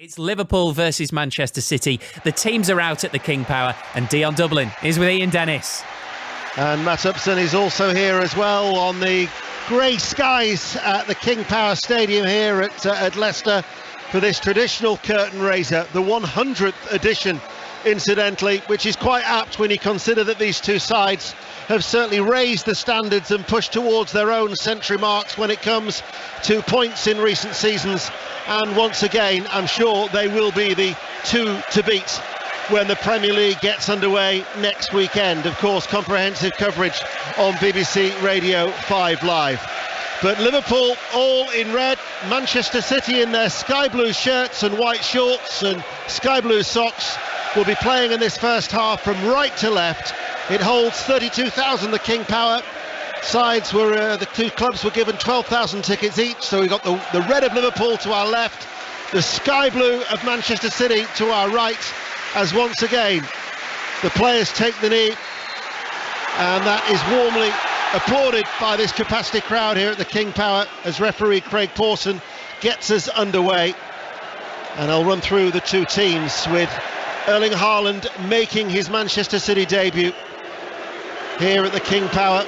It's Liverpool versus Manchester City. The teams are out at the King Power, and Dion Dublin is with Ian Dennis. And Matt Upson is also here as well on the grey skies at the King Power Stadium here at Leicester for this traditional curtain raiser, the 100th edition, incidentally, which is quite apt when you consider that these two sides have certainly raised the standards and pushed towards their own century marks when it comes to points in recent seasons. And once again, I'm sure they will be the two to beat when the Premier League gets underway next weekend. Of course, comprehensive coverage on BBC Radio 5 Live. But Liverpool all in red, Manchester City in their sky blue shirts and white shorts and sky blue socks will be playing in this first half from right to left. It holds 32,000, the King Power. Sides were, the two clubs were given 12,000 tickets each, so we've got the red of Liverpool to our left, the sky blue of Manchester City to our right, as once again the players take the knee, and that is warmly applauded by this capacity crowd here at the King Power as referee Craig Pawson gets us underway. And I'll run through the two teams, with Erling Haaland making his Manchester City debut here at the King Power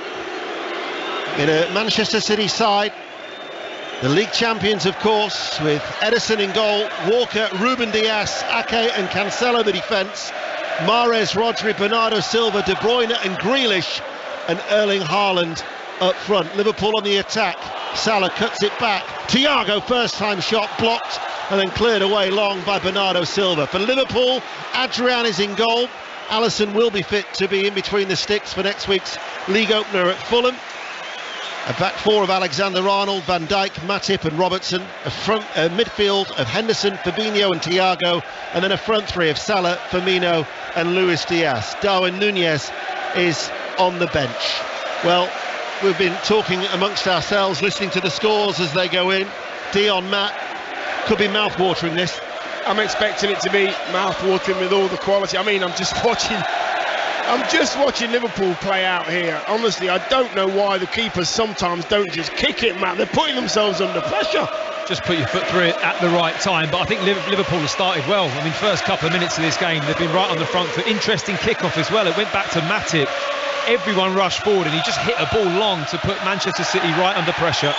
in a Manchester City side, the league champions of course, with Ederson in goal, Walker, Ruben Dias, Ake and Cancelo the defence, Mahrez, Rodri, Bernardo Silva, De Bruyne and Grealish, and Erling Haaland up front. Liverpool on the attack, Salah cuts it back, Thiago first time shot blocked and then cleared away long by Bernardo Silva. For Liverpool, Adrian is in goal, Alisson will be fit to be in between the sticks for next week's league opener at Fulham. A back four of Alexander-Arnold, Van Dijk, Matip and Robertson, a midfield of Henderson, Fabinho and Thiago, and then a front three of Salah, Firmino and Luis Diaz. Darwin Núñez is on the bench. Well, we've been talking amongst ourselves, listening to the scores as they go in. Dion, Matt, could be mouth-watering this. I'm expecting it to be mouth-watering with all the quality. I mean, I'm just watching Liverpool play out here. Honestly, I don't know why the keepers sometimes don't just kick it, Matt. They're putting themselves under pressure. Just put your foot through it at the right time. But I think Liverpool have started well. I mean, first couple of minutes of this game, they've been right on the front foot. Interesting kick-off as well. It went back to Matip. Everyone rushed forward and he just hit a ball long to put Manchester City right under pressure.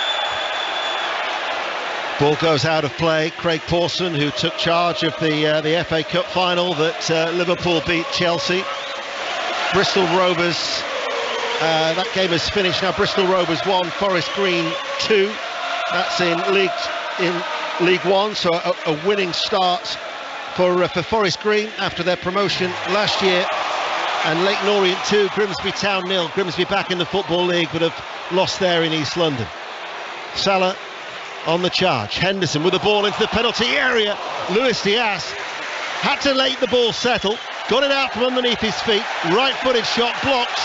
Ball goes out of play. Craig Pawson, who took charge of the FA Cup final that Liverpool beat Chelsea. Bristol Rovers, that game is finished now. Bristol Rovers 1, Forest Green 2. That's in League One, so a winning start for Forest Green after their promotion last year. And Leyton Orient 2, Grimsby Town 0. Grimsby back in the Football League, but have lost there in East London. Salah on the charge. Henderson with the ball into the penalty area. Luis Diaz had to let the ball settle. Got it out from underneath his feet, right-footed shot blocked,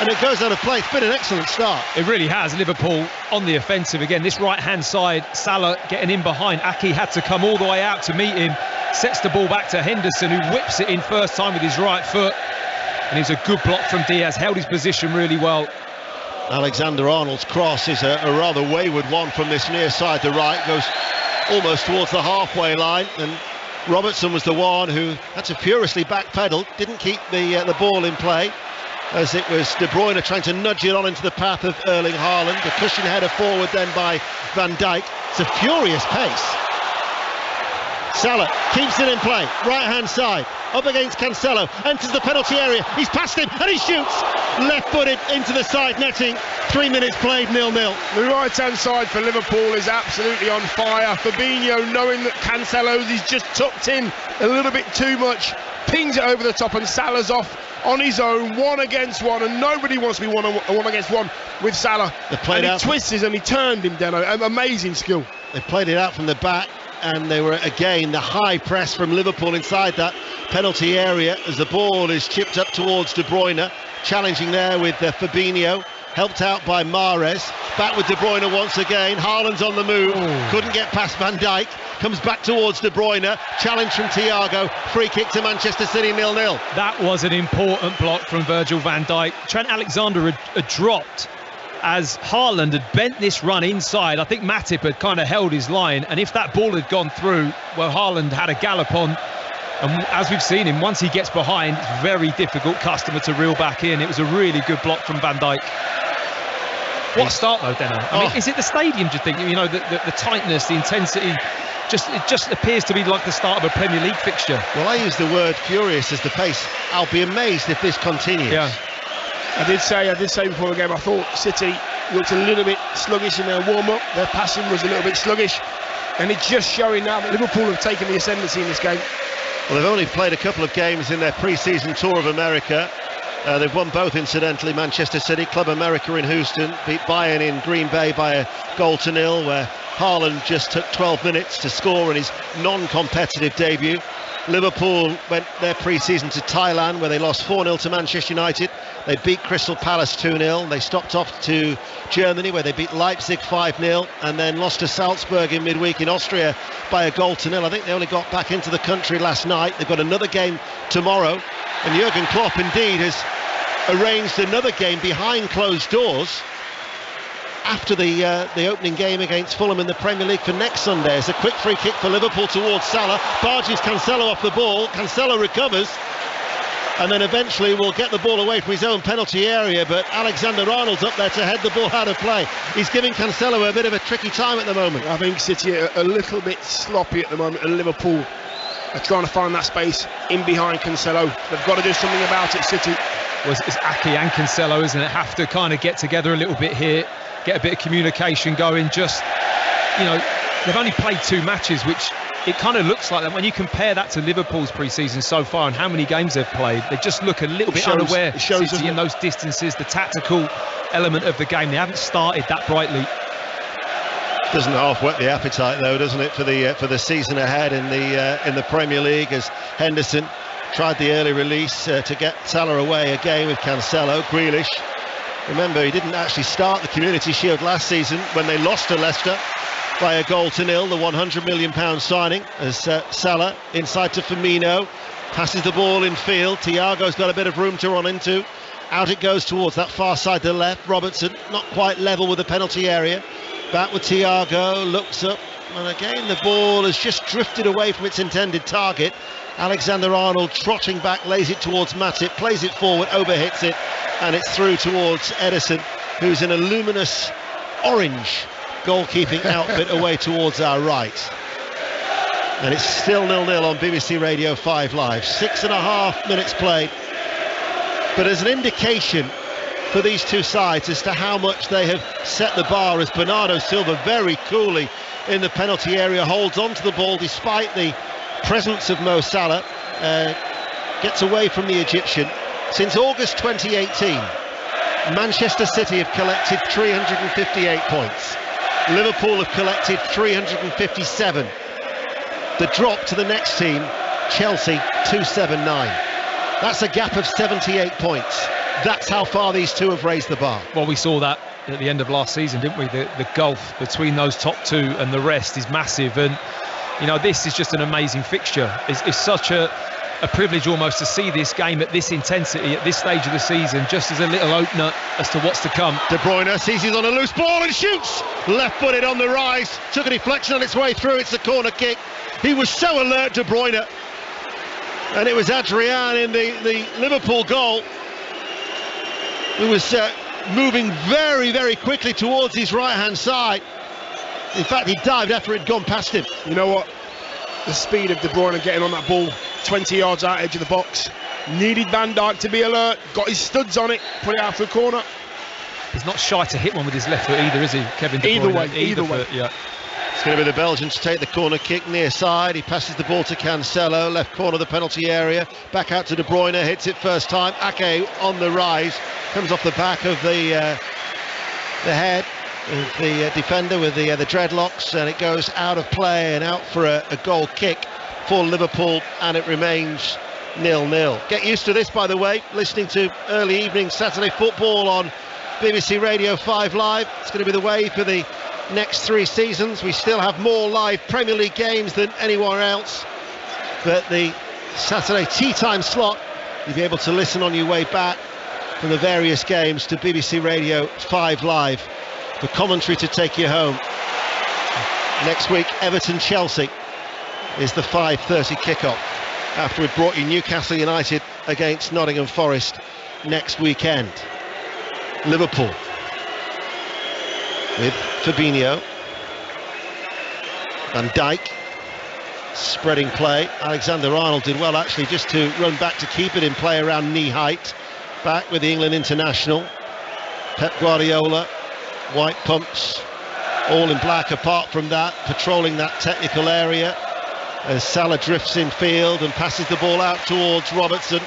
and it goes out of play. It's been an excellent start. It really has. Liverpool on the offensive again. This right-hand side, Salah getting in behind. Ake had to come all the way out to meet him. Sets the ball back to Henderson, who whips it in first time with his right foot. And it's a good block from Diaz, held his position really well. Alexander-Arnold's cross is a rather wayward one from this near side to right, goes almost towards the halfway line, and Robertson was the one who had to furiously backpedal, didn't keep the ball in play, as it was De Bruyne trying to nudge it on into the path of Erling Haaland. The cushion header forward then by Van Dijk. It's a furious pace. Salah keeps it in play, right-hand side, up against Cancelo, enters the penalty area, he's past him, and he shoots! Left-footed into the side netting, 3 minutes played, 0-0. The right-hand side for Liverpool is absolutely on fire. Fabinho, knowing that Cancelo's is just tucked in a little bit too much, pings it over the top, and Salah's off on his own, 1 against 1, and nobody wants to be 1 against 1 with Salah. And he twisted and he turned him down. Amazing skill. They played it out from the back, and they were again the high press from Liverpool inside that penalty area as the ball is chipped up towards De Bruyne, challenging there with Fabinho, helped out by Mahrez. Back with De Bruyne once again. Haaland's on the move, couldn't get past Van Dijk, comes back towards De Bruyne, challenge from Thiago, free kick to Manchester City, 0-0. That was an important block from Virgil van Dijk. Trent Alexander had dropped as Haaland had bent this run inside. I think Matip had kind of held his line, and if that ball had gone through, well, Haaland had a gallop on. And as we've seen him, once he gets behind, it's very difficult customer to reel back in. It was a really good block from Van Dijk. What a start though, Denner. I mean, is it the stadium, do you think? You know, the tightness, the intensity, it just appears to be like the start of a Premier League fixture. Well, I use the word furious as the pace. I'll be amazed if this continues. Yeah. I did say before the game, I thought City looked a little bit sluggish in their warm-up. Their passing was a little bit sluggish, and it's just showing now that Liverpool have taken the ascendancy in this game. Well, they've only played a couple of games in their pre-season tour of America. They've won both, incidentally. Manchester City, Club America in Houston, beat Bayern in Green Bay by a 0-0, where Haaland just took 12 minutes to score in his non-competitive debut. Liverpool went their pre-season to Thailand, where they lost 4-0 to Manchester United. They beat Crystal Palace 2-0. They stopped off to Germany, where they beat Leipzig 5-0, and then lost to Salzburg in midweek in Austria by a 0-0. I think they only got back into the country last night. They've got another game tomorrow, and Jurgen Klopp indeed has arranged another game behind closed doors after the opening game against Fulham in the Premier League for next Sunday. It's a quick free kick for Liverpool towards Salah. Barges Cancelo off the ball. Cancelo recovers, and then eventually will get the ball away from his own penalty area, but Alexander-Arnold's up there to head the ball out of play. He's giving Cancelo a bit of a tricky time at the moment. I think City are a little bit sloppy at the moment, and Liverpool are trying to find that space in behind Cancelo. They've got to do something about it, City. Well, it's Ake and Cancelo, isn't it? Have to kind of get together a little bit here, get a bit of communication going. Just, you know, they've only played 2 matches, which it kind of looks like that when you compare that to Liverpool's pre-season so far and how many games they've played. They just look a little bit unaware. It shows City in those distances, the tactical element of the game. They haven't started that brightly. Doesn't half whet the appetite though, doesn't it, for the season ahead in the Premier League, as Henderson tried the early release to get Salah away again with Cancelo. Grealish, remember, he didn't actually start the Community Shield last season when they lost to Leicester by a 0-0, the £100 million signing, as Salah inside to Firmino, passes the ball in field. Thiago's got a bit of room to run into. Out it goes towards that far side to the left. Robertson not quite level with the penalty area. Back with Thiago, looks up, and again the ball has just drifted away from its intended target. Alexander-Arnold trotting back, lays it towards Matip, plays it forward, overhits it, and it's through towards Ederson, who's in a luminous orange goalkeeping outfit away towards our right. And it's still 0-0 on BBC Radio 5 Live. 6.5 minutes played. But as an indication for these two sides as to how much they have set the bar, as Bernardo Silva very coolly in the penalty area holds onto the ball despite the presence of Mo Salah, gets away from the Egyptian. Since August 2018, Manchester City have collected 358 points. Liverpool have collected 357. The drop to the next team, Chelsea, 279. That's a gap of 78 points. That's how far these two have raised the bar. Well, we saw that at the end of last season, didn't we? The gulf between those top 2 and the rest is massive, and you know, this is just an amazing fixture. It's such a privilege almost to see this game at this intensity at this stage of the season, just as a little opener as to what's to come. De Bruyne sees he's on a loose ball and shoots, left-footed on the rise, took a deflection on its way through. It's a corner kick. He was so alert, De Bruyne, and it was Adrian in the Liverpool goal who was moving very, very quickly towards his right-hand side. In fact, he dived after it had gone past him. You know what? The speed of De Bruyne getting on that ball, 20 yards out edge of the box. Needed Van Dijk to be alert, got his studs on it, put it out for a corner. He's not shy to hit one with his left foot either, is he, Kevin De Bruyne? Either way. Yeah. It's going to be the Belgians to take the corner kick near side. He passes the ball to Cancelo, left corner of the penalty area. Back out to De Bruyne, hits it first time. Ake on the rise, comes off the back of the head of the defender with the dreadlocks, and it goes out of play and out for a goal kick for Liverpool, and it remains 0-0. Get used to this, by the way, listening to early evening Saturday football on BBC Radio 5 Live. It's going to be the way for the next 3 seasons. We still have more live Premier League games than anywhere else, but the Saturday tea time slot, you'll be able to listen on your way back from the various games to BBC Radio 5 Live for commentary to take you home. Next week, Everton-Chelsea is the 5:30 kickoff, after we've brought you Newcastle United against Nottingham Forest next weekend. Liverpool with Fabinho, Van Dijk, spreading play. Alexander-Arnold did well actually just to run back to keep it in play around knee height. Back with the England international. Pep Guardiola, white pumps, all in black apart from that, patrolling that technical area as Salah drifts in field and passes the ball out towards Robertson,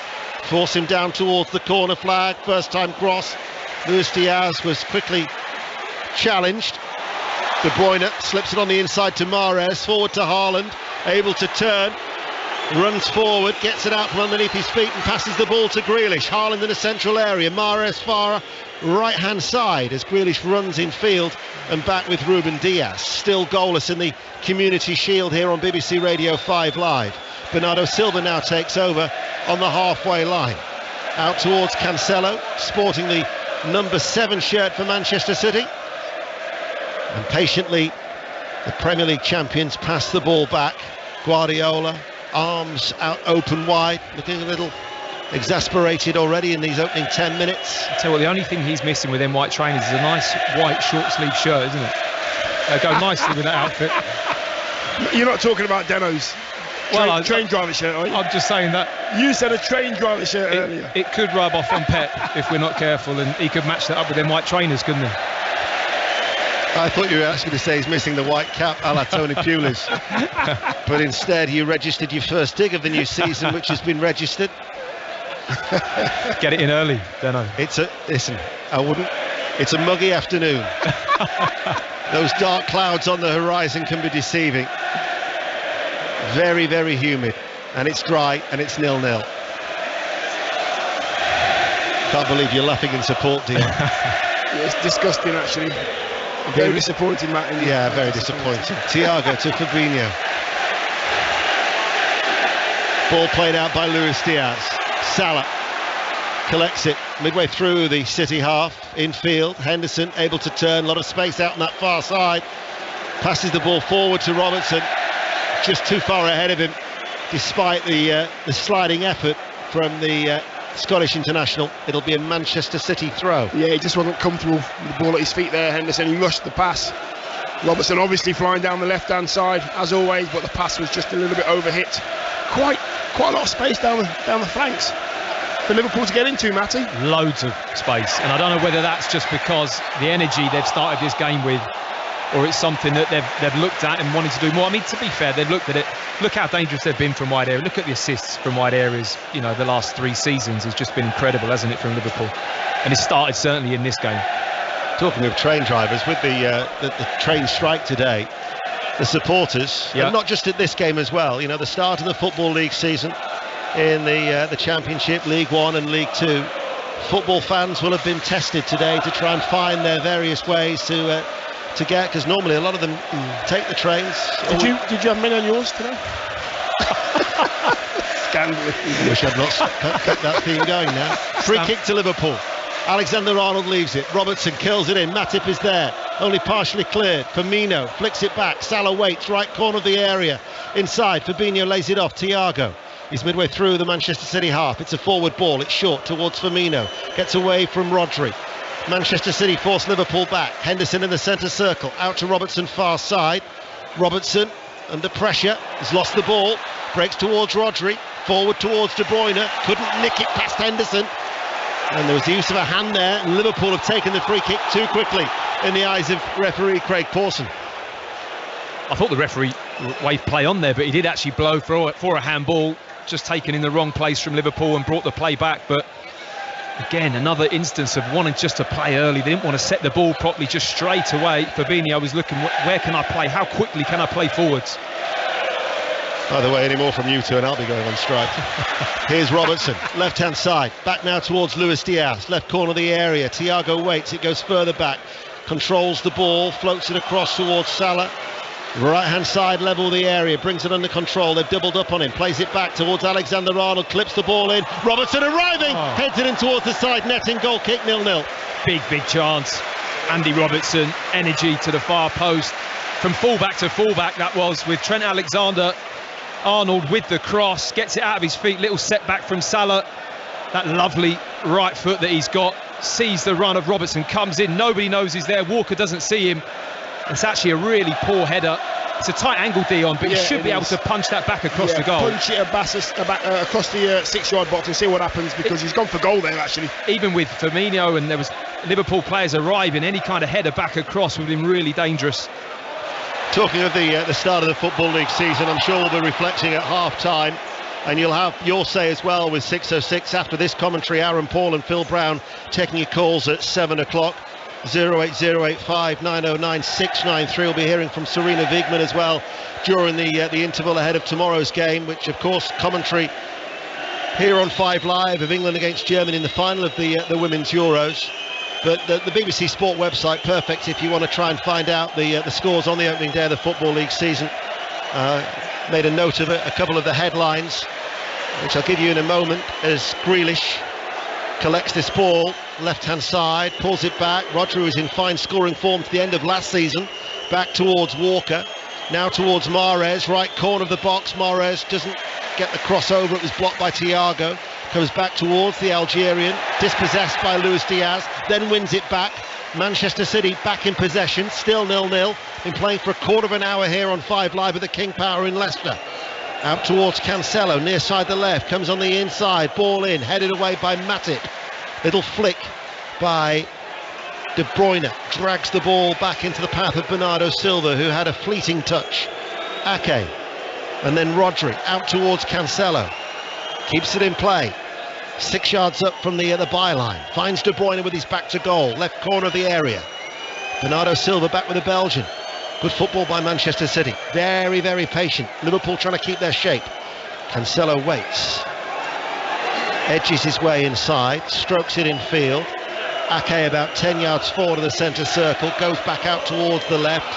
force him down towards the corner flag. First time cross. Luis Diaz was quickly challenged. De Bruyne slips it on the inside to Mahrez, forward to Haaland, able to turn, runs forward, gets it out from underneath his feet and passes the ball to Grealish. Haaland in the central area, Mahrez far right hand side as Grealish runs in field and back with Ruben Diaz. Still goalless in the Community Shield here on BBC Radio 5 Live. Bernardo Silva now takes over on the halfway line. Out towards Cancelo, sporting the number 7 shirt for Manchester City. And patiently, the Premier League champions pass the ball back. Guardiola, arms out open wide, looking a little exasperated already in these opening 10 minutes. I tell you what, the only thing he's missing with them white trainers is a nice white short sleeve shirt, isn't it? They go nicely with that outfit. You're not talking about Deno's train driver shirt, are you? I'm just saying that. You said a train driver shirt earlier. It could rub off on Pep if we're not careful, and he could match that up with them white trainers, couldn't he? I thought you were actually going to say he's missing the white cap a la Tony Pulis. But instead you registered your first dig of the new season, which has been registered. Get it in early, Deno. It's a muggy afternoon. Those dark clouds on the horizon can be deceiving. Very, very humid, and it's dry, and it's 0-0. Can't believe you're laughing in support, Dion. Yeah, it's disgusting, actually. Very disappointing, Matt. Yeah, very disappointing. Thiago to Fabinho. Ball played out by Luis Diaz. Salah collects it midway through the City half, in field. Henderson able to turn, a lot of space out on that far side. Passes the ball forward to Robertson, just too far ahead of him, despite the sliding effort from the Scottish international. It'll be a Manchester City throw. Yeah, he just wasn't comfortable with the ball at his feet there, Henderson. He rushed the pass. Robertson obviously flying down the left-hand side, as always, but the pass was just a little bit overhit. Quite a lot of space down the flanks for Liverpool to get into, Matty. Loads of space, and I don't know whether that's just because the energy they've started this game with, or it's something that they've looked at and wanted to do more. I mean, to be fair, they've looked at it. Look how dangerous they've been from wide area. Look at the assists from wide areas. You know, the last 3 seasons has just been incredible, hasn't it, from Liverpool? And it started certainly in this game. Talking of train drivers, with the train strike today, the supporters, and not just at this game as well, you know, the start of the Football League season in the Championship, League One and League Two, football fans will have been tested today to try and find their various ways to get, because normally a lot of them take the trains. Did you have many on yours today? Scandalous. Wish I'd not kept that theme going now. Free kick to Liverpool. Alexander-Arnold leaves it. Robertson kills it in. Matip is there, only partially cleared. Firmino flicks it back. Salah waits, right corner of the area. Inside, Fabinho lays it off. Thiago. He's midway through the Manchester City half. It's a forward ball. It's short towards Firmino. Gets away from Rodri. Manchester City force Liverpool back. Henderson in the centre circle. Out to Robertson, far side. Robertson under pressure. Has lost the ball. Breaks towards Rodri. Forward towards De Bruyne. Couldn't nick it past Henderson. And there was the use of a hand there. And Liverpool have taken the free kick too quickly in the eyes of referee Craig Pawson. I thought the referee waved play on there, but he did actually blow for a handball, just taken in the wrong place from Liverpool and brought the play back. But again, another instance of wanting just to play early. They didn't want to set the ball properly just straight away. Fabinho was looking, where can I play? How quickly can I play forwards? By the way, any more from you two and I'll be going on strike. Here's Robertson, left-hand side. Back now towards Luis Diaz. Left corner of the area. Thiago waits. It goes further back. Controls the ball. Floats it across towards Salah. Right hand side, level the area, brings it under control. They've doubled up on him, plays it back towards Alexander-Arnold, clips the ball in. Robertson arriving, heads it in towards the side netting. Goal kick, 0-0. Big chance. Andy Robertson, energy to the far post. From fullback to fullback, that was, with Trent Alexander-Arnold with the cross, gets it out of his feet. Little setback from Salah. That lovely right foot that he's got, sees the run of Robertson, comes in, nobody knows he's there. Walker doesn't see him. It's actually a really poor header. It's a tight angle, Dion, but you should be able to punch that back across the goal. Punch it across the 6-yard box and see what happens, because he's gone for goal there, actually. Even with Firmino and there was Liverpool players arriving, any kind of header back across would have been really dangerous. Talking of the start of the Football League season, I'm sure we'll be reflecting at half-time, and you'll have your say as well with 6:06 after this commentary. Aaron Paul and Phil Brown taking your calls at 7 o'clock. 08085 909 693. We'll be hearing from Serena Wigman as well during the interval ahead of tomorrow's game, which of course commentary here on 5 Live of England against Germany in the final of the Women's Euros. But the BBC Sport website, perfect if you want to try and find out the scores on the opening day of the Football League season. Made a note of it, a couple of the headlines, which I'll give you in a moment, as Grealish collects this ball, left-hand side, pulls it back. Rodri was in fine scoring form to the end of last season. Back towards Walker, now towards Mahrez, right corner of the box. Mahrez doesn't get the crossover, it was blocked by Thiago. Comes back towards the Algerian, dispossessed by Luis Diaz, then wins it back. Manchester City back in possession, still 0-0. Been playing for a quarter of an hour here on 5 Live at the King Power in Leicester. Out towards Cancelo, near side the left, comes on the inside, ball in, headed away by Matip. Little flick by De Bruyne, drags the ball back into the path of Bernardo Silva, who had a fleeting touch. Ake, and then Rodri, out towards Cancelo, keeps it in play. 6 yards up from the byline, finds De Bruyne with his back to goal, left corner of the area. Bernardo Silva back with the Belgian. Good football by Manchester City. Very patient. Liverpool trying to keep their shape. Cancelo waits. Edges his way inside. Strokes it in field. Ake about 10 yards forward of the centre circle. Goes back out towards the left.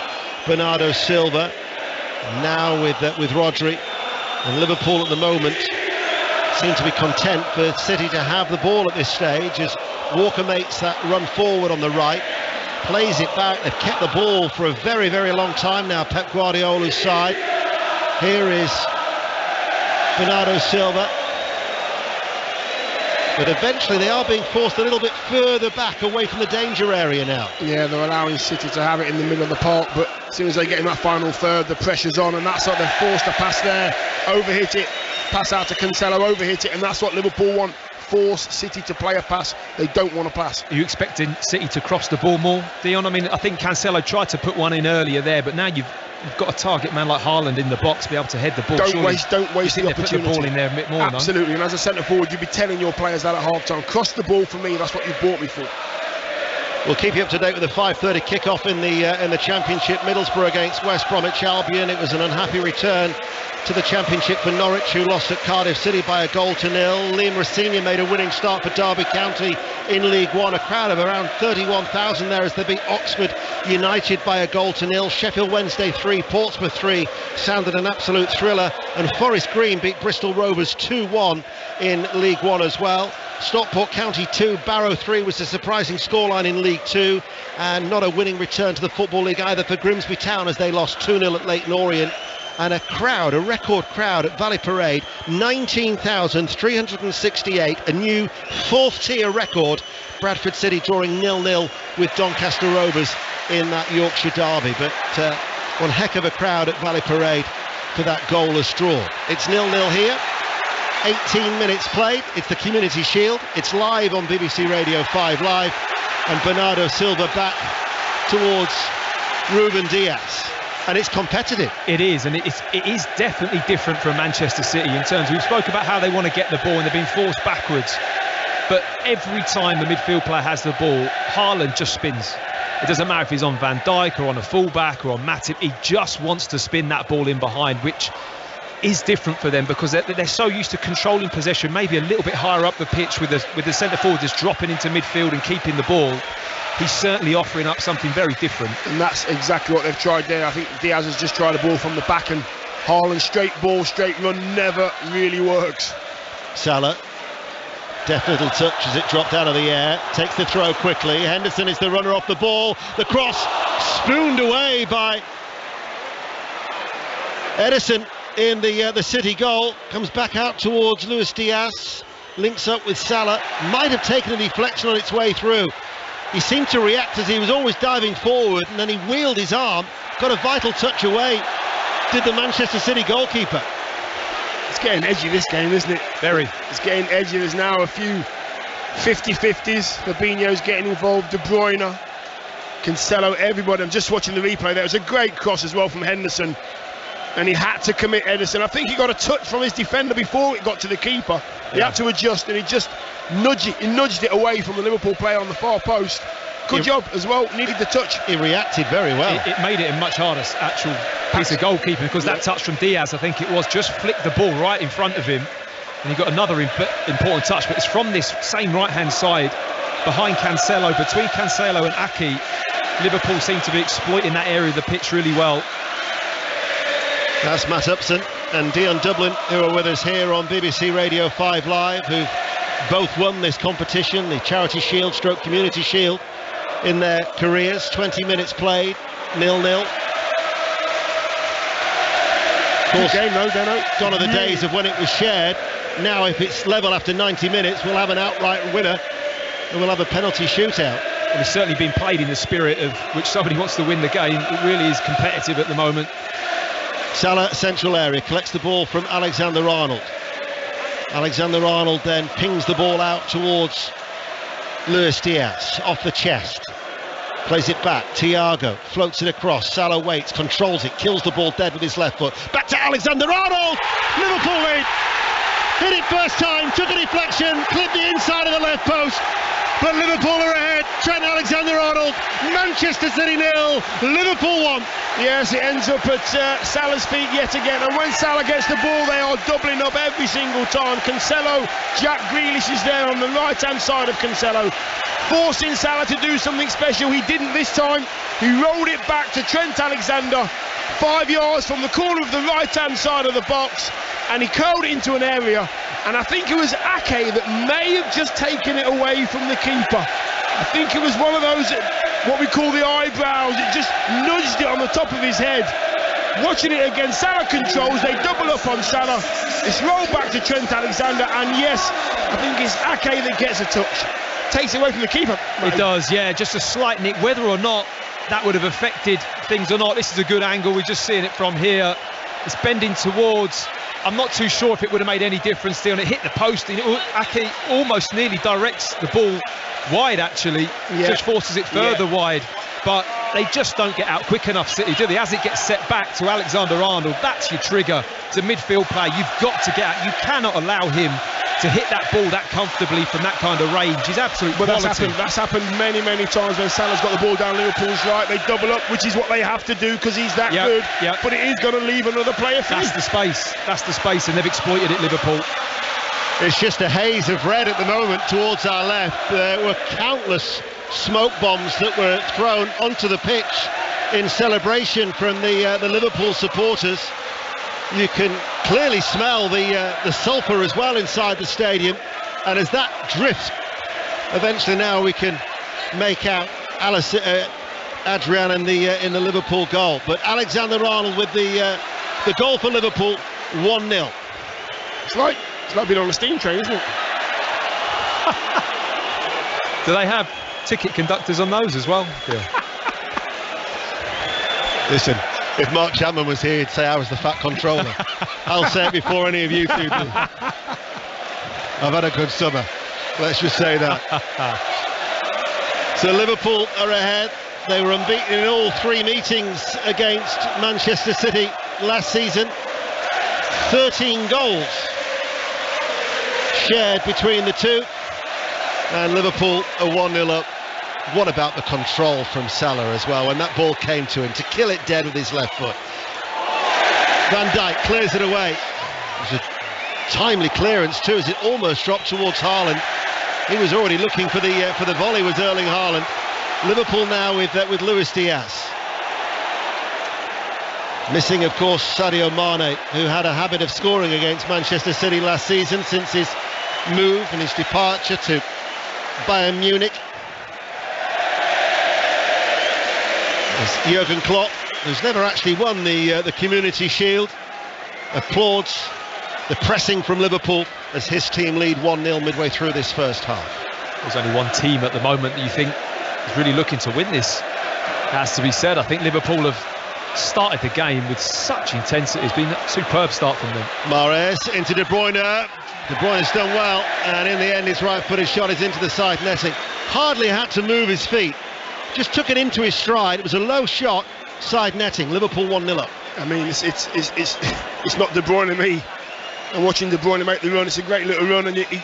Bernardo Silva. Now with Rodri. And Liverpool at the moment seem to be content for City to have the ball at this stage, as Walker makes that run forward on the right. Plays it back. They've kept the ball for a very long time now, Pep Guardiola's side. Here is Bernardo Silva, but eventually they are being forced a little bit further back away from the danger area now. Yeah, they're allowing City to have it in the middle of the park, but as soon as they get in that final third, the pressure's on, and that's what they've forced a pass there, overhit it, pass out to Cancelo, overhit it, and that's what Liverpool want. Force City to play a pass they don't want to pass. Are you expecting City to cross the ball more, Dion? I mean, I think Cancelo tried to put one in earlier there, but now you've got a target man like Haaland in the box, be able to head the ball. Don't waste the opportunity. Put the ball in there a bit more. Absolutely, and as a centre forward, you'd be telling your players that at half time, cross the ball for me, that's what you bought me for. We'll keep you up to date with the 5:30 kick-off in the Championship. Middlesbrough against West Bromwich Albion. It was an unhappy return to the Championship for Norwich, who lost at Cardiff City by 1-0. Liam Rosenior made a winning start for Derby County in League One. A crowd of around 31,000 there as they beat Oxford United by 1-0. Sheffield Wednesday 3, Portsmouth 3 sounded an absolute thriller, and Forest Green beat Bristol Rovers 2-1 in League One as well. Stockport County 2, Barrow 3 was a surprising scoreline in League 2, and not a winning return to the Football League either for Grimsby Town, as they lost 2-0 at Leyton Orient. And a record crowd at Valley Parade, 19,368, a new 4th tier record. Bradford City drawing 0-0 with Doncaster Rovers in that Yorkshire derby, but one heck of a crowd at Valley Parade for that goalless draw. It's 0-0 here. 18 minutes played. It's the Community Shield. It's live on BBC Radio 5 Live, and Bernardo Silva back towards Ruben Diaz, and it's competitive. It is, and it is definitely different from Manchester City in terms of, we spoke about how they want to get the ball and they've been forced backwards, but every time the midfield player has the ball, Haaland just spins. It doesn't matter if he's on Van Dijk or on a fullback or on Matip, he just wants to spin that ball in behind, which is different for them because they're so used to controlling possession, maybe a little bit higher up the pitch with the centre forward just dropping into midfield and keeping the ball. he's certainly offering up something very different. And that's exactly what they've tried there. I think Diaz has just tried a ball from the back, and Haaland straight ball, straight run never really works. Salah, deft little touch as it dropped out of the air, takes the throw quickly. Henderson is the runner off the ball. The cross spooned away by Ederson in the City goal. Comes back out towards Luis Diaz, links up with Salah. Might have taken a deflection on its way through. He seemed to react as he was always diving forward, and then he wheeled his arm, got a vital touch away, did the Manchester City goalkeeper. It's getting edgy, this game, isn't it? Very. It's getting edgy. There's now a few 50-50s. Fabinho's getting involved, De Bruyne, Cancelo, everybody. I'm just watching the replay there. It was a great cross as well from Henderson, and he had to commit Ederson. I think he got a touch from his defender before it got to the keeper. He had to adjust, and he just nudged it away from the Liverpool player on the far post. Good job as well, needed the touch. He reacted very well. It made it a much harder actual piece of goalkeeping, because that touch from Diaz, I think it was, just flicked the ball right in front of him, and he got another important touch, but it's from this same right-hand side behind Cancelo, between Cancelo and Ake. Liverpool seem to be exploiting that area of the pitch really well. That's Matt Upson and Dion Dublin, who are with us here on BBC Radio 5 Live, who've both won this competition, the Charity Shield / Community Shield, in their careers. 20 minutes played, 0-0. Of course, game though, Benno. Gone are the days of when it was shared. Now if it's level after 90 minutes, we'll have an outright winner and we'll have a penalty shootout. And it's certainly been played in the spirit of which somebody wants to win the game. It really is competitive at the moment. Salah, central area, collects the ball from Alexander-Arnold. Alexander-Arnold then pings the ball out towards Luis Diaz, off the chest. Plays it back, Thiago floats it across, Salah waits, controls it, kills the ball dead with his left foot. Back to Alexander-Arnold! Liverpool lead! Hit it first time, took a deflection, clipped the inside of the left post. But Liverpool are ahead. Trent Alexander-Arnold, Manchester City 0, Liverpool 1. Yes, it ends up at Salah's feet yet again, and when Salah gets the ball, they are doubling up every single time. Cancelo, Jack Grealish is there on the right-hand side of Cancelo, forcing Salah to do something special. He didn't this time. He rolled it back to Trent Alexander, 5 yards from the corner of the right-hand side of the box, and he curled it into an area. And I think it was Ake that may have just taken it away from the keeper. I think it was one of those, what we call the eyebrows. It just nudged it on the top of his head. Watching it again, Salah controls, they double up on Salah. It's rolled back to Trent Alexander, and yes, I think it's Ake that gets a touch. Takes it away from the keeper. It does, yeah, just a slight nick. Whether or not that would have affected things or not, this is a good angle. We're just seeing it from here. It's bending towards. I'm not too sure if it would have made any difference still. It hit the post, and Ake almost nearly directs the ball wide, actually. Just forces it further wide. But they just don't get out quick enough, City, do they? As it gets set back to Alexander-Arnold, that's your trigger to midfield play. You've got to get out. You cannot allow him to hit that ball that comfortably from that kind of range. He's absolute quality. That's happened many times when Salah's got the ball down Liverpool's right. They double up, which is what they have to do because he's that good. But it is going to leave another player free. That's the space, and they've exploited it, Liverpool. It's just a haze of red at the moment towards our left. There were countless smoke bombs that were thrown onto the pitch in celebration from the Liverpool supporters. You can clearly smell the sulphur as well inside the stadium, and as that drifts, eventually now we can make out Adrian in the Liverpool goal. But Alexander-Arnold with the goal for Liverpool, 1-0. It's like being on a steam train, isn't it? Do they have ticket conductors on those as well? Yeah. Listen, if Mark Chapman was here, he'd say I was the fat controller. I'll say it before any of you two do. I've had a good summer, let's just say that. So Liverpool are ahead. They were unbeaten in all 3 meetings against Manchester City last season. 13 goals shared between the two, and Liverpool are 1-0 up. What about the control from Salah as well when that ball came to him to kill it dead with his left foot? Van Dijk clears it away. It was a timely clearance too, as it almost dropped towards Haaland. He was already looking for the volley, was Erling Haaland. Liverpool now with Luis Diaz. Missing, of course, Sadio Mane, who had a habit of scoring against Manchester City last season since his move and his departure to Bayern Munich. As Jurgen Klopp, who's never actually won the Community Shield, applauds the pressing from Liverpool as his team lead 1-0 midway through this first half. There's only one team at the moment that you think is really looking to win this. It has to be said. I think Liverpool have started the game with such intensity. It's been a superb start from them. Mahrez into De Bruyne. De Bruyne's done well, and in the end his right-footed shot is into the side netting. Hardly had to move his feet, just took it into his stride. It was a low shot, side netting. Liverpool 1-0 up. I mean, it's not De Bruyne me. And watching De Bruyne make the run, it's a great little run, and he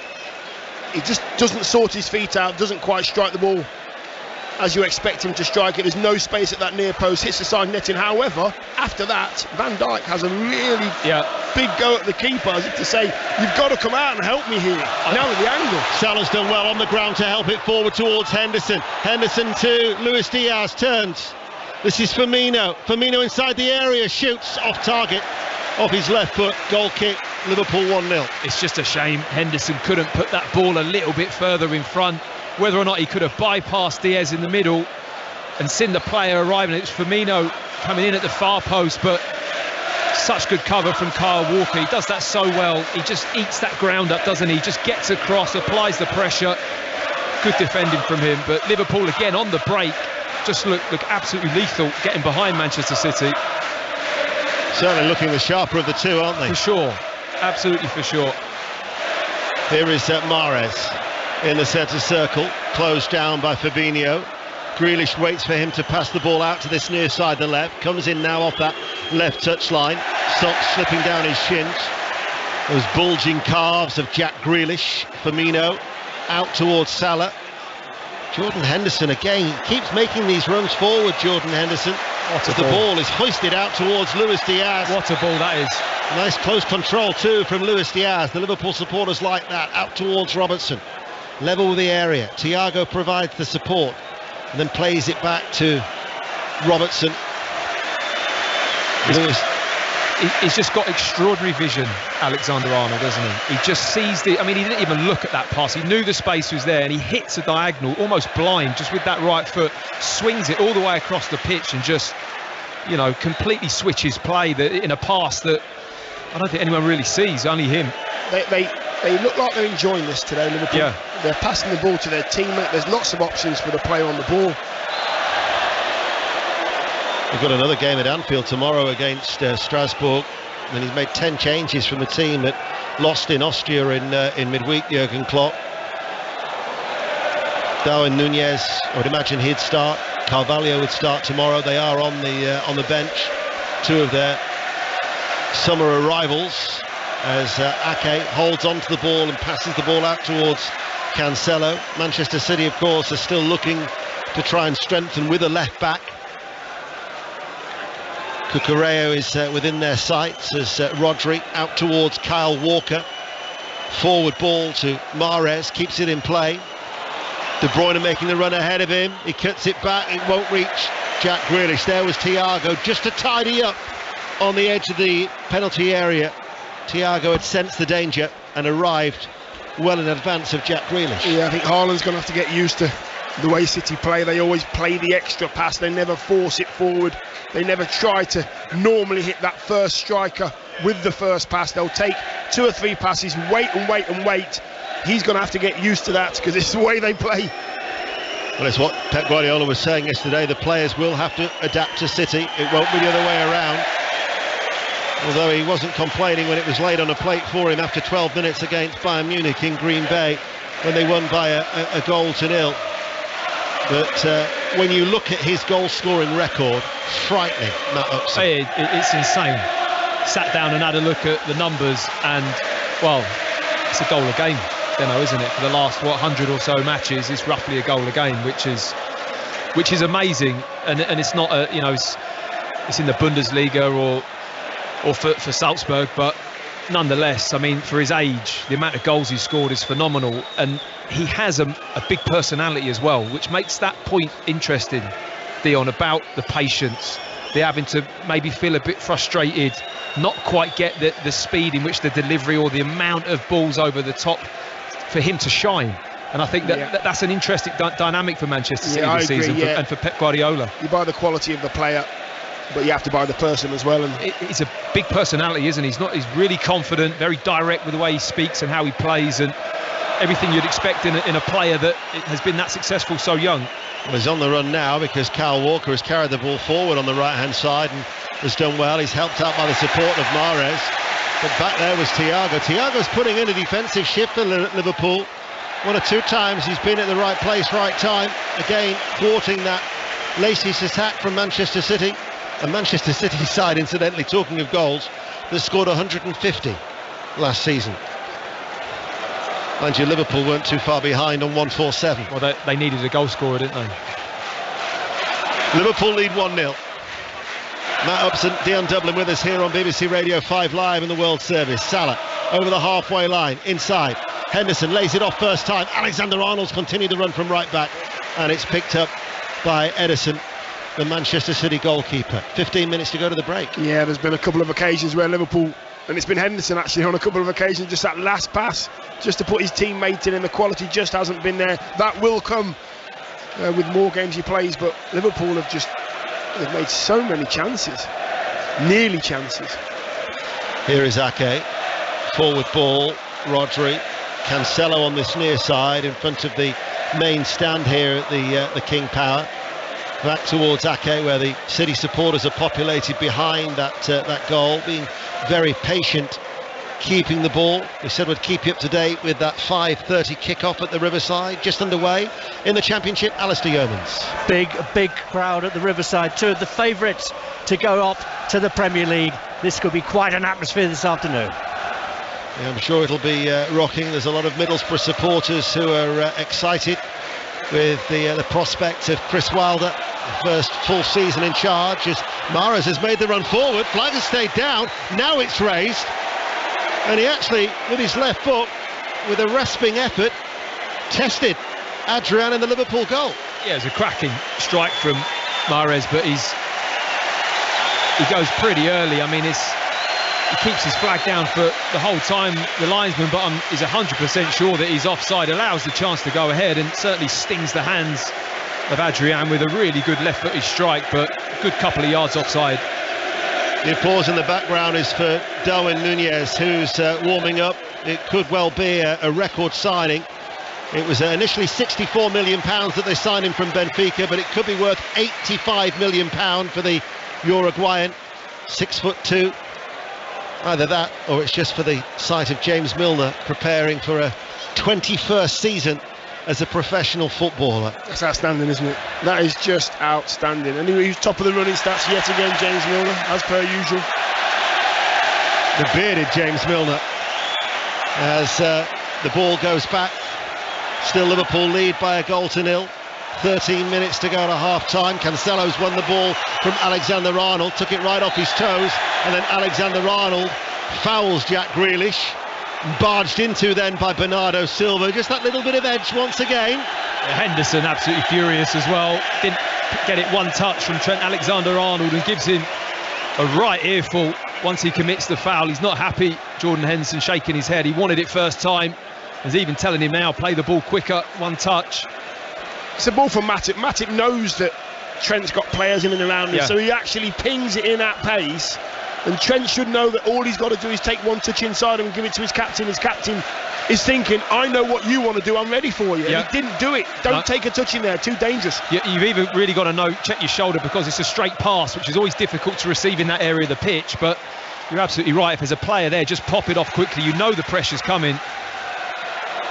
just doesn't sort his feet out, doesn't quite strike the ball as you expect him to strike it. There's no space at that near post, hits the side netting. However, after that, Van Dijk has a really big go at the keeper, as if to say, you've got to come out and help me here. Now with the angle. Salah's done well on the ground to help it forward towards Henderson. Henderson to Luis Diaz, turns. This is Firmino. Firmino inside the area, shoots off target, off his left foot. Goal kick, Liverpool 1-0. It's just a shame Henderson couldn't put that ball a little bit further in front. Whether or not he could have bypassed Diaz in the middle and seen the player arriving. It's Firmino coming in at the far post, but such good cover from Kyle Walker. He does that so well. He just eats that ground up, doesn't he? Just gets across, applies the pressure. Good defending from him. But Liverpool again on the break just look absolutely lethal, getting behind Manchester City. Certainly looking the sharper of the two, aren't they? For sure, absolutely for sure. Here is Mahrez in the centre circle, closed down by Fabinho. Grealish waits for him to pass the ball out to this near side, the left. Comes in now off that left touch line. Socks slipping down his shins. Those bulging calves of Jack Grealish. Firmino out towards Salah. Jordan Henderson again keeps making these runs forward. Jordan Henderson. The ball is hoisted out towards Luis Diaz. What a ball that is. Nice close control too from Luis Diaz. The Liverpool supporters like that. Out towards Robertson. Level with the area. Thiago provides the support and then plays it back to Robertson. He's just got extraordinary vision, Alexander Arnold, doesn't he? He just sees the... I mean, he didn't even look at that pass. He knew the space was there and he hits a diagonal, almost blind, just with that right foot, swings it all the way across the pitch and just, you know, completely switches play in a pass that I don't think anyone really sees, only him. They look like they're enjoying this today, Liverpool. Yeah. They're passing the ball to their teammate. There's lots of options for the player on the ball. We've got another game at Anfield tomorrow against Strasbourg, and he's made 10 changes from the team that lost in Austria in midweek. Jurgen Klopp. Darwin Nunez, I would imagine he'd start. Carvalho would start tomorrow. They are on the bench. Two of their summer arrivals, as Ake holds onto the ball and passes the ball out towards Cancelo. Manchester City, of course, are still looking to try and strengthen with a left back. Cucurella is within their sights as Rodri out towards Kyle Walker. Forward ball to Mahrez, keeps it in play. De Bruyne making the run ahead of him. He cuts it back, it won't reach Jack Grealish. There was Thiago just to tidy up on the edge of the penalty area. Thiago had sensed the danger and arrived well in advance of Jack Grealish. Yeah, I think Haaland's going to have to get used to the way City play. They always play the extra pass. They never force it forward. They never try to normally hit that first striker with the first pass. They'll take 2 or 3 passes, wait and wait and wait. He's going to have to get used to that because it's the way they play. Well, it's what Pep Guardiola was saying yesterday. The players will have to adapt to City. It won't be the other way around. Although he wasn't complaining when it was laid on a plate for him after 12 minutes against Bayern Munich in Green Bay when they won by a goal to nil. But when you look at his goal-scoring record, frightening, Matt Upson. It's insane. Sat down and had a look at the numbers and, well, it's a goal a game, isn't it? For the last, 100 or so matches, it's roughly a goal a game, which is amazing. And it's not, it's in the Bundesliga or for Salzburg, but nonetheless, I mean, for his age, the amount of goals he's scored is phenomenal, and he has a big personality as well, which makes that point interesting, Dion, about the patience, the having to maybe feel a bit frustrated, not quite get the speed in which the delivery or the amount of balls over the top for him to shine. And I think that's an interesting dynamic for Manchester City this season, and for Pep Guardiola. You buy the quality of the player, but you have to buy the person as well. And he's a big personality, isn't he? He's really confident, very direct with the way he speaks and how he plays, and everything you'd expect in a player that has been that successful so young. Well, he's on the run now because Kyle Walker has carried the ball forward on the right-hand side and has done well. He's helped out by the support of Mahrez. But back there was Thiago. Thiago's putting in a defensive shift for Liverpool. 1 or 2 times he's been at the right place, right time. Again, thwarting that Lacey's attack from Manchester City. A Manchester City side, incidentally, talking of goals, that scored 150 last season. Mind you, Liverpool weren't too far behind on 147. Well, they needed a goal scorer, didn't they? Liverpool lead 1-0. Matt Upson, Dion Dublin with us here on BBC Radio 5 Live in the World Service. Salah over the halfway line, inside. Henderson lays it off first time. Alexander-Arnold's continued to run from right back, and it's picked up by Ederson, the Manchester City goalkeeper. 15 minutes to go to the break. Yeah, there's been a couple of occasions where Liverpool, and it's been Henderson actually on a couple of occasions, just that last pass just to put his teammate in, and the quality just hasn't been there. That will come with more games he plays, but Liverpool they've made so many chances, nearly chances. Here is Ake, forward ball, Rodri, Cancelo on this near side in front of the main stand here at the King Power. Back towards Ake, where the City supporters are populated behind that goal, being very patient, keeping the ball. We said we'd keep you up to date with that 5:30 kickoff at the Riverside, just underway in the Championship. Alistair Yeomans. Big crowd at the Riverside, 2 of the favourites to go up to the Premier League. This could be quite an atmosphere this afternoon. Yeah, I'm sure it'll be rocking. There's a lot of Middlesbrough supporters who are excited with the prospect of Chris Wilder, first full season in charge, as Mahrez has made the run forward. Flag has stayed down, now it's raised, and he actually, with his left foot, with a rasping effort, tested Adrian in the Liverpool goal. Yeah, it's a cracking strike from Mahrez, but he goes pretty early. I mean, he keeps his flag down for the whole time, the linesman, but is 100% sure that he's offside, allows the chance to go ahead, and certainly stings the hands of Adrian with a really good left-footed strike, but a good couple of yards offside. The applause in the background is for Darwin Núñez, who's warming up. It could well be a record signing. It was initially £64 million that they signed him from Benfica, but it could be worth £85 million for the Uruguayan, 6'2". Either that, or it's just for the sight of James Milner preparing for a 21st season as a professional footballer. That's outstanding, isn't it? That is just outstanding. And he was top of the running stats yet again, James Milner, as per usual. The bearded James Milner, as the ball goes back. Still Liverpool lead by 1-0. 13 minutes to go to half-time. Cancelo's won the ball from Alexander-Arnold, took it right off his toes, and then Alexander-Arnold fouls Jack Grealish, barged into then by Bernardo Silva. Just that little bit of edge once again. Henderson absolutely furious as well. Didn't get it one touch from Trent Alexander-Arnold, and gives him a right earful once he commits the foul. He's not happy, Jordan Henderson, shaking his head. He wanted it first time. He's even telling him now, play the ball quicker, one touch. It's a ball from Matip. Matip knows that Trent's got players in and around him, so he actually pings it in at pace, and Trent should know that all he's got to do is take one touch inside and give it to his captain. His captain is thinking, I know what you want to do, I'm ready for you. And he didn't do it. Don't take a touch in there, too dangerous. You've even really got to know, check your shoulder, because it's a straight pass, which is always difficult to receive in that area of the pitch. But you're absolutely right, if there's a player there, just pop it off quickly. You know the pressure's coming.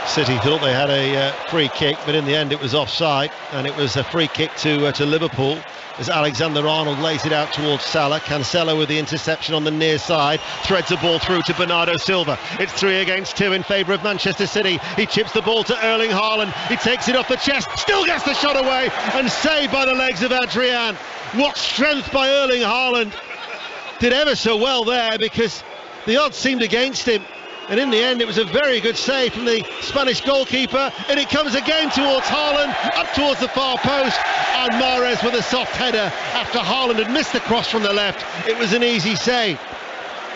City thought they had a free kick, but in the end it was offside, and it was a free kick to Liverpool as Alexander-Arnold lays it out towards Salah. Cancelo with the interception on the near side, threads the ball through to Bernardo Silva. It's 3 against 2 in favour of Manchester City. He chips the ball to Erling Haaland. He takes it off the chest, still gets the shot away, and saved by the legs of Adrian. What strength by Erling Haaland. Did ever so well there, because the odds seemed against him, and in the end it was a very good save from the Spanish goalkeeper, and it comes again towards Haaland, up towards the far post, and Mahrez with a soft header after Haaland had missed the cross from the left. It was an easy save.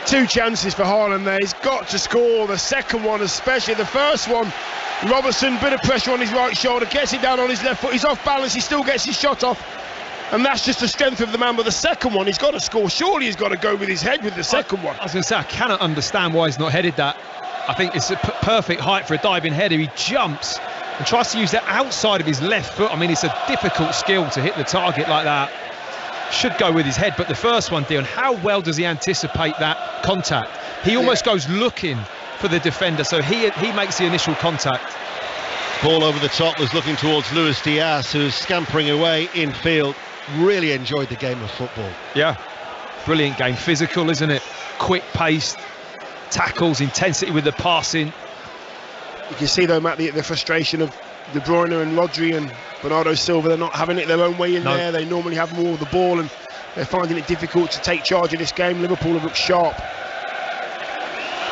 2 chances for Haaland there. He's got to score. The second one especially. The first one, Robertson, bit of pressure on his right shoulder, gets it down on his left foot. He's off balance, he still gets his shot off, and that's just the strength of the man. But the second one, he's got to score. Surely he's got to go with his head with the second one. I was going to say, I cannot understand why he's not headed that. I think it's a perfect height for a diving header. He jumps and tries to use the outside of his left foot. I mean, it's a difficult skill to hit the target like that. Should go with his head. But the first one, Dion, how well does he anticipate that contact? He almost goes looking for the defender, so he makes the initial contact. Ball over the top was looking towards Luis Diaz, who's scampering away infield. Really enjoyed the game of football. Yeah, brilliant game. Physical, isn't it? Quick paced, tackles, intensity with the passing. You can see though, Matt, the frustration of De Bruyne and Rodri and Bernardo Silva. They're not having it their own way in there. They normally have more of the ball, and they're finding it difficult to take charge of this game. Liverpool have looked sharp.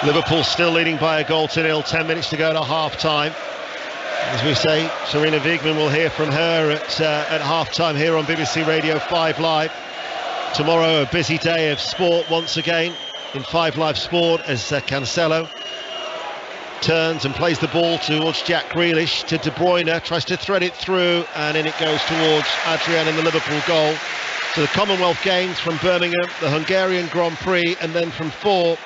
Liverpool still leading by a goal to nil, 10 minutes to go to half-time. As we say, Serena Wiegman, will hear from her at half-time here on BBC Radio 5 Live. Tomorrow, a busy day of sport once again in 5 Live Sport, as Cancelo turns and plays the ball towards Jack Grealish, to De Bruyne, tries to thread it through, and in it goes towards Adrian in the Liverpool goal. So the Commonwealth Games from Birmingham, the Hungarian Grand Prix, and then from 4,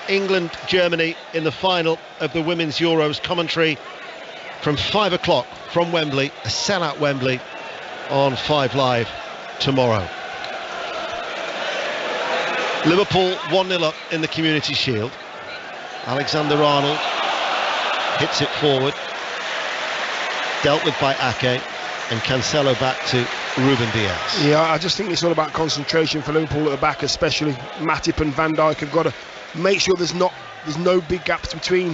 England, Germany in the final of the Women's Euros. Commentary from 5 o'clock from Wembley, a sellout Wembley on 5 Live tomorrow. Liverpool 1-0 up in the Community Shield. Alexander-Arnold hits it forward, dealt with by Ake, and Cancelo back to Ruben Diaz. Yeah, I just think it's all about concentration for Liverpool at the back, especially Matip and Van Dijk have got to make sure there's no big gaps between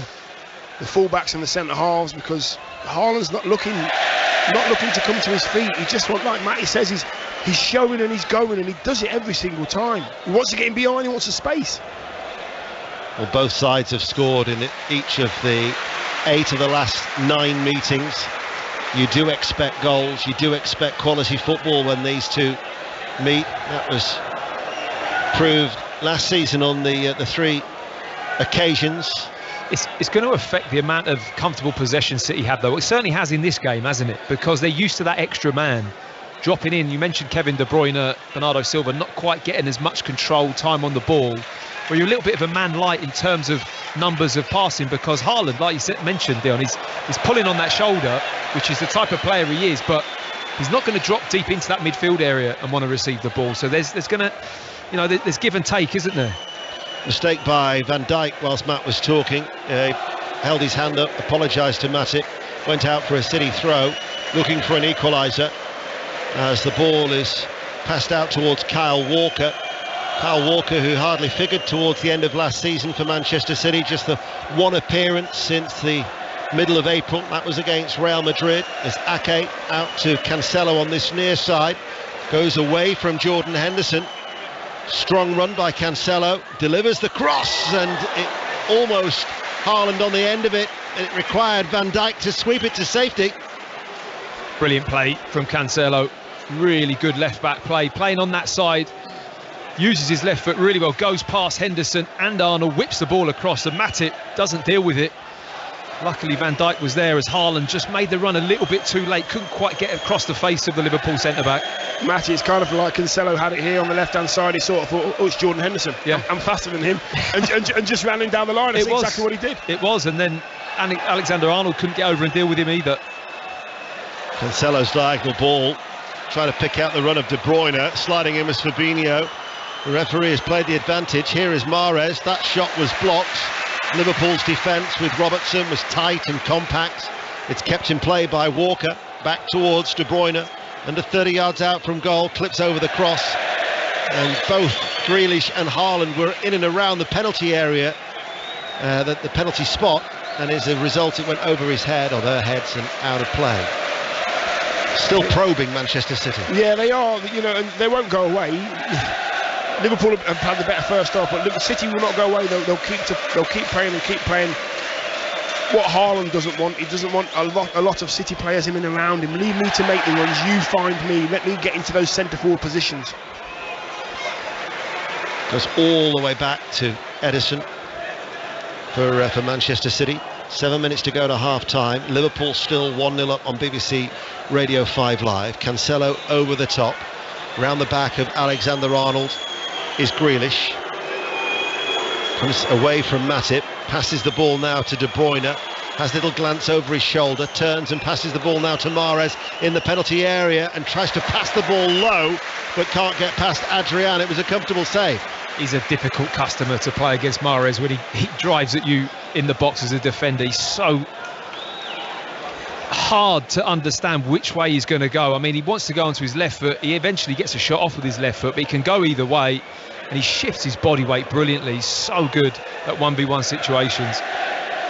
the fullbacks and the centre halves, because Haaland's not looking to come to his feet. He just wants, like Matty says, he's showing and he's going, and he does it every single time. He wants to get in behind, he wants the space. Well, both sides have scored in each of the 8 of the last 9 meetings. You do expect goals, you do expect quality football when these two meet. That was proved last season on the 3 occasions. It's going to affect the amount of comfortable possession City have, though. It certainly has in this game, hasn't it? Because they're used to that extra man dropping in. You mentioned Kevin De Bruyne, Bernardo Silva not quite getting as much control, time on the ball, where you're a little bit of a man light in terms of numbers of passing, because Haaland, like you mentioned, Dion, he's pulling on that shoulder, which is the type of player he is, but he's not going to drop deep into that midfield area and want to receive the ball. So there's going to, there's give and take, isn't there? Mistake by Van Dijk whilst Matt was talking. Held his hand up, apologised to Matip, went out for a City throw, looking for an equaliser, as the ball is passed out towards Kyle Walker. Kyle Walker, who hardly figured towards the end of last season for Manchester City, just the one appearance since the middle of April. That was against Real Madrid, as Ake out to Cancelo on this near side, goes away from Jordan Henderson. Strong run by Cancelo, delivers the cross, and it almost Haaland on the end of it. It required Van Dijk to sweep it to safety. Brilliant play from Cancelo. Really good left back play, playing on that side, uses his left foot really well, goes past Henderson and Arnold, whips the ball across, and Matip doesn't deal with it. Luckily Van Dijk was there, as Haaland just made the run a little bit too late, couldn't quite get across the face of the Liverpool centre-back. Matty, it's kind of like Cancelo had it here on the left-hand side. He sort of thought, oh, it's Jordan Henderson. Yeah. I'm faster than him. and just ran him down the line. That's exactly what he did. It was, and then Alexander-Arnold couldn't get over and deal with him either. Cancelo's diagonal ball, trying to pick out the run of De Bruyne, sliding in as Fabinho. The referee has played the advantage. Here is Mahrez. That shot was blocked. Liverpool's defence with Robertson was tight and compact. It's kept in play by Walker, back towards De Bruyne, under 30 yards out from goal, clips over the cross, and both Grealish and Haaland were in and around the penalty area, the penalty spot, and as a result it went over his head, or their heads, and out of play. Still probing Manchester City. Yeah, they are, and they won't go away. Liverpool have had the better first half, but City will not go away. They'll keep playing and keep playing. What Haaland doesn't want, he doesn't want a lot of City players in and around him. Leave me to make the runs, you find me, let me get into those centre forward positions. Goes all the way back to Edison for Manchester City. 7 minutes to go to half time. Liverpool still 1-0 up on BBC Radio 5 Live. Cancelo over the top. Round the back of Alexander-Arnold is Grealish. Comes away from Matip. Passes the ball now to De Bruyne. Has a little glance over his shoulder. Turns and passes the ball now to Mahrez in the penalty area and tries to pass the ball low but can't get past Adrian. It was a comfortable save. He's a difficult customer to play against, Mahrez, when he drives at you in the box as a defender. He's so hard to understand which way he's going to go. I mean, he wants to go onto his left foot. He eventually gets a shot off with his left foot, but he can go either way, and he shifts his body weight brilliantly. He's so good at 1v1 situations.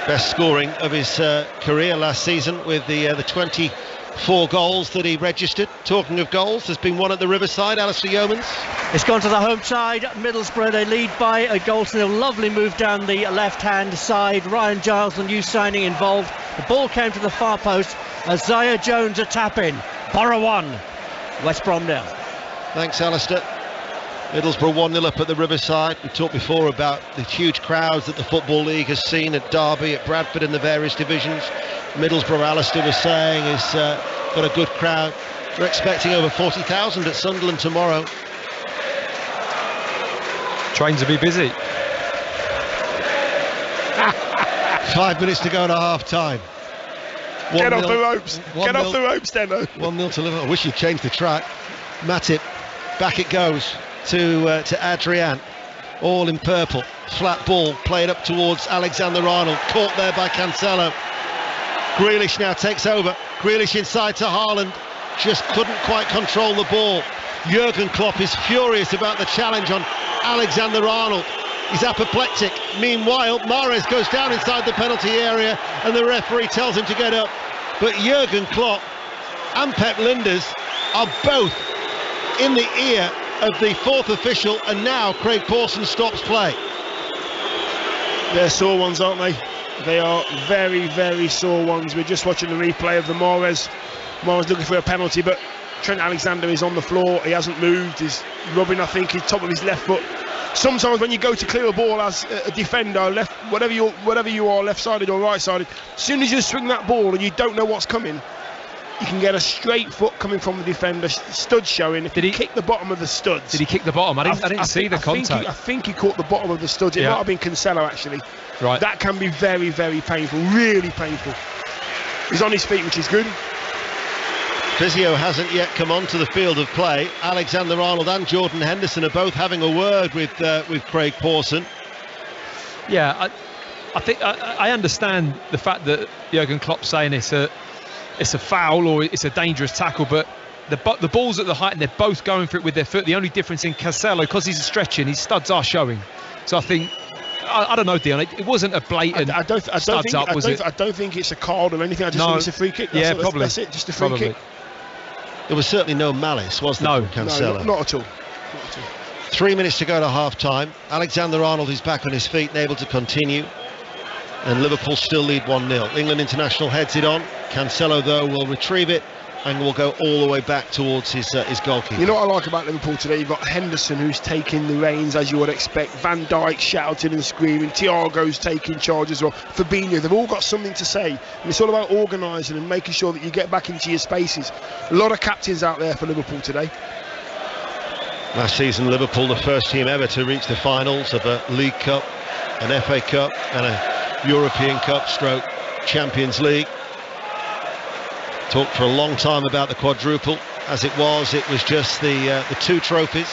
Best scoring of his career last season with the 24 goals that he registered. Talking of goals, there's been one at the Riverside. Alistair Yeomans. It's gone to the home side. Middlesbrough, they lead by a goal to nil. Lovely move down the left-hand side. Ryan Giles, the new signing, involved. The ball came to the far post. Isaiah Jones a tap-in. Borough 1, West Brom 0. Thanks, Alistair. Middlesbrough 1-0 up at the Riverside. We talked before about the huge crowds that the Football League has seen at Derby, at Bradford, in the various divisions. Middlesbrough, Alistair was saying, is got a good crowd. We're expecting over 40,000 at Sunderland tomorrow. Trains will be busy. 5 minutes to go to half time. Get off the ropes. Get off the ropes, Deno. 1-0 to Liverpool. I wish you'd changed the track. Matip, back it goes to Adrian. All in purple. Flat ball played up towards Alexander-Arnold. Caught there by Cancelo. Grealish now takes over. Grealish inside to Haaland. Just couldn't quite control the ball. Jurgen Klopp is furious about the challenge on Alexander-Arnold. He's apoplectic. Meanwhile, Mahrez goes down inside the penalty area and the referee tells him to get up. But Jurgen Klopp and Pep Lijnders are both in the ear of the fourth official, and now Craig Pawson stops play. They're sore ones, aren't they? They are very, very sore ones. We're just watching the replay of the Mahrez looking for a penalty, but Trent Alexander is on the floor. He hasn't moved. He's rubbing, I think, his top of his left foot. Sometimes when you go to clear a ball as a defender, whatever you are, left-sided or right-sided, as soon as you swing that ball and you don't know what's coming, you can get a straight foot coming from the defender, studs showing. Did he kick the bottom of the studs? Did he kick the bottom? I didn't see the contact. I think he caught the bottom of the studs. It might have been Cancelo, actually. Right. That can be very, very painful, really painful. He's on his feet, which is good. Physio hasn't yet come onto the field of play. Alexander-Arnold and Jordan Henderson are both having a word with Craig Pawson. Yeah, I think I understand the fact that Jurgen Klopp's saying it's a foul or it's a dangerous tackle, but the ball's at the height and they're both going for it with their foot. The only difference in Cancelo, because he's stretching, his studs are showing. So I think, I don't know, Dion, it wasn't a blatant I don't think it's a card or anything. I just think it's a free kick. Probably. That's it, just a free kick. There was certainly no malice, was there, from Cancelo? No, not at all. 3 minutes to go to half-time. Alexander-Arnold is back on his feet and able to continue. And Liverpool still lead 1-0. England international heads it on. Cancelo, though, will retrieve it and will go all the way back towards his goalkeeper. You know what I like about Liverpool today? You've got Henderson, who's taking the reins, as you would expect. Van Dijk shouting and screaming. Thiago's taking charge as well. Fabinho, they've all got something to say. And it's all about organising and making sure that you get back into your spaces. A lot of captains out there for Liverpool today. Last season, Liverpool, the first team ever to reach the finals of a League Cup, an FA Cup and a European Cup / Champions League. Talked for a long time about the quadruple. As it was just the two trophies,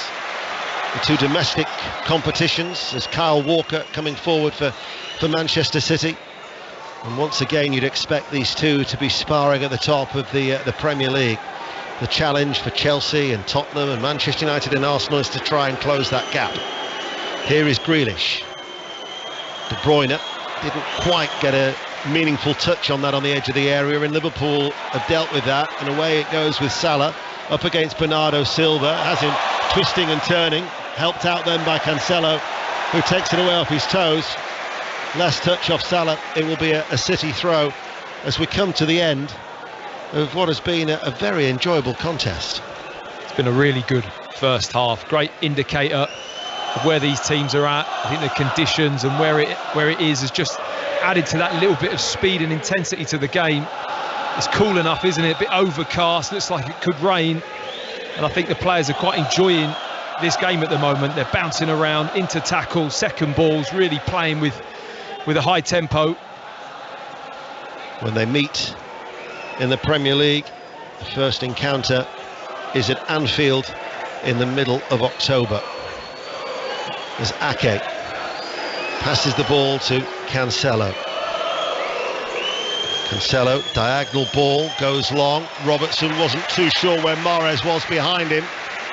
the two domestic competitions, as Kyle Walker coming forward for Manchester City. And once again, you'd expect these two to be sparring at the top of the Premier League. The challenge for Chelsea and Tottenham and Manchester United and Arsenal is to try and close that gap. Here is Grealish. De Bruyne didn't quite get a meaningful touch on that on the edge of the area, and Liverpool have dealt with that, and away it goes with Salah up against Bernardo Silva, has him twisting and turning. helped out then by Cancelo, who takes it away off his toes. Last touch off Salah, it will be a City throw as we come to the end of what has been a very enjoyable contest. It's been a really good first half, great indicator of where these teams are at. I think the conditions and where it is has just added to that little bit of speed and intensity to the game. It's cool enough, isn't it? A bit overcast, looks like it could rain, and I think the players are quite enjoying this game at the moment. They're bouncing around into tackles, second balls, really playing with a high tempo. When they meet in the Premier League, the first encounter is at Anfield in the middle of October, as Ake passes the ball to Cancelo. Cancelo, diagonal ball, goes long. Robertson wasn't too sure where Mahrez was behind him,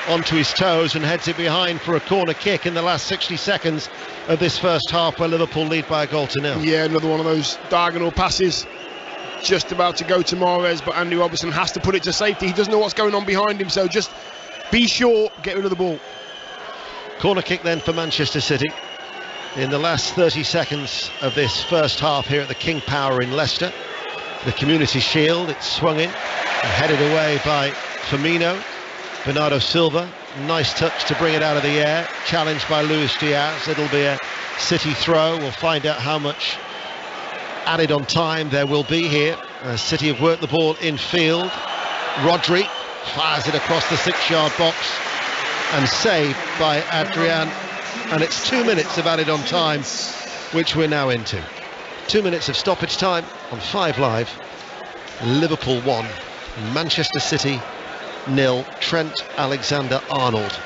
onto his toes and heads it behind for a corner kick in the last 60 seconds of this first half, where Liverpool lead by a goal to nil. Yeah, another one of those diagonal passes, just about to go to Mahrez, but Andy Robertson has to put it to safety. He doesn't know what's going on behind him, so just be sure, get rid of the ball. Corner kick then for Manchester City in the last 30 seconds of this first half here at the King Power in Leicester. The Community Shield, it's swung in and headed away by Firmino. Bernardo Silva, nice touch to bring it out of the air, challenged by Luis Diaz. It'll be a City throw. We'll find out how much added on time there will be here. City have worked the ball in field. Rodri fires it across the 6-yard box and saved by Adrian, and it's 2 minutes of added on time, which we're now into. 2 minutes of stoppage time on 5 Live. Liverpool 1, Manchester City 0. Trent Alexander-Arnold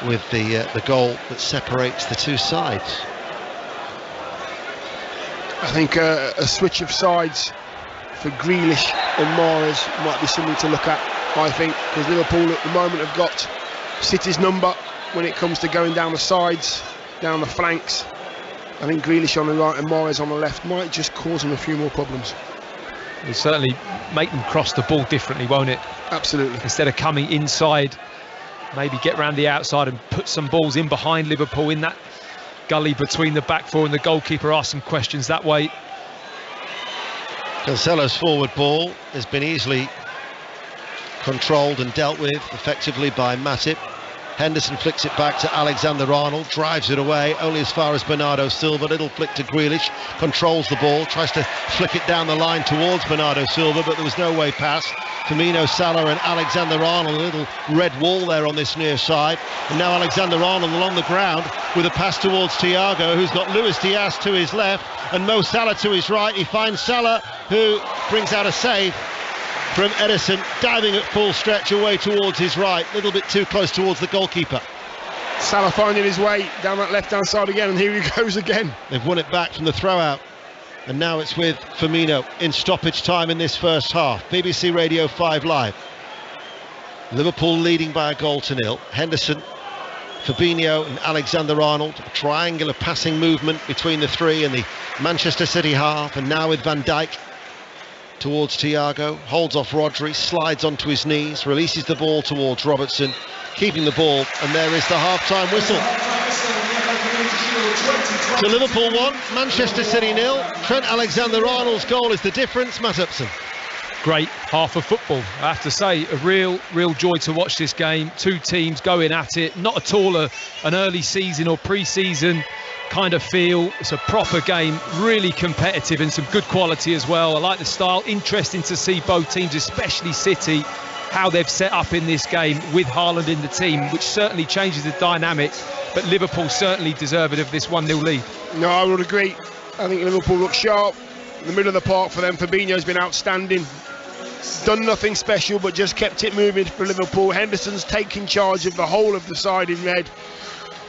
with the goal that separates the two sides. I think a switch of sides for Grealish and Mahrez might be something to look at, I think, because Liverpool at the moment have got City's number when it comes to going down the sides, down the flanks. I think Grealish on the right and Mahrez on the left might just cause them a few more problems. It'll certainly make them cross the ball differently, won't it? Absolutely. Instead of coming inside, maybe get round the outside and put some balls in behind Liverpool in that gully between the back four and the goalkeeper. Ask some questions that way. Cancelo's forward ball has been easily controlled and dealt with effectively by Matip. Henderson flicks it back to Alexander-Arnold, drives it away only as far as Bernardo Silva. Little flick to Grealish, controls the ball, tries to flick it down the line towards Bernardo Silva, but there was no way past. Firmino, Salah and Alexander-Arnold, a little red wall there on this near side, and now Alexander-Arnold along the ground with a pass towards Thiago, who's got Luis Diaz to his left and Mo Salah to his right. He finds Salah, who brings out a save from Edison, diving at full stretch away towards his right, a little bit too close towards the goalkeeper. Salah finding his way down that left-hand side again, and here he goes again. They've won it back from the throw-out, and now it's with Firmino in stoppage time in this first half. BBC Radio 5 Live. Liverpool leading by a goal to nil. Henderson, Fabinho and Alexander-Arnold, a triangular passing movement between the three in the Manchester City half, and now with Van Dijk towards Thiago, holds off Rodri, slides onto his knees, releases the ball towards Robertson, keeping the ball, and there is the half-time whistle. So Liverpool 1, Manchester City 0. Trent Alexander-Arnold's goal is the difference. Matt Upson. Great half of football, I have to say. A real joy to watch this game. Two teams going at it, not at all an early season or pre-season kind of feel. It's a proper game, really competitive and some good quality as well. I like the style. Interesting to see both teams, especially City, how they've set up in this game with Haaland in the team, which certainly changes the dynamic, but Liverpool certainly deserved of this 1-0 lead. No, I would agree. I think Liverpool look sharp in the middle of the park for them. Fabinho's been outstanding, done nothing special but just kept it moving for Liverpool. Henderson's taking charge of the whole of the side in red.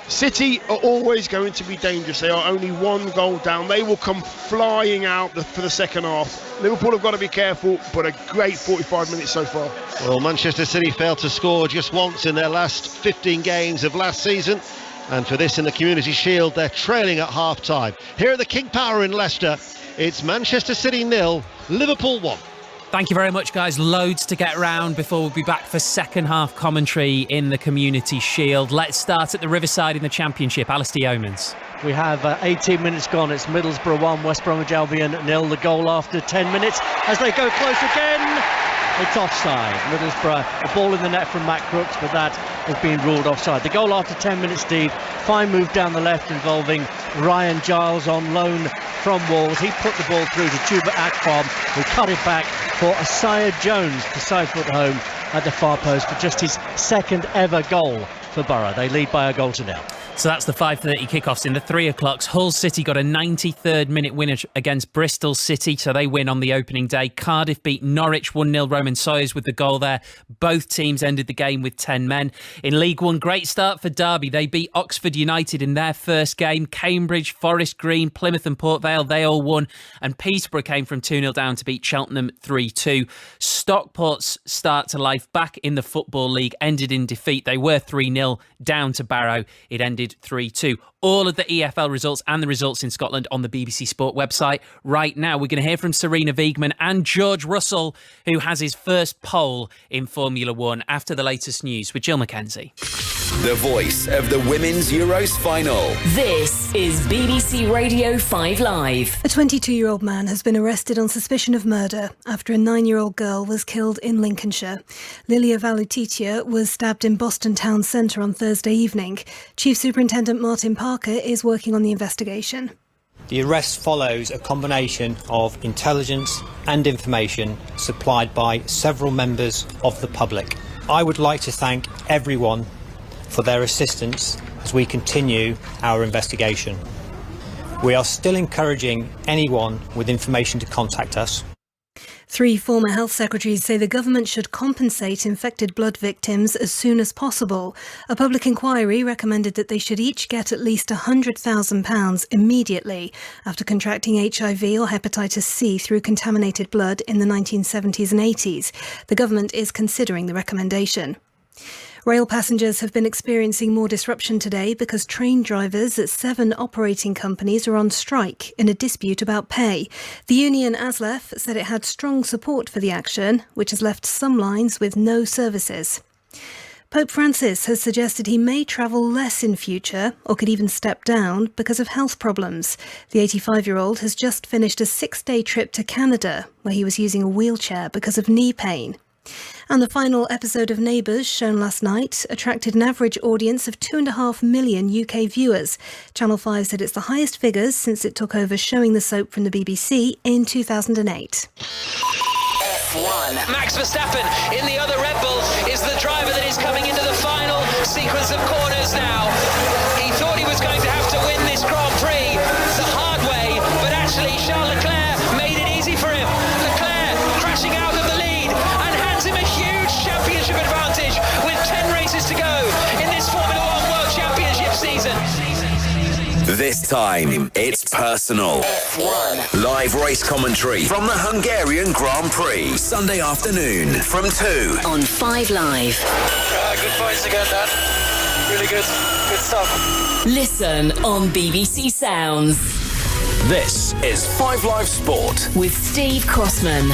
City are always going to be dangerous. They are only one goal down. They will come flying out for the second half. Liverpool have got to be careful, but a great 45 minutes so far. Well, Manchester City failed to score just once in their last 15 games of last season, and for this in the Community Shield, they're trailing at half-time. Here at the King Power in Leicester, it's Manchester City 0, Liverpool 1. Thank you very much, guys. Loads to get round before we'll be back for second half commentary in the Community Shield. Let's start at the Riverside in the Championship. Alistair Yeomans. We have 18 minutes gone. It's Middlesbrough 1, West Bromwich Albion 0. The goal after 10 minutes as they go close again. It's offside. Middlesbrough, a ball in the net from Matt Crooks, but that has been ruled offside. The goal after 10 minutes, Steve. Fine move down the left involving Ryan Giles on loan from Wolves. He put the ball through to Chuba Akpom, who cut it back for Isaiah Jones to side foot home at the far post for just his second ever goal for Borough. They lead by a goal to nil. So that's the 5:30 kickoffs. In the 3 o'clocks, Hull City got a 93rd minute win against Bristol City, so they win on the opening day. Cardiff beat Norwich 1-0. Roman Sawyers with the goal there. Both teams ended the game with 10 men. In League One, great start for Derby. They beat Oxford United in their first game. Cambridge, Forest Green, Plymouth and Port Vale, they all won. And Peterborough came from 2-0 down to beat Cheltenham 3-2. Stockport's start to life back in the Football League ended in defeat. They were 3-0 down to Barrow. It ended 3-2. All of the EFL results and the results in Scotland on the BBC Sport website. Right now, we're going to hear from Serena Wiegmann and George Russell, who has his first pole in Formula One after the latest news with Jill Mackenzie. The voice of the Women's Euros final. This is BBC Radio 5 Live. A 22-year-old man has been arrested on suspicion of murder after a 9-year-old girl was killed in Lincolnshire. Lilia Valutitia was stabbed in Boston Town Centre on Thursday evening. Chief Superintendent Martin Parker is working on the investigation. The arrest follows a combination of intelligence and information supplied by several members of the public. I would like to thank everyone for their assistance as we continue our investigation. We are still encouraging anyone with information to contact us. 3 former health secretaries say the government should compensate infected blood victims as soon as possible. A public inquiry recommended that they should each get at least £100,000 immediately after contracting HIV or hepatitis C through contaminated blood in the 1970s and 80s. The government is considering the recommendation. Rail passengers have been experiencing more disruption today because train drivers at 7 operating companies are on strike in a dispute about pay. The union ASLEF said it had strong support for the action, which has left some lines with no services. Pope Francis has suggested he may travel less in future or could even step down because of health problems. The 85-year-old has just finished a 6-day trip to Canada where he was using a wheelchair because of knee pain. And the final episode of Neighbours, shown last night, attracted an average audience of 2.5 million UK viewers. Channel 5 said it's the highest figures since it took over showing the soap from the BBC in 2008. F1. Max Verstappen in the other Red Bull is the driver that is coming into the final sequence of corners now. He thought he was going to have to win this Grand Prix the hard way, but actually Charles Leclerc made it easy for him. Leclerc crashing out of the lead and hands him a huge championship advantage with 10 races to go in this Formula One World Championship season. This time, it's personal. F1. Live race commentary from the Hungarian Grand Prix. Sunday afternoon from 2. On 5 Live. Good points again, Dan. Really good. Good stuff. Listen on BBC Sounds. This is 5 Live Sport. With Steve Crossman.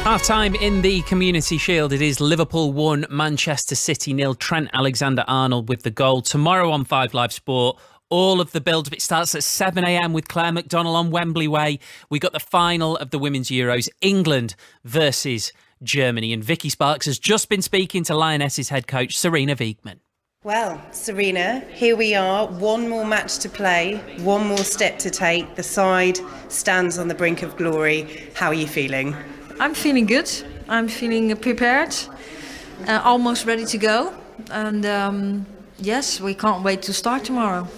Half-time in the Community Shield. It is Liverpool 1, Manchester City 0. Trent Alexander-Arnold with the goal. Tomorrow on 5 Live Sport, all of the build-up. It starts at 7 a.m. with Claire McDonnell on Wembley Way. We got the final of the Women's Euros, England versus Germany. And Vicky Sparks has just been speaking to Lionesses head coach Serena Wiegmann. Well, Serena, here we are, one more match to play, one more step to take. The side stands on the brink of glory. How are you feeling? I'm feeling good. I'm feeling prepared, almost ready to go. And yes, we can't wait to start tomorrow.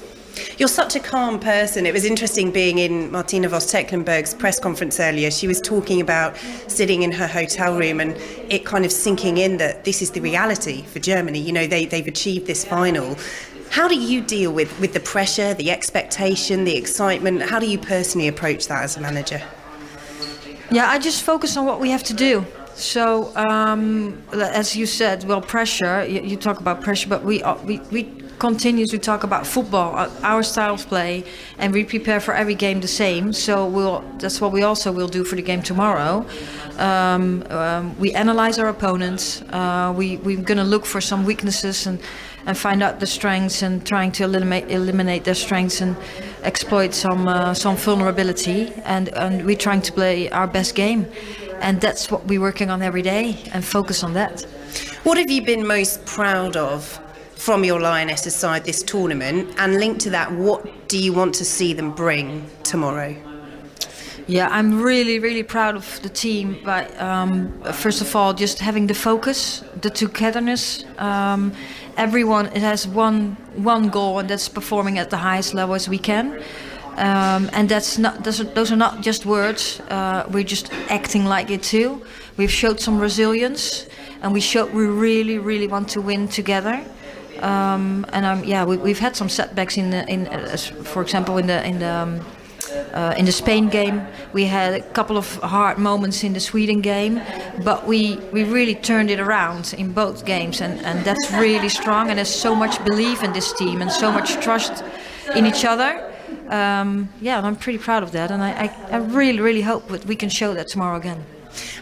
You're such a calm person. It was interesting being in Martina Voss-Tecklenburg's press conference earlier. She was talking about sitting in her hotel room and it kind of sinking in that this is the reality for Germany. You know, they've achieved this final. How do you deal with the pressure, the expectation, the excitement? How do you personally approach that as a manager? Yeah, I just focus on what we have to do. So, as you said, well, pressure. You talk about pressure, but we continue to talk about football, our style of play, and we prepare for every game the same. So that's what we also will do for the game tomorrow. We analyze our opponents. We're going to look for some weaknesses and find out the strengths and trying to eliminate their strengths and exploit some vulnerability. And we're trying to play our best game. And that's what we're working on every day and focus on that. What have you been most proud of from your Lionesses side this tournament? And linked to that, what do you want to see them bring tomorrow? Yeah, I'm really, really proud of the team. But first of all, just having the focus, the togetherness. Everyone has one goal, and that's performing at the highest level as we can. And those are not just words. We're just acting like it too. We've showed some resilience, and we really, really want to win together. We've had some setbacks for example, in the Spain game. We had a couple of hard moments in the Sweden game, but we really turned it around in both games, and that's really strong. And there's so much belief in this team and so much trust in each other. And I'm pretty proud of that, and I really, really hope that we can show that tomorrow again.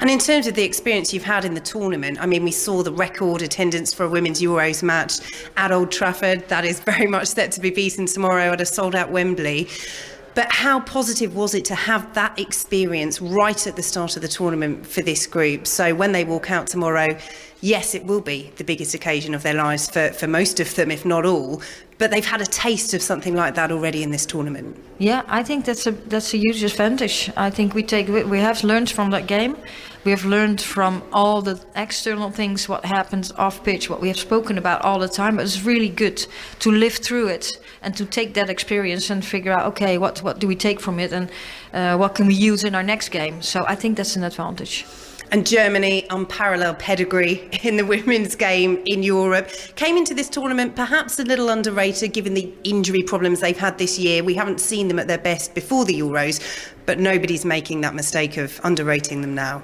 And in terms of the experience you've had in the tournament, I mean, we saw the record attendance for a Women's Euros match at Old Trafford. That is very much set to be beaten tomorrow at a sold-out Wembley. But how positive was it to have that experience right at the start of the tournament for this group? So when they walk out tomorrow, yes, it will be the biggest occasion of their lives for most of them, if not all. But they've had a taste of something like that already in this tournament. Yeah, I think that's a huge advantage. I think we have learned from that game. We have learned from all the external things, what happens off pitch, what we have spoken about all the time. But it's really good to live through it and to take that experience and figure out, okay, what do we take from it, and what can we use in our next game. So I think that's an advantage. And Germany, unparalleled pedigree in the women's game in Europe, came into this tournament perhaps a little underrated given the injury problems they've had this year. We haven't seen them at their best before the Euros, but nobody's making that mistake of underrating them now.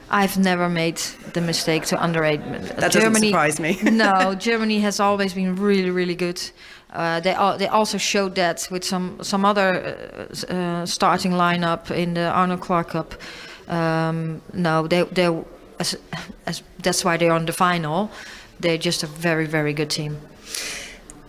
I've never made the mistake to underrate that. Doesn't surprise me. No, Germany has always been really, really good. They also showed that with some other starting lineup in the Arnold Clark Cup. That's why they're on the final. They're just a very, very good team.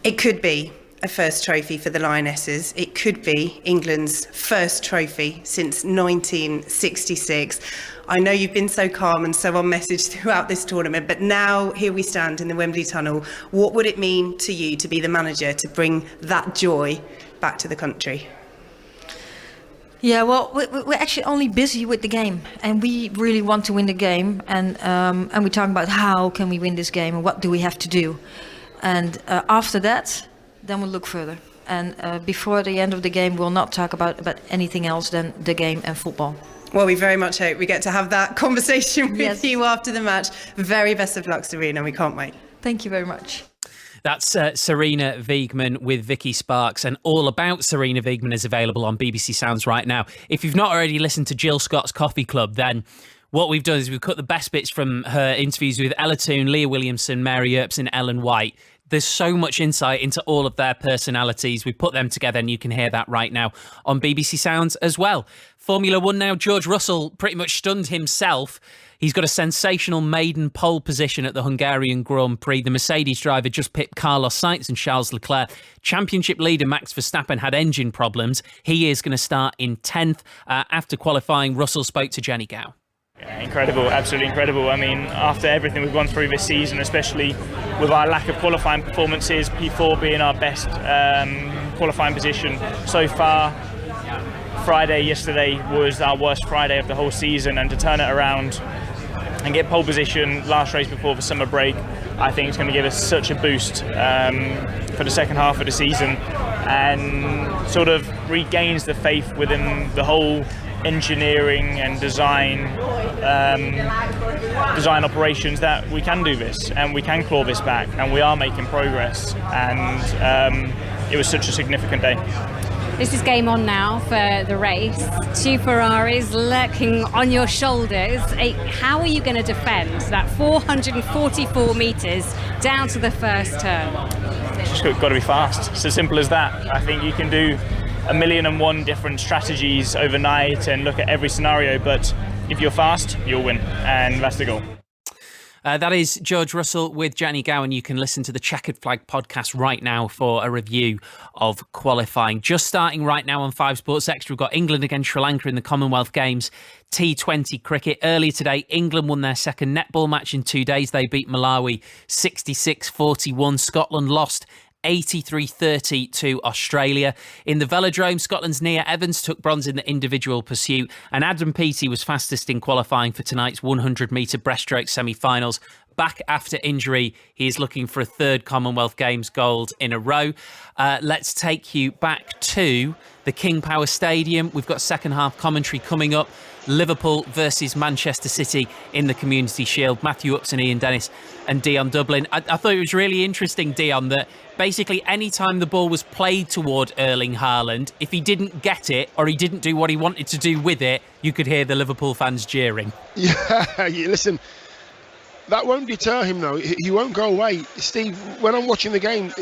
It could be a first trophy for the Lionesses. It could be England's first trophy since 1966. I know you've been so calm and so on message throughout this tournament, but now here we stand in the Wembley Tunnel. What would it mean to you to be the manager to bring that joy back to the country? Yeah, well, we're actually only busy with the game, and we really want to win the game, and we're talking about how can we win this game and what do we have to do, and after that, then we'll look further. And before the end of the game, we'll not talk about anything else than the game and football. Well, we very much hope we get to have that conversation with you after the match. Very best of luck, Serena. We can't wait. Thank you very much. That's Serena Wiegman with Vicky Sparks, and all about Serena Wiegman is available on BBC Sounds right now. If you've not already listened to Jill Scott's Coffee Club, then what we've done is we've cut the best bits from her interviews with Ella Toone, Leah Williamson, Mary Earps and Ellen White. There's so much insight into all of their personalities. We put them together, and you can hear that right now on BBC Sounds as well. Formula One now, George Russell pretty much stunned himself. He's got a sensational maiden pole position at the Hungarian Grand Prix. The Mercedes driver just pipped Carlos Sainz and Charles Leclerc. Championship leader Max Verstappen had engine problems. He is going to start in 10th. After qualifying, Russell spoke to Jenny Gow. Yeah, incredible, absolutely incredible. I mean, after everything we've gone through this season, especially with our lack of qualifying performances, P4 being our best qualifying position so far, Friday yesterday was our worst Friday of the whole season, and to turn it around and get pole position last race before the summer break, I think it's going to give us such a boost for the second half of the season, and sort of regains the faith within the whole engineering and design operations that we can do this and we can claw this back, and we are making progress, and it was such a significant day. This is game on now for the race. 2 Ferraris lurking on your shoulders. How are you going to defend that 444 metres down to the first turn? It's just got to be fast. It's as simple as that. I think you can do 1,000,001 different strategies overnight and look at every scenario, but if you're fast, you'll win, and that's the goal. That is George Russell with Jenny Gowan. You can listen to the Checkered Flag podcast right now for a review of qualifying. Just starting right now on 5 Sports Extra, we've got England against Sri Lanka in the Commonwealth Games T20 cricket. Earlier today, England won their second netball match in 2 days. They beat Malawi 66-41. Scotland lost 83-30 to Australia. In the velodrome, Scotland's Nia Evans took bronze in the individual pursuit, and Adam Peaty was fastest in qualifying for tonight's 100-metre breaststroke semi-finals. Back after injury, he is looking for a 3rd Commonwealth Games gold in a row. Let's take you back to the King Power Stadium. We've got second half commentary coming up. Liverpool versus Manchester City in the Community Shield. Matthew Upson, Ian Dennis and Dion Dublin. I thought it was really interesting, Dion, that basically any time the ball was played toward Erling Haaland, if he didn't get it or he didn't do what he wanted to do with it, you could hear the Liverpool fans jeering. Yeah, listen, that won't deter him though. He won't go away. Steve, when I'm watching the game,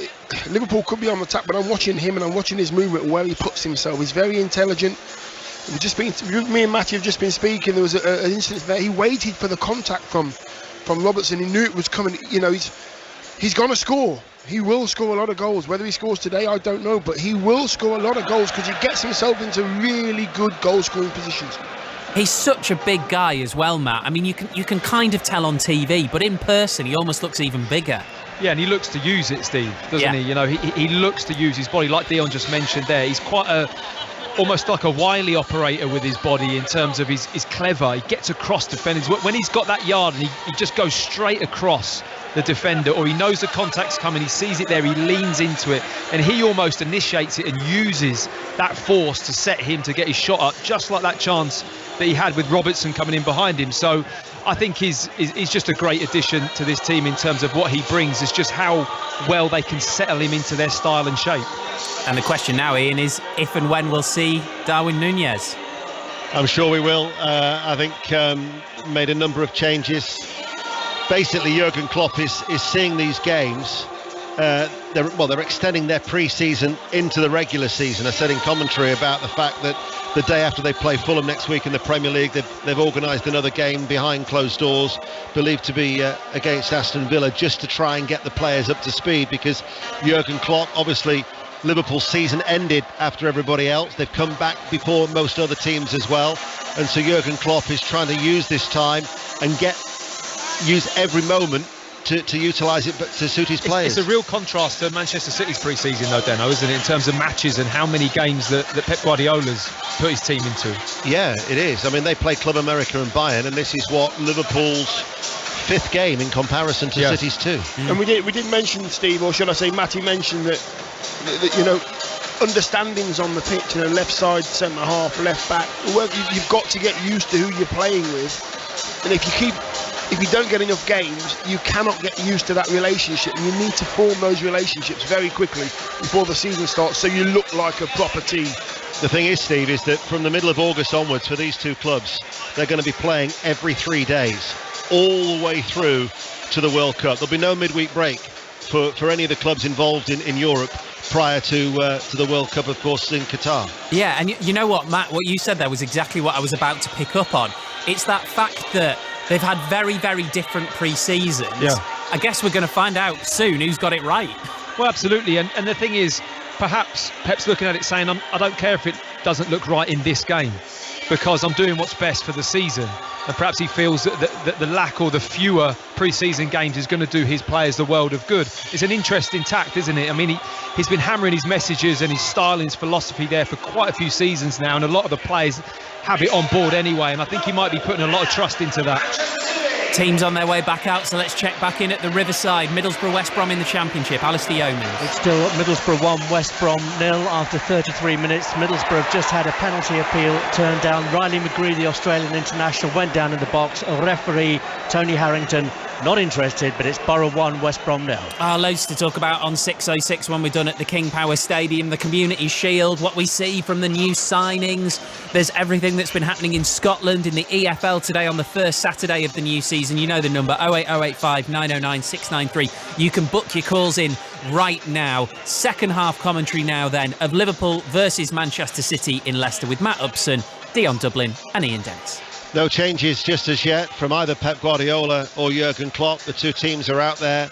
Liverpool could be on the tap, but I'm watching him and I'm watching his movement and where he puts himself. He's very intelligent. Me and Matty have just been speaking. There was an instance there. He waited for the contact from Robertson. He knew it was coming. You know, he's going to score. He will score a lot of goals. Whether he scores today, I don't know, but he will score a lot of goals because he gets himself into really good goal-scoring positions. He's such a big guy as well, Matt. I mean, you can kind of tell on TV, but in person, he almost looks even bigger. Yeah, and he looks to use it, Steve, doesn't he? You know, he looks to use his body, like Dion just mentioned there. He's quite almost like a wily operator with his body in terms of he's clever. He gets across defenders. When he's got that yard and he just goes straight across the defender, or he knows the contact's coming, he sees it there, he leans into it, and he almost initiates it and uses that force to set him to get his shot up, just like that chance that he had with Robertson coming in behind him. So I think he's just a great addition to this team in terms of what he brings. It's just how well they can settle him into their style and shape. And the question now, Ian, is if and when we'll see Darwin Núñez. I'm sure we will. I think made a number of changes. Basically, Jurgen Klopp is seeing these games. They're extending their pre-season into the regular season. I said in commentary about the fact that the day after they play Fulham next week in the Premier League, they've organised another game behind closed doors, believed to be against Aston Villa, just to try and get the players up to speed, because Jurgen Klopp, obviously Liverpool's season ended after everybody else. They've come back before most other teams as well, and so Jurgen Klopp is trying to use this time and use every moment to utilise it, but to suit his players. It's a real contrast to Manchester City's pre-season, though, Deno, isn't it, in terms of matches and how many games that Pep Guardiola's put his team into. Yeah, it is. I mean, they play Club America and Bayern, and this is what Liverpool's 5th game in comparison to City's 2. And we did mention, Steve, or should I say Matty mentioned that you know, understandings on the pitch, you know, left side, centre half, left back, you've got to get used to who you're playing with, and if you don't get enough games, you cannot get used to that relationship. You need to form those relationships very quickly before the season starts, so you look like a proper team. The thing is, Steve, is that from the middle of August onwards for these two clubs, they're going to be playing every 3 days, all the way through to the World Cup. There'll be no midweek break for any of the clubs involved in Europe prior to the World Cup, of course, in Qatar. Yeah, and you know what, Matt, what you said there was exactly what I was about to pick up on. It's that fact that they've had very, very different pre-seasons. Yeah. I guess we're going to find out soon who's got it right. Well, absolutely. And the thing is, perhaps Pep's looking at it saying, I don't care if it doesn't look right in this game, because I'm doing what's best for the season. And perhaps he feels that the lack or the fewer pre-season games is going to do his players the world of good. It's an interesting tact, isn't it? I mean, he's been hammering his messages and his style and his philosophy there for quite a few seasons now, and a lot of the players have it on board anyway, and I think he might be putting a lot of trust into that. Teams on their way back out, so let's check back in at the Riverside. Middlesbrough, West Brom in the Championship. Alistair Yeomans. It's still Middlesbrough 1, West Brom 0 after 33 minutes. Middlesbrough have just had a penalty appeal turned down. Riley McGree, the Australian international, went down in the box. A referee, Tony Harrington, not interested, but it's Borough 1, West Brom 0. Loads to talk about on 606 when we're done at the King Power Stadium, the Community Shield, what we see from the new signings. There's everything that's been happening in Scotland, in the EFL today on the first Saturday of the new season. You know the number, 08085 909 693. You can book your calls in right now. Second half commentary now then of Liverpool versus Manchester City in Leicester with Matt Upson, Dion Dublin and Ian Dennis. No changes just as yet from either Pep Guardiola or Jurgen Klopp. The two teams are out there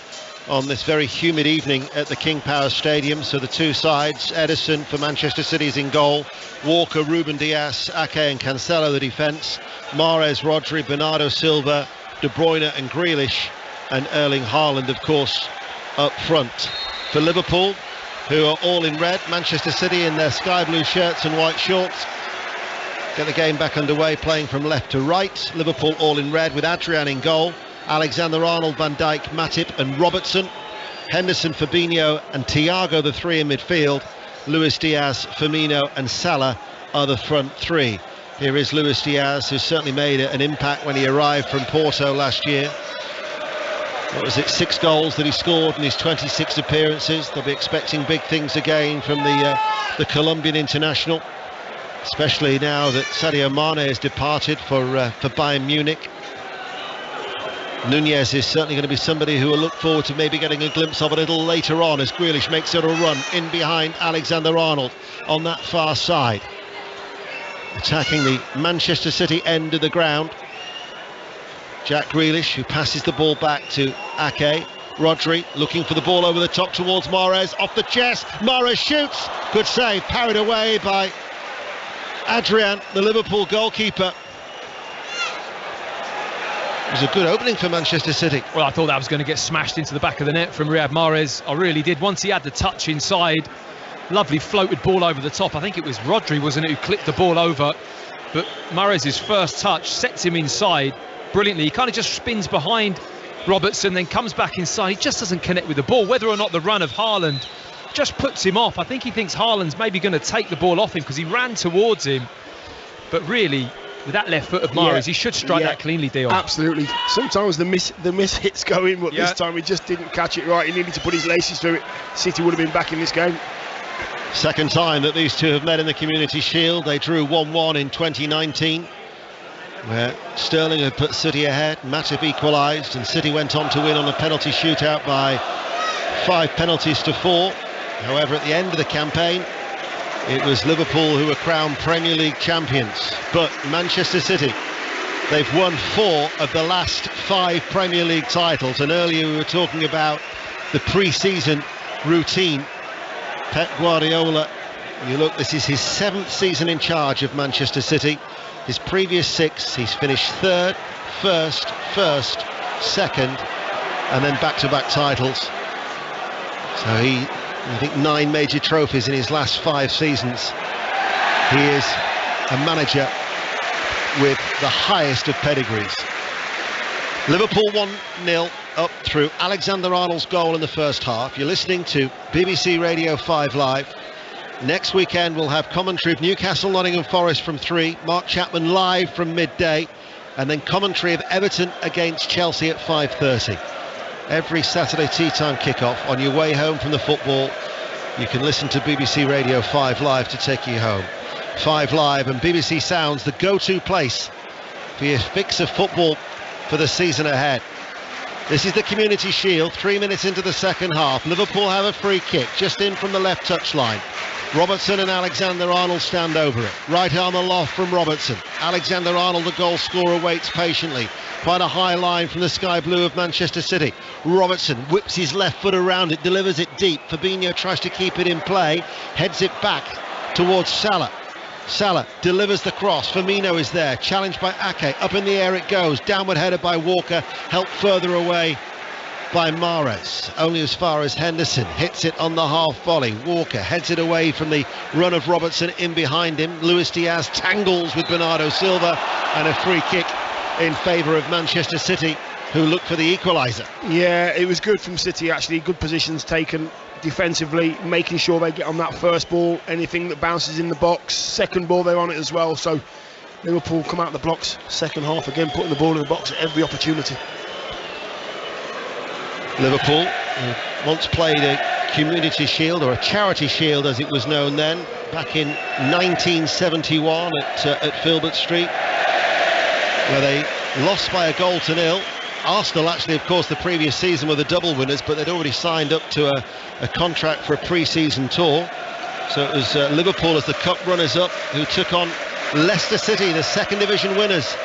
on this very humid evening at the King Power Stadium. So the two sides, Ederson for Manchester City is in goal, Walker, Ruben Dias, Ake and Cancelo the defence, Mahrez, Rodri, Bernardo Silva, De Bruyne and Grealish, and Erling Haaland, of course, up front. For Liverpool, who are all in red, Manchester City in their sky blue shirts and white shorts. Get the game back underway, playing from left to right. Liverpool all in red with Adrian in goal, Alexander-Arnold, Van Dijk, Matip and Robertson, Henderson, Fabinho and Thiago, the three in midfield. Luis Diaz, Firmino and Salah are the front three. Here is Luis Diaz, who certainly made an impact when he arrived from Porto last year. What was it, 6 goals that he scored in his 26 appearances. They'll be expecting big things again from the Colombian international, especially now that Sadio Mane has departed for Bayern Munich. Nunez is certainly going to be somebody who will look forward to maybe getting a glimpse of a little later on as Grealish makes it a run in behind Alexander-Arnold on that far side. Attacking the Manchester City end of the ground. Jack Grealish, who passes the ball back to Ake. Rodri looking for the ball over the top towards Mahrez, off the chest, Mahrez shoots, good save, parried away by Adrian, the Liverpool goalkeeper. It was a good opening for Manchester City. Well, I thought that was going to get smashed into the back of the net from Riyad Mahrez. I really did. Once he had the touch inside, lovely floated ball over the top. I think it was Rodri, wasn't it, who clipped the ball over. But Mahrez's first touch sets him inside brilliantly. He kind of just spins behind Robertson, then comes back inside. He just doesn't connect with the ball. Whether or not the run of Haaland just puts him off. I think he thinks Haaland's maybe going to take the ball off him because he ran towards him. But really, with that left foot of Mahrez, he should strike that cleanly, Dion. Absolutely. Sometimes the miss hits go in, but this time he just didn't catch it right. He needed to put his laces through it. City would have been back in this game. Second time that these two have met in the Community Shield. They drew 1-1 in 2019, where Sterling had put City ahead. Matip equalised, and City went on to win on a penalty shootout by 5 penalties to 4. However, at the end of the campaign, it was Liverpool who were crowned Premier League champions. But Manchester City, they've won 4 of the last 5 Premier League titles. And earlier we were talking about the pre-season routine. Pep Guardiola, you look, this is his 7th season in charge of Manchester City. His previous 6, he's finished 3rd, first, 2nd, and then back-to-back titles. So I think 9 major trophies in his last 5 seasons. He is a manager with the highest of pedigrees. Liverpool 1-0 up through Alexander-Arnold's goal in the first half. You're listening to BBC Radio 5 Live. Next weekend we'll have commentary of Newcastle, Nottingham Forest from 3, Mark Chapman live from midday, and then commentary of Everton against Chelsea at 5:30. Every Saturday tea time kickoff on your way home from the football. You can listen to BBC Radio 5 Live to take you home. 5 Live and BBC Sounds, the go-to place for your fix of football for the season ahead. This is the Community Shield, 3 minutes into the second half. Liverpool have a free kick just in from the left touchline. Robertson and Alexander-Arnold stand over it. Right arm aloft from Robertson. Alexander-Arnold, the goal scorer, waits patiently. Quite a high line from the sky blue of Manchester City. Robertson whips his left foot around it, delivers it deep. Fabinho tries to keep it in play, heads it back towards Salah. Salah delivers the cross. Firmino is there, challenged by Ake. Up in the air it goes, downward headed by Walker, helped further away by Mahrez. Only as far as Henderson hits it on the half volley. Walker heads it away from the run of Robertson in behind him. Luis Diaz tangles with Bernardo Silva, and a free kick in favour of Manchester City, who look for the equaliser. Yeah, it was good from City actually. Good positions taken defensively, making sure they get on that first ball. Anything that bounces in the box, second ball they're on it as well. So Liverpool come out of the blocks second half again, putting the ball in the box at every opportunity. Liverpool once played a Community Shield, or a Charity Shield as it was known then, back in 1971 at Filbert Street, where they lost by a goal to nil. Arsenal actually, of course, the previous season were the double winners, but they'd already signed up to a contract for a pre-season tour. So it was Liverpool as the cup runners-up who took on Leicester City, the second division winners,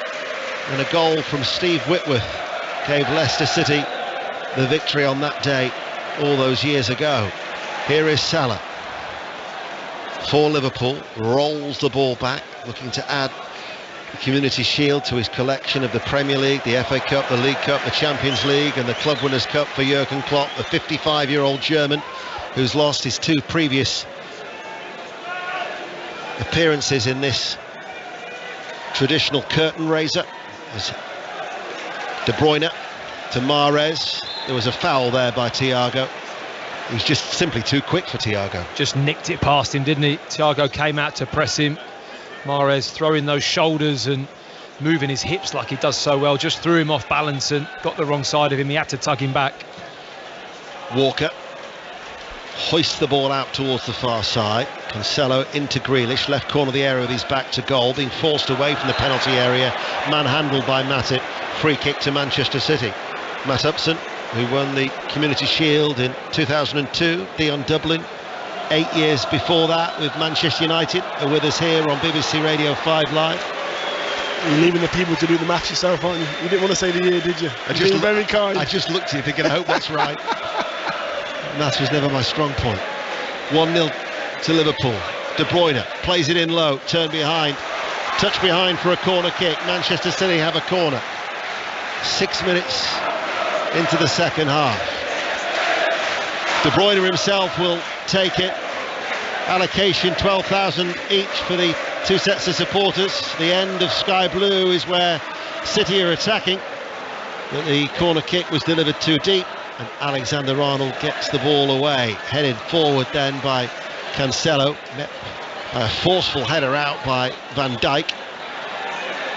and a goal from Steve Whitworth gave Leicester City the victory on that day all those years ago. Here is Salah for Liverpool, rolls the ball back, looking to add the Community Shield to his collection of the Premier League, the FA Cup, the League Cup, the Champions League and the Club Winners' Cup for Jurgen Klopp, the 55-year-old German who's lost his two previous appearances in this traditional curtain raiser. As De Bruyne to Mahrez, there was a foul there by Thiago. He was just simply too quick for Thiago. Just nicked it past him, didn't he? Thiago came out to press him. Mahrez throwing those shoulders and moving his hips like he does so well, just threw him off balance and got the wrong side of him. He had to tug him back. Walker hoists the ball out towards the far side. Cancelo into Grealish, left corner of the area with his back to goal, being forced away from the penalty area, manhandled by Matip. Free kick to Manchester City. Matt Upson, who won the Community Shield in 2002, Dion Dublin 8 years before that with Manchester United, are with us here on BBC Radio 5 Live. You're leaving the people to do the match yourself, aren't you? You didn't want to say the year, did you? You're being very kind. I just looked at you thinking, I hope that's right. Maths was never my strong point. 1-0 to Liverpool. De Bruyne plays it in low, turn behind, touch behind for a corner kick. Manchester City have a corner. 6 minutes into the second half. De Bruyne himself will take it. Allocation 12,000 each for the two sets of supporters. The end of Sky Blue is where City are attacking, but the corner kick was delivered too deep and Alexander-Arnold gets the ball away, headed forward then by Cancelo, met by a forceful header out by Van Dijk,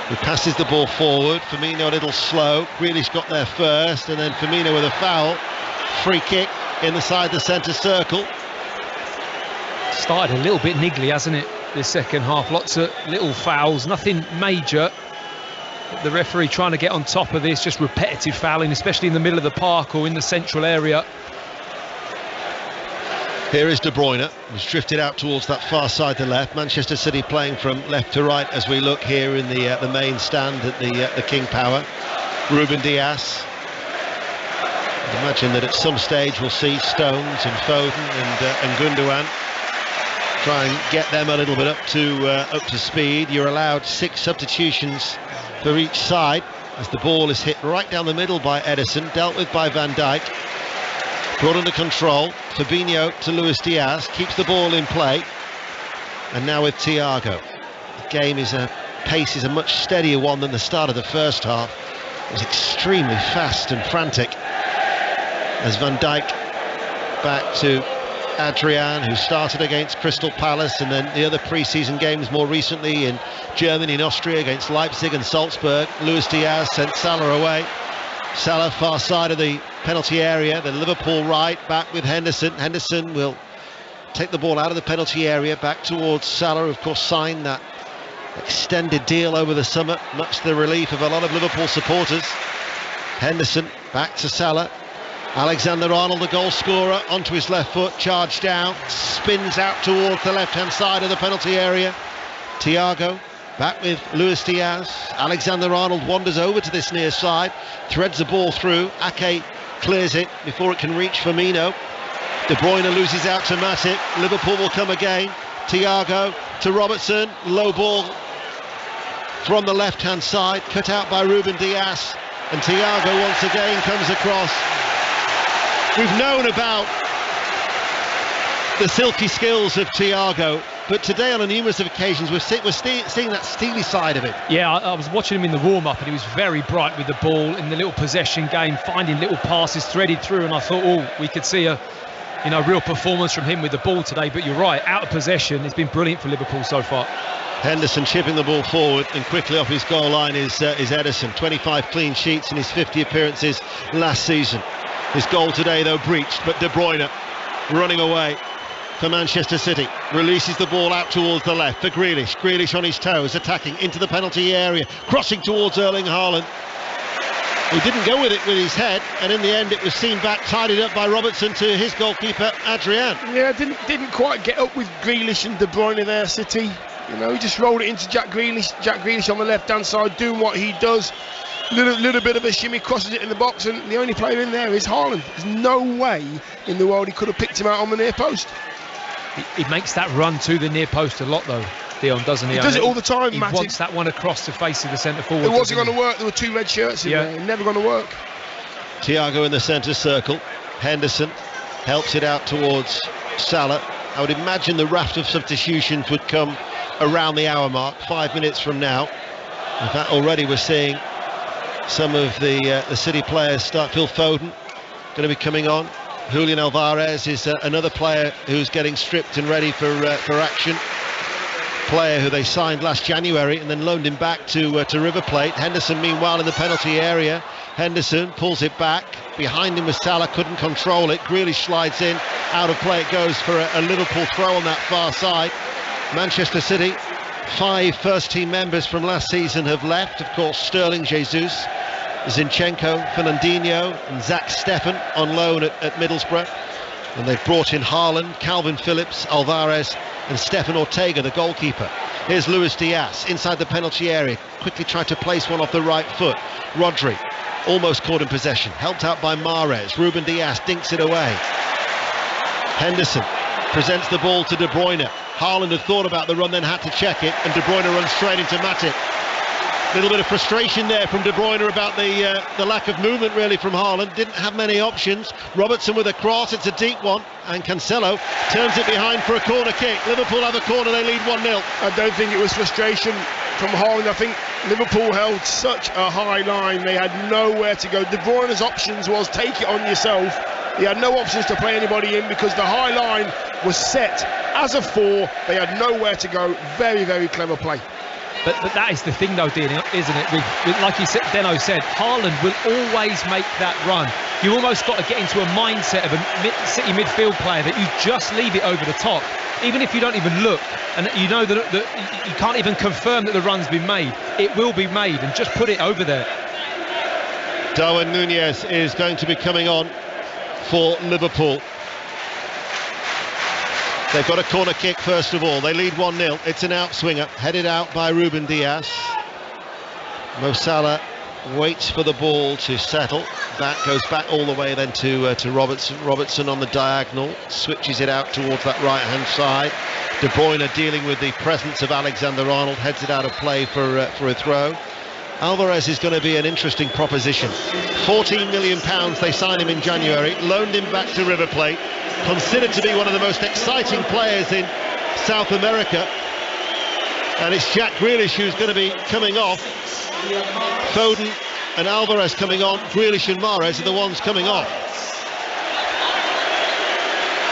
who passes the ball forward. Firmino a little slow, Grealish got there first, and then Firmino with a foul. Free kick inside the centre circle. Started a little bit niggly, hasn't it, this second half? Lots of little fouls, nothing major. The referee trying to get on top of this, just repetitive fouling, especially in the middle of the park or in the central area. Here is De Bruyne, who's drifted out towards that far side to left. Manchester City playing from left to right as we look here in the main stand at the King Power. Ruben Dias. I'd imagine that at some stage we'll see Stones and Foden and Gundogan try and get them a little bit up to speed. You're allowed 6 substitutions for each side as the ball is hit right down the middle by Ederson, dealt with by Van Dijk, brought under control. Fabinho to Luis Diaz, keeps the ball in play, and now with Thiago. The pace is a much steadier one than the start of the first half. It was extremely fast and frantic as Van Dijk back to Adrian, who started against Crystal Palace and then the other pre-season games more recently in Germany and Austria against Leipzig and Salzburg. Luis Diaz sent Salah away. Salah far side of the penalty area, then Liverpool right, back with Henderson. Henderson will take the ball out of the penalty area, back towards Salah, who of course signed that extended deal over the summer, much to the relief of a lot of Liverpool supporters. Henderson back to Salah. Alexander-Arnold, the goal scorer, onto his left foot, charged down, spins out towards the left-hand side of the penalty area. Thiago back with Luis Diaz. Alexander-Arnold wanders over to this near side, threads the ball through. Ake clears it before it can reach Firmino. De Bruyne loses out to Matip. Liverpool will come again. Thiago to Robertson. Low ball from the left-hand side, cut out by Ruben Dias. And Thiago once again comes across. We've known about the silky skills of Thiago, but today on numerous occasions we're seeing that steely side of it. Yeah, I was watching him in the warm-up and he was very bright with the ball in the little possession game, finding little passes threaded through, and I thought, oh, we could see a real performance from him with the ball today. But you're right, out of possession, it's been brilliant for Liverpool so far. Henderson chipping the ball forward, and quickly off his goal line is Ederson. 25 clean sheets in his 50 appearances last season. His goal today, though, breached, but De Bruyne running away for Manchester City. Releases the ball out towards the left for Grealish. Grealish on his toes, attacking into the penalty area, crossing towards Erling Haaland. He didn't go with it with his head, and in the end it was seen back, tidied up by Robertson to his goalkeeper, Adrian. Yeah, didn't quite get up with Grealish and De Bruyne there, City. You know, he just rolled it into Jack Grealish. Jack Grealish on the left-hand side doing what he does. Little bit of a shimmy, crosses it in the box, and the only player in there is Haaland. There's no way in the world he could have picked him out on the near post. He makes that run to the near post a lot, though, Dion, doesn't he? He does it all the time, He Matty. wants that one across the face of the centre forward. It wasn't going to work. There were 2 red shirts in there. Never going to work. Thiago in the centre circle. Henderson helps it out towards Salah. I would imagine the raft of substitutions would come around the hour mark, 5 minutes from now. In fact, already we're seeing some of the City players start. Phil Foden going to be coming on. Julian Alvarez is another player who's getting stripped and ready for action. Player who they signed last January and then loaned him back to River Plate. Henderson, meanwhile, in the penalty area. Henderson pulls it back. Behind him was Salah, couldn't control it. Grealish slides in. Out of play it goes for a Liverpool throw on that far side. Manchester City, 5 first-team members from last season have left. Of course, Sterling, Jesus, Zinchenko, Fernandinho and Zach Steffen on loan at Middlesbrough. And they've brought in Haaland, Calvin Phillips, Alvarez and Stefan Ortega, the goalkeeper. Here's Luis Diaz inside the penalty area, quickly tried to place one off the right foot. Rodri almost caught in possession, helped out by Mahrez. Ruben Diaz dinks it away. Henderson presents the ball to De Bruyne. Haaland had thought about the run, then had to check it, and De Bruyne runs straight into Matip. A little bit of frustration there from De Bruyne about the lack of movement really from Haaland. Didn't have many options. Robertson with a cross, it's a deep one, and Cancelo turns it behind for a corner kick. Liverpool have a corner, they lead 1-0. I don't think it was frustration from Haaland. I think Liverpool held such a high line, they had nowhere to go. De Bruyne's options was take it on yourself. He had no options to play anybody in because the high line was set as a 4. They had nowhere to go. Very, very clever play. But that is the thing, though, Dean, isn't it? With, like Deno said, Haaland will always make that run. You almost got to get into a mindset of a City midfield player that you just leave it over the top, even if you don't even look, and you know that you can't even confirm that the run's been made. It will be made, and just put it over there. Darwin Núñez is going to be coming on for Liverpool. They've got a corner kick first of all. They lead 1-0. It's an outswinger headed out by Ruben Diaz. Mo Salah waits for the ball to settle. That goes back all the way then to Robertson. Robertson on the diagonal switches it out towards that right hand side. De Bruyne dealing with the presence of Alexander-Arnold, heads it out of play for a throw. Alvarez is going to be an interesting proposition. £14 million they signed him in January, loaned him back to River Plate, considered to be one of the most exciting players in South America, and it's Jack Grealish who's going to be coming off. Foden and Alvarez coming on. Grealish and Mahrez are the ones coming off.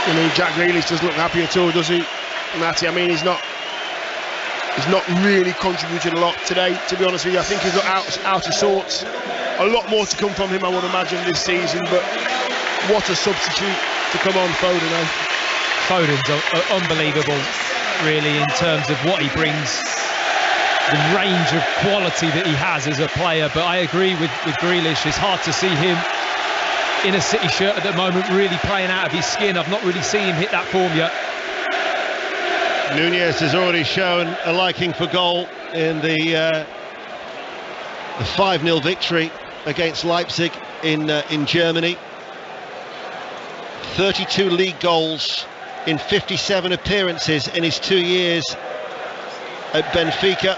I mean, Jack Grealish doesn't look happy at all, does he, Matty? I mean, he's not really contributed a lot today, to be honest with you. I think he's out of sorts. A lot more to come from him, I would imagine, this season, but what a substitute to come on, Foden, eh? Foden's unbelievable, really, in terms of what he brings, the range of quality that he has as a player. But I agree with Grealish. It's hard to see him in a City shirt at the moment, really playing out of his skin. I've not really seen him hit that form yet. Núñez has already shown a liking for goal in the 5-0 victory against Leipzig in Germany. 32 league goals in 57 appearances in his 2 years at Benfica.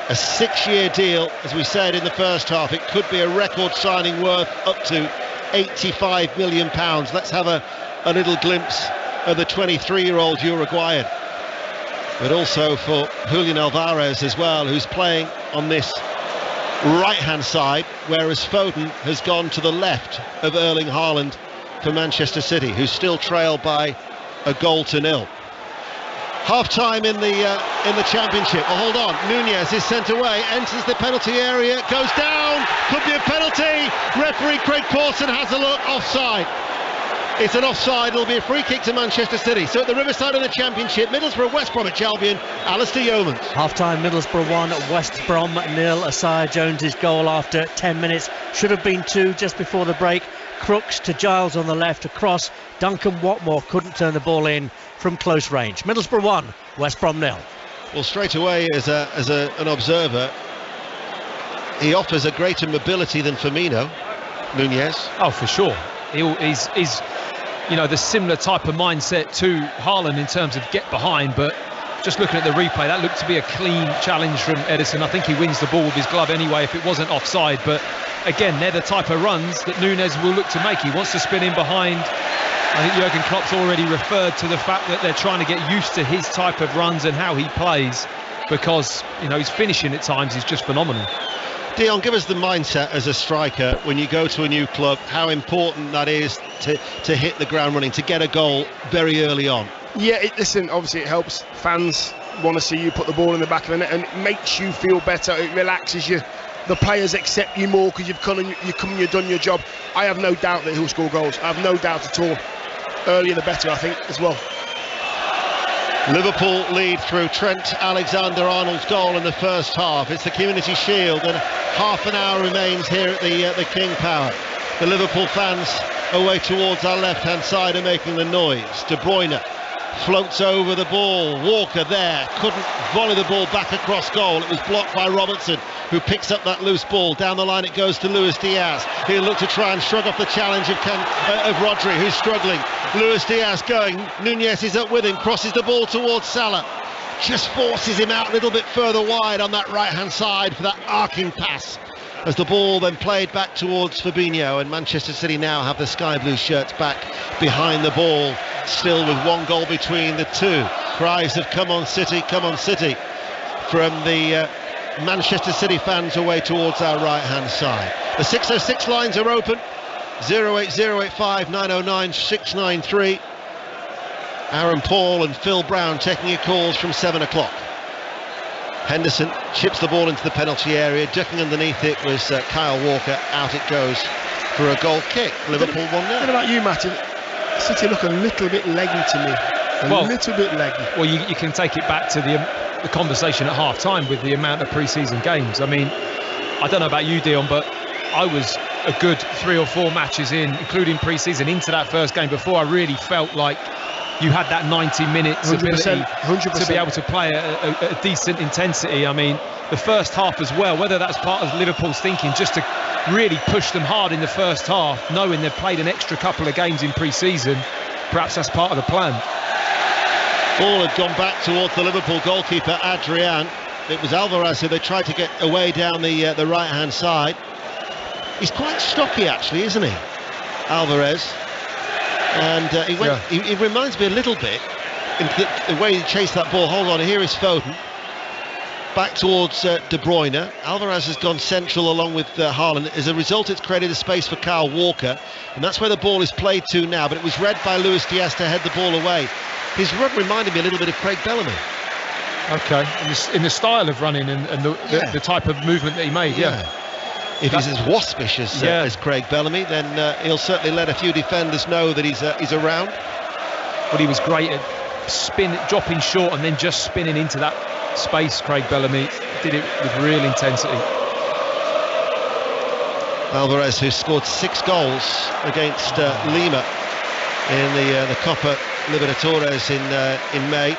A 6-year deal, as we said in the first half. It could be a record signing worth up to £85 million. Let's have a little glimpse of the 23-year-old Uruguayan. But also for Julian Alvarez as well, who's playing on this right-hand side, whereas Foden has gone to the left of Erling Haaland for Manchester City, who still trail by a 1-0. Half-time in the championship. Oh, hold on. Nunez is sent away, enters the penalty area, goes down, could be a penalty. Referee Craig Pawson has a look, offside. It's an offside. It'll be a free kick to Manchester City. So at the Riverside of the Championship, Middlesbrough, West Bromwich Albion, Alistair Yeomans. Half-time, Middlesbrough 1, West Brom 0. Isaiah Jones's goal after 10 minutes. Should have been 2 just before the break. Crooks to Giles on the left, across. Duncan Watmore couldn't turn the ball in from close range. Middlesbrough 1, West Brom 0. Well, straight away, as an observer, he offers a greater mobility than Firmino, Nunez. Oh, for sure. He's the similar type of mindset to Haaland in terms of get behind, but just looking at the replay, that looked to be a clean challenge from Edison. I think he wins the ball with his glove anyway if it wasn't offside, but again, they're the type of runs that Nunez will look to make. He wants to spin in behind. I think Jurgen Klopp's already referred to the fact that they're trying to get used to his type of runs and how he plays, because his finishing at times is just phenomenal. Dion, give us the mindset as a striker when you go to a new club, how important that is to hit the ground running, to get a goal very early on. Yeah, listen, obviously it helps. Fans want to see you put the ball in the back of the net, and it makes you feel better. It relaxes you. The players accept you more because you've done your job. I have no doubt that he'll score goals. I have no doubt at all. Earlier the better, I think, as well. Liverpool lead through Trent Alexander-Arnold's goal in the first half. It's the Community Shield, and half an hour remains here at the King Power. The Liverpool fans away towards our left-hand side are making the noise. De Bruyne floats over the ball. Walker there, couldn't volley the ball back across goal. It was blocked by Robertson, who picks up that loose ball. Down the line it goes to Luis Diaz. He'll look to try and shrug off the challenge of Rodri, who's struggling. Luis Diaz going, Nunez is up with him, crosses the ball towards Salah, just forces him out a little bit further wide on that right hand side for that arcing pass, as the ball then played back towards Fabinho, and Manchester City now have the sky blue shirts back behind the ball, still with one goal between the two. Cries of come on City from the Manchester City fans away towards our right hand side. The 606 lines are open, 08085 909 693. Aaron Paul and Phil Brown taking your calls from 7 o'clock. Henderson chips the ball into the penalty area. Ducking underneath it was Kyle Walker. Out it goes for a goal kick. Liverpool 1-0. What about you, Martin? City look a little bit leggy to me. A little bit leggy. Well, you can take it back to the conversation at half-time with the amount of pre-season games. I mean, I don't know about you, Dion, but I was a good 3 or 4 matches in, including pre-season, into that first game before I really felt like you had that 90 minutes ability 100%. To be able to play a decent intensity. I mean, the first half as well, whether that's part of Liverpool's thinking, just to really push them hard in the first half, knowing they've played an extra couple of games in pre-season, perhaps that's part of the plan. Ball had gone back towards the Liverpool goalkeeper, Adrian. It was Alvarez who they tried to get away down the right-hand side. He's quite stocky, actually, isn't he, Alvarez? And he reminds me a little bit in the way he chased that ball. Hold on, here is Foden. Back towards De Bruyne. Alvarez has gone central along with Haaland. As a result, it's created a space for Kyle Walker, and that's where the ball is played to now, but it was read by Luis Diaz to head the ball away. His run reminded me a little bit of Craig Bellamy. Okay, in the style of running and the type of movement that he made, yeah. If he's as waspish as Craig Bellamy, then he'll certainly let a few defenders know that he's around. But he was great at dropping short and then just spinning into that space. Craig Bellamy did it with real intensity. Alvarez, who scored 6 goals against Lima in the Copa Libertadores in May.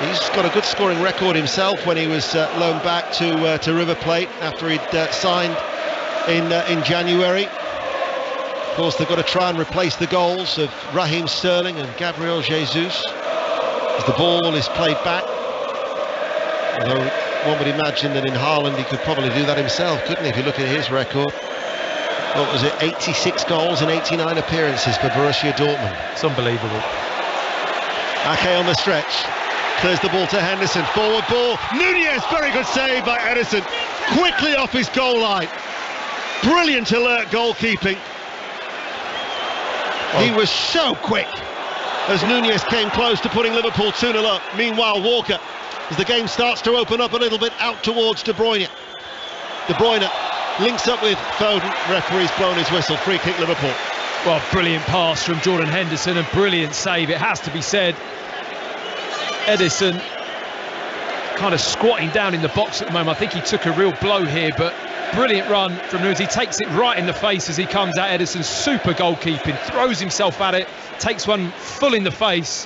He's got a good scoring record himself when he was loaned back to River Plate after he'd signed in January. Of course, they've got to try and replace the goals of Raheem Sterling and Gabriel Jesus as the ball is played back. Although one would imagine that in Haaland he could probably do that himself, couldn't he, if you look at his record? What was it, 86 goals and 89 appearances for Borussia Dortmund. It's unbelievable. Ake on the stretch. Clears the ball to Henderson, forward ball, Nunez, very good save by Edison, quickly off his goal line. Brilliant alert goalkeeping. He was so quick. as Nunez came close to putting Liverpool 2-0 up. Meanwhile, Walker, as the game starts to open up a little bit, out towards De Bruyne. De Bruyne links up with Foden. Referee's blown his whistle. Free kick, Liverpool. Well, brilliant pass from Jordan Henderson, a brilliant save, it has to be said. Edison kind of squatting down in the box at the moment. I think he took a real blow here, but brilliant run from Nunes. He takes it right in the face as he comes at Edison. Super goalkeeping, throws himself at it, takes one full in the face.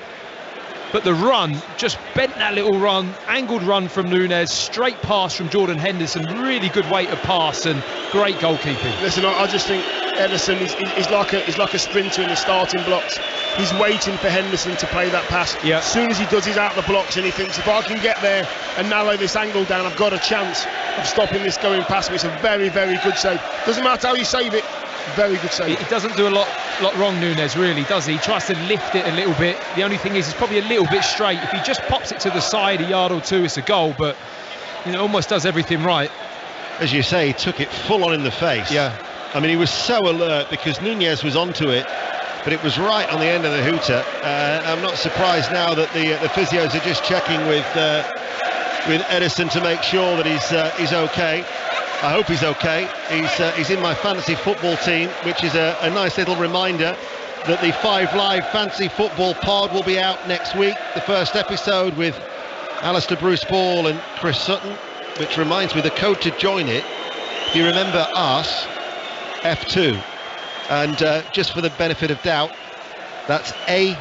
But the run, just bent that little run, angled run from Nunes, straight pass from Jordan Henderson, really good weight of pass and great goalkeeping. Listen, I just think Edison is like a sprinter in the starting blocks. He's waiting for Henderson to play that pass. Yeah. As soon as he does, he's out the blocks and he thinks, if I can get there and narrow this angle down, I've got a chance of stopping this going past me. It's a very, very good save. Doesn't matter how you save it, very good save. He doesn't do a lot wrong, Nunes, really, does he? He tries to lift it a little bit. The only thing is, it's probably a little bit straight. If he just pops it to the side a yard or two, it's a goal, but almost does everything right. As you say, he took it full on in the face. Yeah. I mean, he was so alert because Nunez was onto it, but it was right on the end of the hooter. I'm not surprised now that the physios are just checking with Edison to make sure that he's okay. I hope he's okay. He's in my fantasy football team, which is a nice little reminder that the 5 Live Fantasy Football pod will be out next week. The first episode with Alistair Bruce Ball and Chris Sutton, which reminds me the code to join it, if you remember us, F2. And just for the benefit of doubt, that's AHRS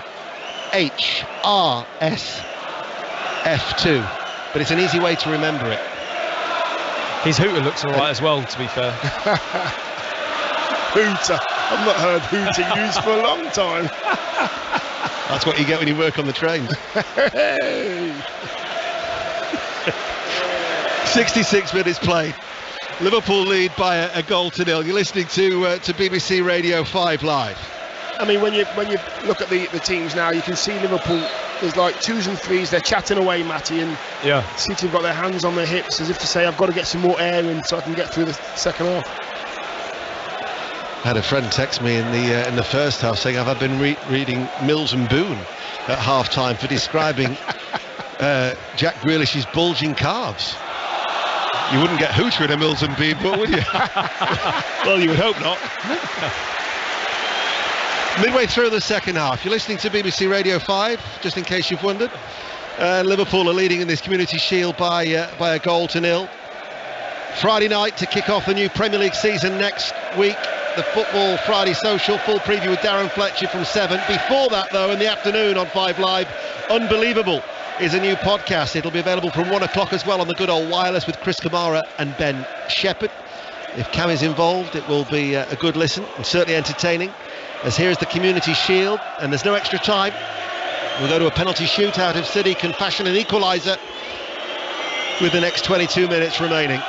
F2. But it's an easy way to remember it. His hooter looks all right as well, to be fair. Hooter. I've not heard hooter used for a long time. That's what you get when you work on the trains. 66 minutes played. Liverpool lead by a goal to nil. You're listening to BBC Radio 5 Live. I mean, when you look at the teams now, you can see Liverpool, there's like 2s and 3s, they're chatting away, Matty, and City have got their hands on their hips as if to say, I've got to get some more air in so I can get through the second half. I had a friend text me in the first half saying, have I been reading Mills and Boon at half-time for describing Jack Grealish's bulging calves? You wouldn't get hooter in a Mills and Boon, would you? Well, you would hope not. Midway through the second half, you're listening to BBC Radio 5, just in case you've wondered. Liverpool are leading in this Community Shield by a goal to nil. Friday night to kick off the new Premier League season next week. The Football Friday Social, full preview with Darren Fletcher from 7. Before that, though, in the afternoon on 5 Live, Unbelievable is a new podcast. It'll be available from 1 o'clock as well on the good old wireless with Chris Kamara and Ben Shepherd. If Cam is involved, it will be a good listen and certainly entertaining. As here's the Community Shield, and there's no extra time. We'll go to a penalty shootout if City can fashion an equaliser with the next 22 minutes remaining.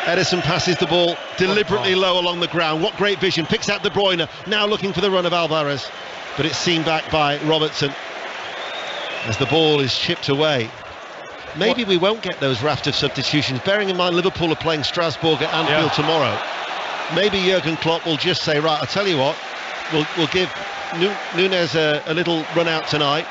Edison passes the ball deliberately low along the ground. What great vision. Picks out De Bruyne, now looking for the run of Alvarez, but it's seen back by Robertson as the ball is chipped away. Maybe we won't get those raft of substitutions, bearing in mind Liverpool are playing Strasbourg at Anfield tomorrow. Maybe Jurgen Klopp will just say, right, I'll tell you what, we'll give Nunez a little run out tonight.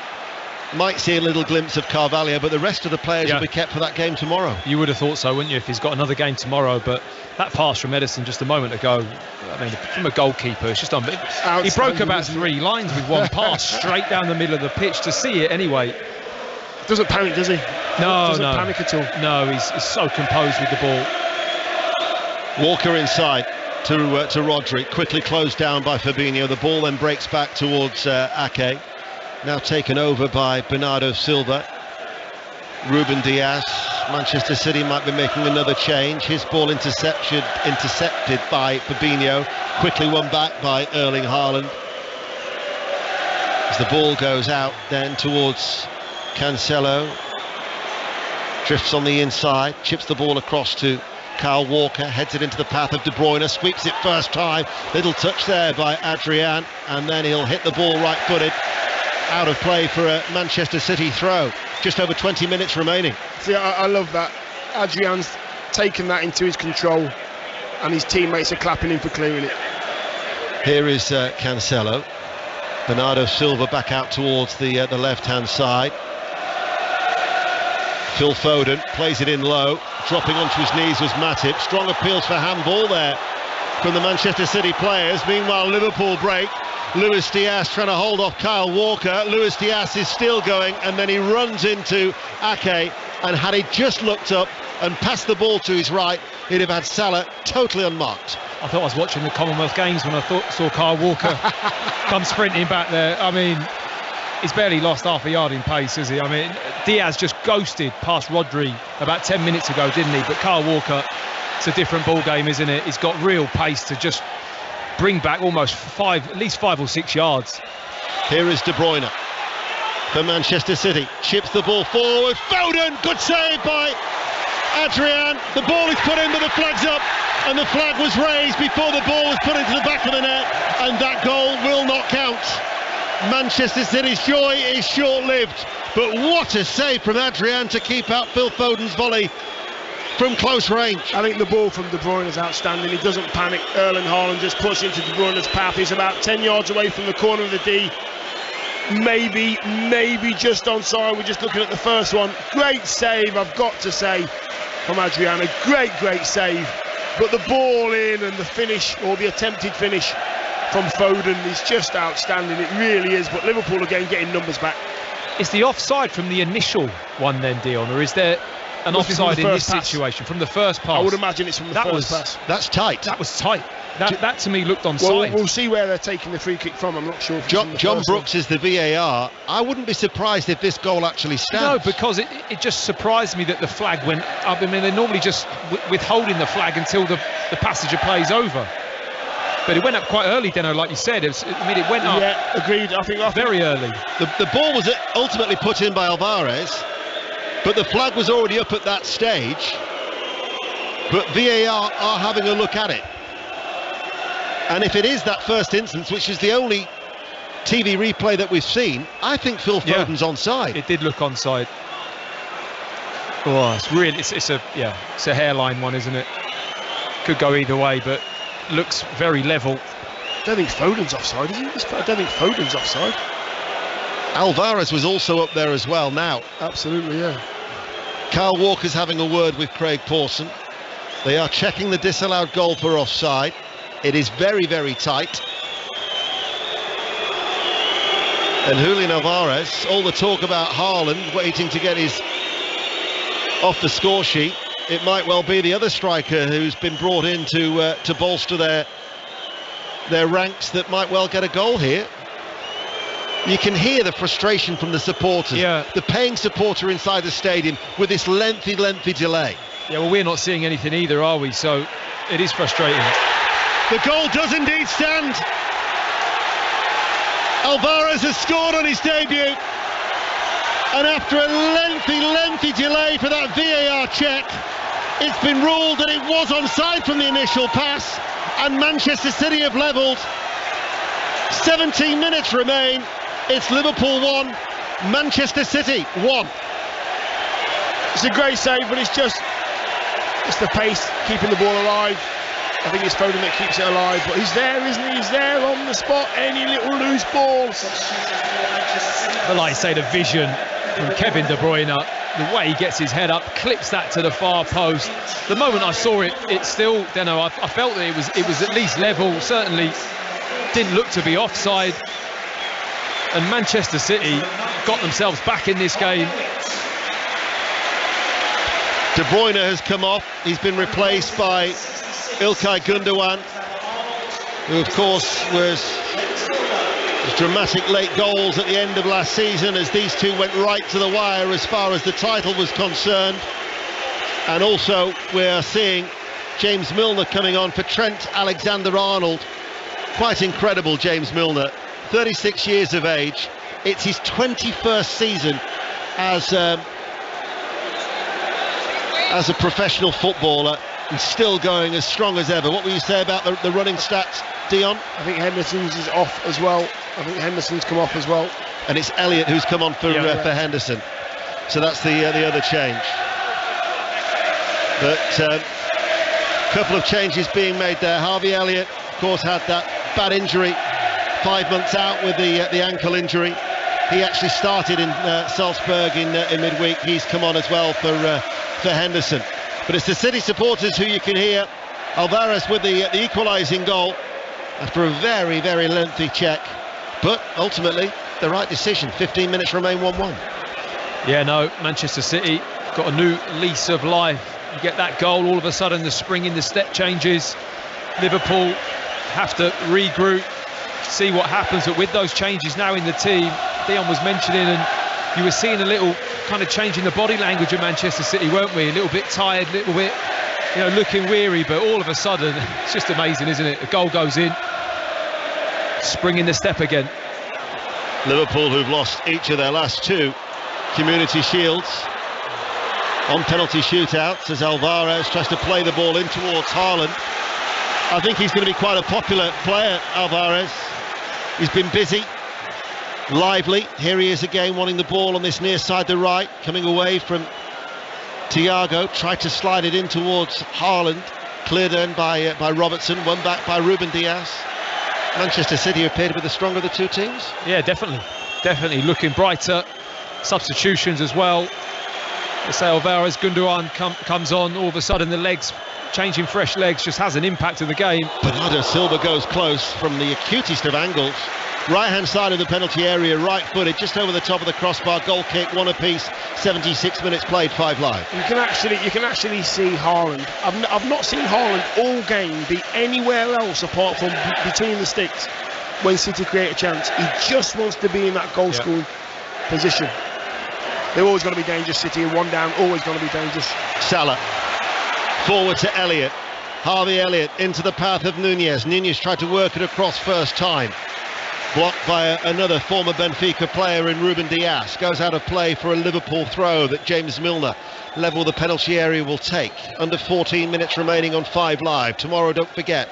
Might see a little glimpse of Carvalho, but the rest of the players will be kept for that game tomorrow. You would have thought so, wouldn't you, if he's got another game tomorrow? But that pass from Edison just a moment ago, I mean, from a goalkeeper, it's just unbelievable. He broke about 3 lines with one pass straight down the middle of the pitch. To see it anyway. Doesn't panic, does he? No, doesn't panic at all. No, he's so composed with the ball. Walker inside to Rodri, quickly closed down by Fabinho. The ball then breaks back towards Ake. Now taken over by Bernardo Silva. Ruben Diaz. Manchester City might be making another change. His ball intercepted by Fabinho. Quickly won back by Erling Haaland. As the ball goes out then towards Cancelo. Drifts on the inside. Chips the ball across to Kyle Walker. Heads it into the path of De Bruyne. Sweeps it first time. Little touch there by Adrian. And then he'll hit the ball right-footed. Out of play for a Manchester City throw. Just over 20 minutes remaining. See, I love that. Adrian's taken that into his control, and his teammates are clapping him for clearing it. Here is Cancelo. Bernardo Silva back out towards the left-hand side. Phil Foden plays it in low. Dropping onto his knees was Matip. Strong appeals for handball there from the Manchester City players. Meanwhile, Liverpool break. Luis Diaz trying to hold off Kyle Walker. Luis Diaz is still going, and then he runs into Ake, and had he just looked up and passed the ball to his right, he'd have had Salah totally unmarked. I thought I was watching the Commonwealth Games when I saw Kyle Walker come sprinting back there. I mean, he's barely lost half a yard in pace, has he? I mean, Diaz just ghosted past Rodri about 10 minutes ago, didn't he? But Kyle Walker, it's a different ball game, isn't it? He's got real pace to just bring back almost at least 5 or 6 yards. Here is De Bruyne for Manchester City. Chips the ball forward. Foden, good save by Adrian. The ball is put in, but the flag's up, and the flag was raised before the ball was put into the back of the net, and that goal will not count. Manchester City's joy is short-lived, but what a save from Adrian to keep out Phil Foden's volley from close range. I think the ball from De Bruyne is outstanding. He doesn't panic. Erling Haaland just puts into De Bruyne's path. He's about 10 yards away from the corner of the D. Maybe just onside. We're just looking at the first one. Great save, I've got to say, from Adrian. A great save. But the ball in and the finish, or the attempted finish from Foden, is just outstanding. It really is. But Liverpool again getting numbers back. Is the offside from the initial one then, Dion, or is there an offside in this situation from the first pass? I would imagine it's from the first pass. That's tight. That was tight. That to me looked onside. Well, we'll see where they're taking the free kick from. I'm not sure. If John Brooks is the VAR. I wouldn't be surprised if this goal actually stands. No, because it just surprised me that the flag went up. I mean, they're normally just withholding the flag until the passage of play is over. But it went up quite early, Deno, like you said. It went up. Yeah, agreed. I think very early. The ball was ultimately put in by Alvarez, but the flag was already up at that stage. But VAR are having a look at it. And if it is that first instance, which is the only TV replay that we've seen, I think Phil Foden's onside. It did look onside. Oh, it's really, it's a hairline one, isn't it? Could go either way, but looks very level. I don't think Foden's offside, is he? I don't think Foden's offside. Alvarez was also up there as well now. Absolutely, yeah. Kyle Walker's having a word with Craig Pawson. They are checking the disallowed goal for offside. It is very tight. And Julian Alvarez, all the talk about Haaland waiting to get his off the score sheet, it might well be the other striker who's been brought in to bolster their ranks that might well get a goal here. You can hear the frustration from the supporters, the paying supporter inside the stadium with this lengthy delay. Yeah, well, we're not seeing anything either, are we? So it is frustrating. The goal does indeed stand. Alvarez has scored on his debut, and after a lengthy delay for that VAR check, it's been ruled that it was onside from the initial pass, and Manchester City have levelled. 17 minutes remain. It's Liverpool 1, Manchester City 1. It's a great save, but it's the pace keeping the ball alive. I think it's Foden that keeps it alive, but he's there, isn't he? He's there on the spot. Any little loose balls. But like I say, the vision from Kevin De Bruyne, the way he gets his head up, clips that to the far post. The moment I saw it, it's still, I felt that it was at least level. Certainly didn't look to be offside. And Manchester City got themselves back in this game. De Bruyne has come off. He's been replaced by Ilkay Gundogan, who of course was dramatic late goals at the end of last season, as these two went right to the wire as far as the title was concerned. And also we're seeing James Milner coming on for Trent Alexander-Arnold. Quite incredible, James Milner, 36 years of age. It's his 21st season as a professional footballer, and still going as strong as ever. What will you say about the running stats, Dion? I think Henderson's is off as well. I think Henderson's come off as well. And it's Elliott who's come on for Henderson. So that's the other change. But a couple of changes being made there. Harvey Elliott, of course, had that bad injury 5 months out with the ankle injury. He actually started in Salzburg in midweek. He's come on as well for Henderson. But it's the City supporters who you can hear. Alvarez with the equalising goal after a very, very lengthy check. But ultimately, the right decision. 15 minutes remain 1-1. Yeah, no, Manchester City got a new lease of life. You get that goal, all of a sudden the spring in the step changes. Liverpool have to regroup, see what happens. But with those changes now in the team, Dion was mentioning, and you were seeing a little kind of change in the body language of Manchester City, weren't we? A little bit tired, a little bit, looking weary. But all of a sudden, it's just amazing, isn't it? A goal goes in, spring in the step again. Liverpool, who've lost each of their last 2 Community Shields on penalty shootouts, as Alvarez tries to play the ball in towards Haaland. I think he's going to be quite a popular player, Alvarez. He's been busy, lively. Here he is again, wanting the ball on this near side to right, coming away from Thiago, tried to slide it in towards Haaland, cleared in by Robertson, won back by Ruben Diaz. Manchester City appeared to be the stronger of the 2 teams. Yeah, definitely looking brighter. Substitutions as well. Let's say Alvarez, Gundogan comes on, all of a sudden the legs, changing fresh legs, just has an impact of the game. Bernardo Silva goes close from the acutest of angles. Right hand side of the penalty area, right footed, just over the top of the crossbar. Goal kick, 1 apiece, 76 minutes played, 5 live. You can actually see Haaland. I've not seen Haaland all game be anywhere else apart from between the sticks when City create a chance. He just wants to be in that goal scoring position. They're always going to be dangerous, City, and 1 down, always going to be dangerous. Salah forward to Elliott. Harvey Elliott into the path of Nunez. Nunez tried to work it across first time. Blocked by another former Benfica player in Ruben Diaz. Goes out of play for a Liverpool throw that James Milner, level the penalty area, will take. Under 14 minutes remaining on 5 live. Tomorrow, don't forget,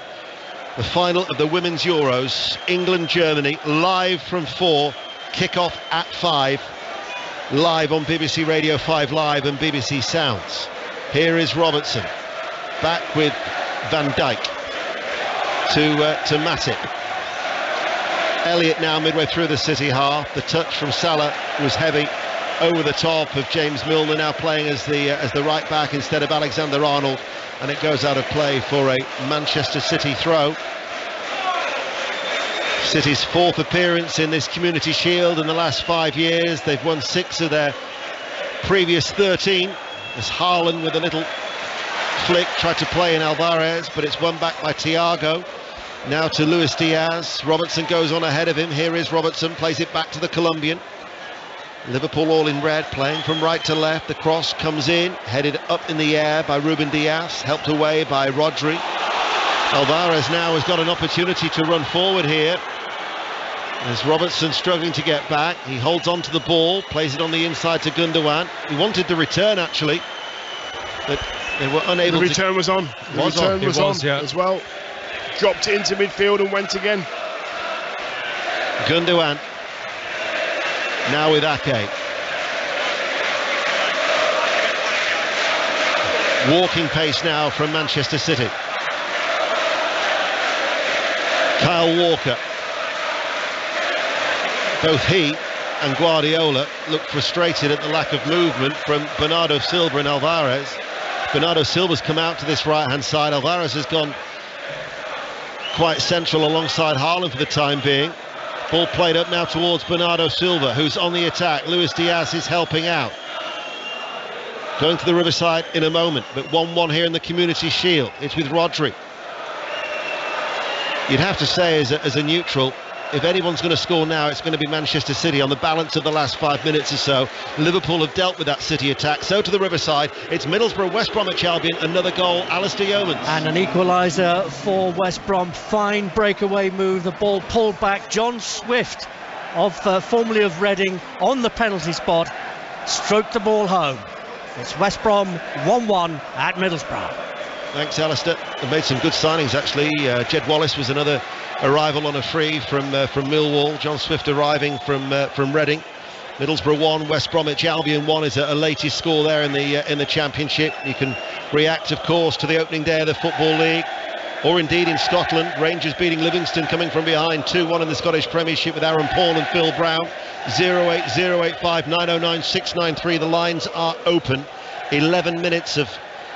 the final of the Women's Euros. England-Germany, live from 4. Kick-off at 5. Live on BBC Radio 5 Live and BBC Sounds. Here is Robertson. Back with Van Dijk to Matip. Elliott now midway through the City half. The touch from Salah was heavy over the top of James Milner, now playing as the right back instead of Alexander-Arnold, and it goes out of play for a Manchester City throw. City's 4th appearance in this Community Shield in the last 5 years. They've won 6 of their previous 13. As Haaland with a little flick tried to play in Alvarez, but it's won back by Thiago. Now to Luis Diaz. Robertson goes on ahead of him. Here is Robertson, plays it back to the Colombian. Liverpool all in red, playing from right to left. The cross comes in, headed up in the air by Ruben Diaz, helped away by Rodri. Alvarez now has got an opportunity to run forward here. As Robertson struggling to get back, he holds on to the ball, plays it on the inside to Gundogan. He wanted the return actually, but they were unable to. The return was on. The return was on as well. Dropped it into midfield and went again. Gundogan now with Ake. Walking pace now from Manchester City. Kyle Walker. Both he and Guardiola look frustrated at the lack of movement from Bernardo Silva and Alvarez. Bernardo Silva's come out to this right-hand side. Alvarez has gone quite central alongside Haaland for the time being. Ball played up now towards Bernardo Silva, who's on the attack. Luis Diaz is helping out. Going to the Riverside in a moment, but 1-1 here in the Community Shield. It's with Rodri. You'd have to say as a neutral, if anyone's going to score now, it's going to be Manchester City on the balance of the last 5 minutes or so. Liverpool have dealt with that City attack. So to the Riverside, it's Middlesbrough, West Bromwich Albion, another goal, Alistair Yeomans. And an equaliser for West Brom. Fine breakaway move, the ball pulled back. John Swift, formerly of Reading, on the penalty spot, stroked the ball home. It's West Brom 1-1 at Middlesbrough. Thanks, Alistair. They've made some good signings, actually. Jed Wallace was another arrival on a free from Millwall. John Swift arriving from Reading. Middlesbrough 1, West Bromwich Albion 1 is a latest score there in the Championship. You can react, of course, to the opening day of the Football League. or indeed in Scotland. Rangers beating Livingston, coming from behind 2-1 in the Scottish Premiership with Aaron Paul and Phil Brown. 08085 909 693. The lines are open. 11 minutes of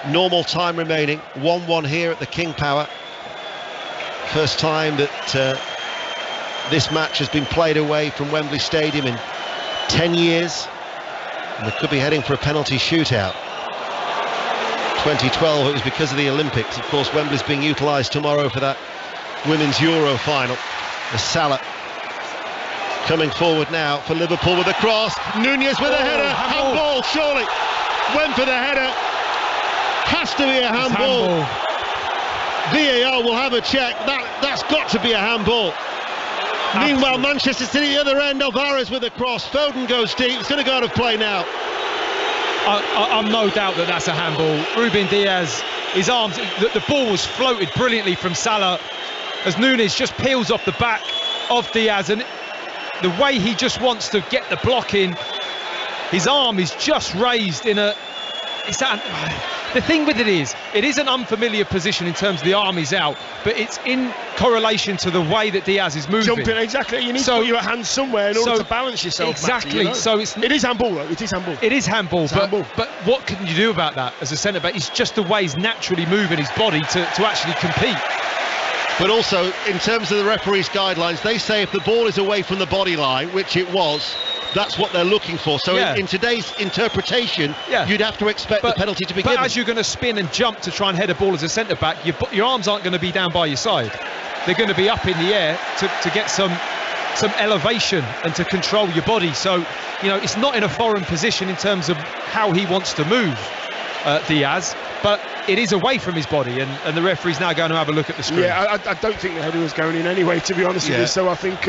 normal time remaining. 1-1 here at the King Power. First time that this match has been played away from Wembley Stadium in 10 years. And they could be heading for a penalty shootout. 2012, it was because of the Olympics. Of course, Wembley's being utilised tomorrow for that Women's Euro final. The Salah coming forward now for Liverpool with a cross. Nunez with a header. Handball, surely. Went for the header. Has to be a handball. VAR will have a check. That's got to be a handball. Absolutely. Meanwhile, Manchester City at the other end. Alvarez with a cross. Foden goes deep. It's going to go out of play now. I'm no doubt that that's a handball. Ruben Diaz, his arms, the ball was floated brilliantly from Salah as Nunez just peels off the back of Diaz, and the way he just wants to get the block in, his arm is just raised in a... The thing with it is an unfamiliar position in terms of the arm is out, but it's in correlation to the way that Diaz is moving. Jumping, exactly. You need to put your hands somewhere in order to balance yourself. Exactly. Matty, you know? So it is handball, though. It is handball. It is handball, but what can you do about that as a centre back? It's just the way he's naturally moving his body to actually compete. But also, in terms of the referee's guidelines, they say if the ball is away from the body line, which it was, that's what they're looking for. So in today's interpretation, you'd have to expect the penalty to be given. But as you're going to spin and jump to try and head a ball as a centre-back, your arms aren't going to be down by your side. They're going to be up in the air to get some elevation and to control your body. So, you know, it's not in a foreign position in terms of how he wants to move, Diaz, but it is away from his body, and the referee's now going to have a look at the screen. Yeah, I don't think the header was going in anyway, to be honest with you, so I think...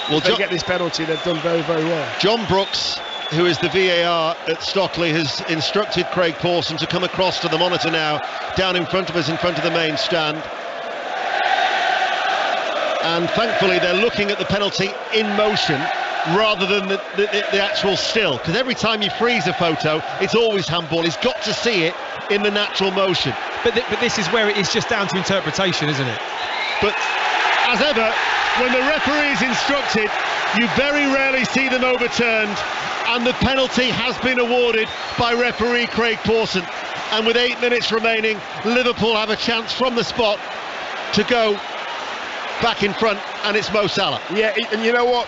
Well, they get this penalty, they've done very, very well. John Brooks, who is the VAR at Stockley, has instructed Craig Pawson to come across to the monitor now, down in front of us, in front of the main stand. And thankfully they're looking at the penalty in motion rather than the actual still, because every time you freeze a photo, it's always handball. He's got to see it in the natural motion. But this is where it is just down to interpretation, isn't it? But as ever, when the referee is instructed, you very rarely see them overturned, and the penalty has been awarded by referee Craig Pawson. And with 8 minutes remaining, Liverpool have a chance from the spot to go back in front, and it's Mo Salah. Yeah, and you know what?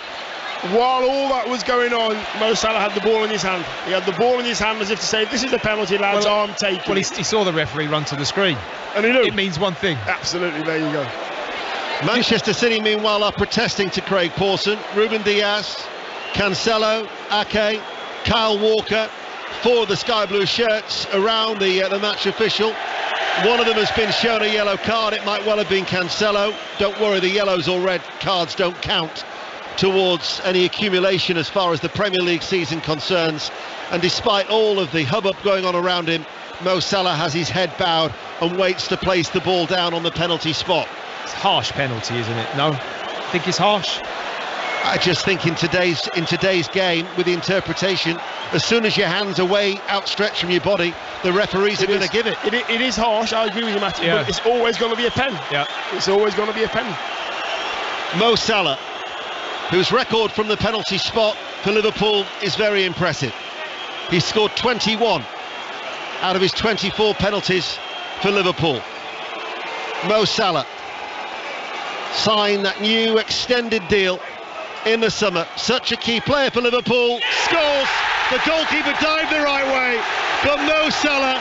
While all that was going on, Mo Salah had the ball in his hand. He had the ball in his hand as if to say, this is the penalty, lads, I'm taking. Well, he saw the referee run to the screen. And he knew. It means one thing. Absolutely, there you go. Manchester City, meanwhile, are protesting to Craig Pawson. Ruben Diaz, Cancelo, Ake, Kyle Walker, 4 of the sky blue shirts around the match official. One of them has been shown a yellow card. It might well have been Cancelo. Don't worry, the yellows or red cards don't count towards any accumulation as far as the Premier League season concerns. And despite all of the hubbub going on around him, Mo Salah has his head bowed and waits to place the ball down on the penalty spot. It's a harsh penalty, isn't it? No? I think it's harsh. I just think in today's game, with the interpretation, as soon as your hand's away, outstretched from your body, the referees are going to give it. It is harsh, I agree with you, Matty, but it's always going to be a pen. Yeah. It's always going to be a pen. Mo Salah, whose record from the penalty spot for Liverpool is very impressive. He scored 21 out of his 24 penalties for Liverpool. Mo Salah signed that new extended deal in the summer. Such a key player for Liverpool. Scores! The goalkeeper dived the right way, but Mo Salah,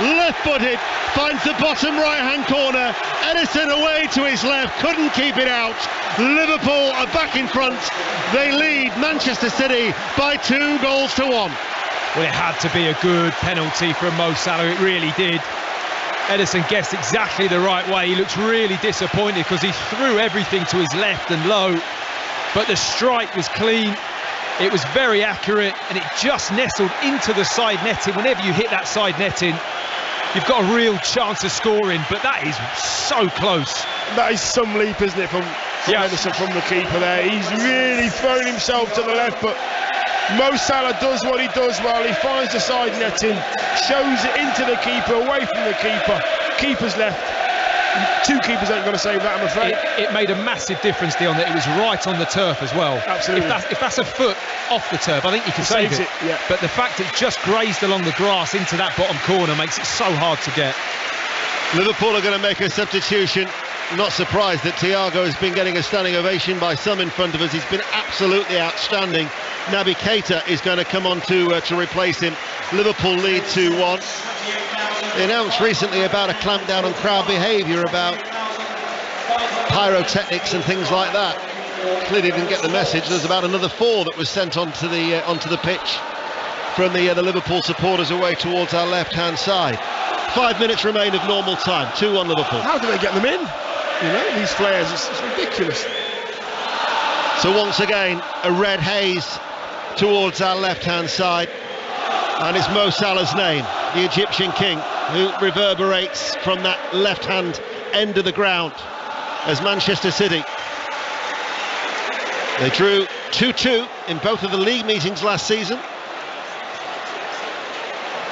left-footed, finds the bottom right-hand corner. Edison away to his left, couldn't keep it out. Liverpool are back in front. They lead Manchester City by 2-1. Well, it had to be a good penalty from Mo Salah, it really did. Edison guessed exactly the right way. He looks really disappointed because he threw everything to his left and low, but the strike was clean. It was very accurate, and it just nestled into the side netting. Whenever you hit that side netting, you've got a real chance of scoring, but that is so close. That is some leap, isn't it, from Edison, from the keeper there. He's really thrown himself to the left, but Mo Salah does what he does well. He finds the side netting, shows it into the keeper, away from the keeper. Keeper's left. Two keepers ain't going to save that, I'm afraid. It made a massive difference, Dion, that it was right on the turf as well. Absolutely. If that's a foot off the turf, I think you can save it. Yeah. But the fact it just grazed along the grass into that bottom corner makes it so hard to get. Liverpool are going to make a substitution. Not surprised that Thiago has been getting a standing ovation by some in front of us. He's been absolutely outstanding. Naby Keita is going to come on to replace him. Liverpool lead 2-1. They announced recently about a clampdown on crowd behaviour, about pyrotechnics and things like that. Clearly didn't get the message. There's about another 4 that was sent onto the pitch from the Liverpool supporters away towards our left-hand side. 5 minutes remain of normal time. 2-1 Liverpool. How do they get them in? You know, these flares, it's ridiculous. So once again, a red haze towards our left-hand side, and it's Mo Salah's name, the Egyptian king, who reverberates from that left-hand end of the ground as Manchester City. They drew 2-2 in both of the league meetings last season.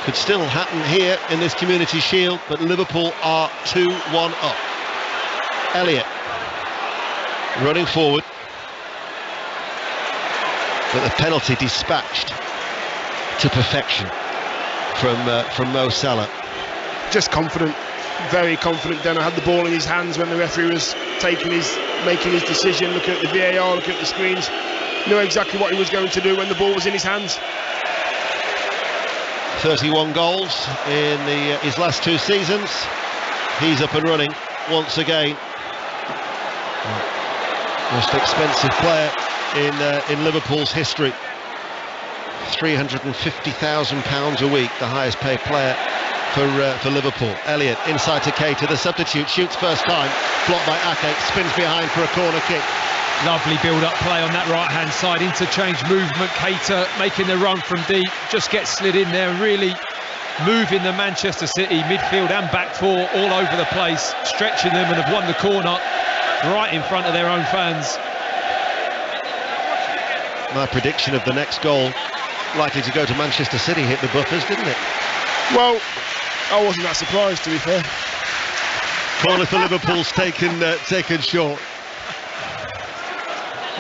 Could still happen here in this Community Shield, but Liverpool are 2-1 up. Elliott running forward, but the penalty dispatched to perfection from Mo Salah. Just confident, very confident. Deno had the ball in his hands when the referee was making his decision, looking at the VAR, looking at the screens. Knew exactly what he was going to do when the ball was in his hands. 31 goals in his last 2 seasons. He's up and running once again. Most expensive player in Liverpool's history. £350,000 a week, the highest paid player for Liverpool. Elliott inside to Keita, the substitute, shoots first time, blocked by Ake, spins behind for a corner kick. Lovely build-up play on that right-hand side, interchange movement. Keita making the run from deep, just gets slid in there, really moving the Manchester City midfield and back 4 all over the place, stretching them, and have won the corner right in front of their own fans. My prediction of the next goal, likely to go to Manchester City, hit the buffers, didn't it? Well, I wasn't that surprised, to be fair. Corner for Liverpool's taken short.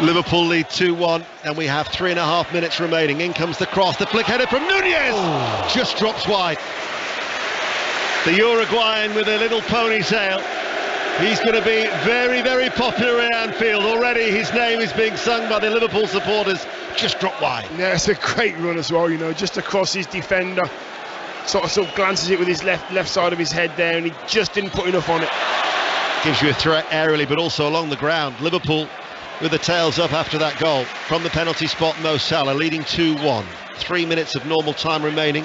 Liverpool lead 2-1, and we have 3.5 minutes remaining. In comes the cross, the flick header from Nunez, just drops wide. The Uruguayan with a little ponytail. He's going to be very, very popular in Anfield. Already his name is being sung by the Liverpool supporters. Just dropped wide. Yeah, it's a great run as well, you know, just across his defender. Sort of glances it with his left side of his head there, and he just didn't put enough on it. Gives you a threat aerially, but also along the ground. Liverpool with the tails up after that goal. From the penalty spot, Mo Salah leading 2-1. 3 minutes of normal time remaining.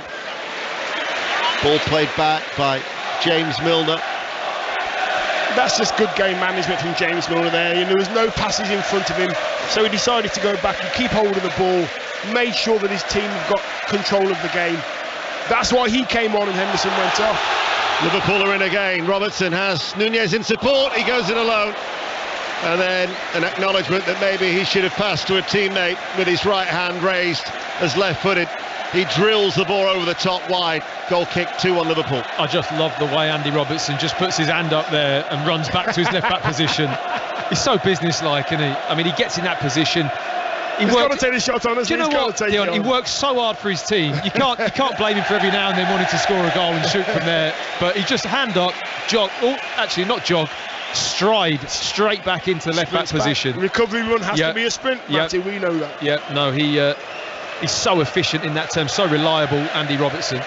Ball played back by James Milner. That's just good game management from James Milner there. You know, there was no passes in front of him, so he decided to go back and keep hold of the ball, made sure that his team got control of the game. That's why he came on and Henderson went off. Liverpool are in again. Robertson has Nunez in support. He goes in alone. And then an acknowledgement that maybe he should have passed to a teammate with his right hand raised as left-footed. He drills the ball over the top wide. Goal kick, 2-1 Liverpool. I just love the way Andy Robertson just puts his hand up there and runs back to his left-back position. He's so business-like, isn't he? I mean, he gets in that position. He's got to take the shot on us. Do you know what, Dion? He works so hard for his team. You can't blame him for every now and then wanting to score a goal and shoot from there. But he just hand up, jog. Oh, actually, not jog. Stride straight back into the left-back position. Recovery run has to be a sprint, Matty. We know that. Yeah, no, he's so efficient in that term, so reliable, Andy Robertson.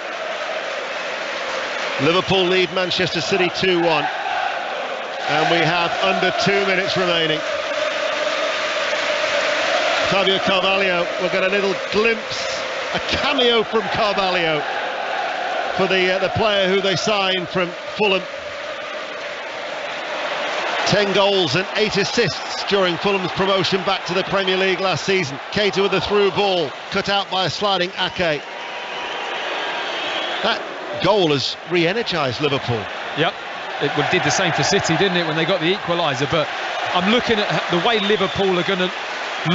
Liverpool lead Manchester City 2-1, and we have under 2 minutes remaining. Fabio Carvalho, we'll get a little glimpse, a cameo from Carvalho for the player who they signed from Fulham. 10 goals and 8 assists during Fulham's promotion back to the Premier League last season. Keita with a through ball, cut out by a sliding Ake. That goal has re-energised Liverpool. Yep, it did the same for City, didn't it, when they got the equaliser. But I'm looking at the way Liverpool are going to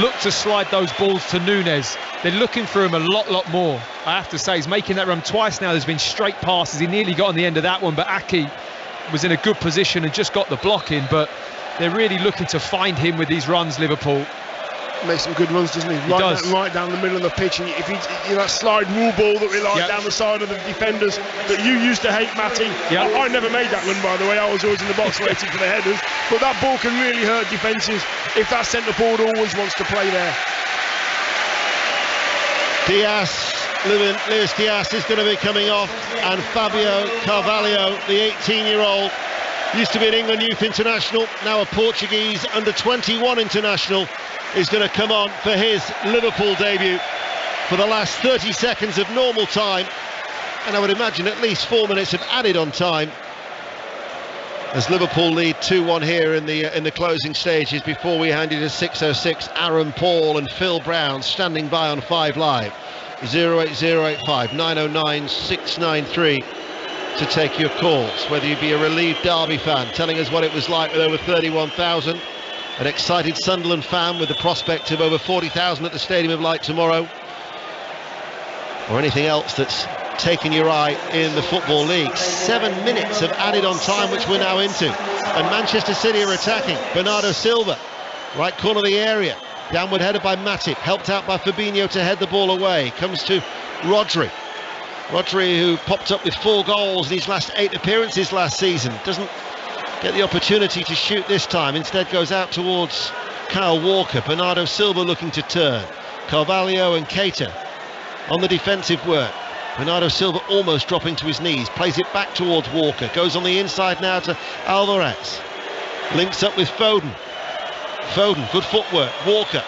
look to slide those balls to Nunez. They're looking for him a lot more. I have to say, he's making that run twice now. There's been straight passes. He nearly got on the end of that one, but Ake was in a good position and just got the block in, but they're really looking to find him with these runs, Liverpool. Makes some good runs, doesn't he? Right down the middle of the pitch, and if that slide rule ball that we like down the side of the defenders that you used to hate, Matty. I never made that run, by the way. I was always in the box waiting for the headers, but that ball can really hurt defences if that centre forward always wants to play there. Luis Diaz is going to be coming off, and Fabio Carvalho, the 18-year-old, used to be an England youth international, now a Portuguese under-21 international, is going to come on for his Liverpool debut for the last 30 seconds of normal time, and I would imagine at least 4 minutes of added on time, as Liverpool lead 2-1 here in the closing stages before we hand you to 6:06. Aaron Paul and Phil Brown standing by on 5 Live. 08085 909 693 to take your calls, whether you be a relieved Derby fan telling us what it was like with over 31,000, an excited Sunderland fan with the prospect of over 40,000 at the Stadium of Light tomorrow, or anything else that's taken your eye in the Football League. 7 minutes of added on time, which we're now into, and Manchester City are attacking. Bernardo Silva, right corner of the area, downward header by Matip, helped out by Fabinho to head the ball away. Comes to Rodri, who popped up with 4 goals in his last 8 appearances last season, doesn't get the opportunity to shoot this time, instead goes out towards Kyle Walker. Bernardo Silva looking to turn. Carvalho and Keita on the defensive work. Bernardo Silva almost dropping to his knees, plays it back towards Walker, goes on the inside now to Alvarez, links up with Foden, good footwork. Walker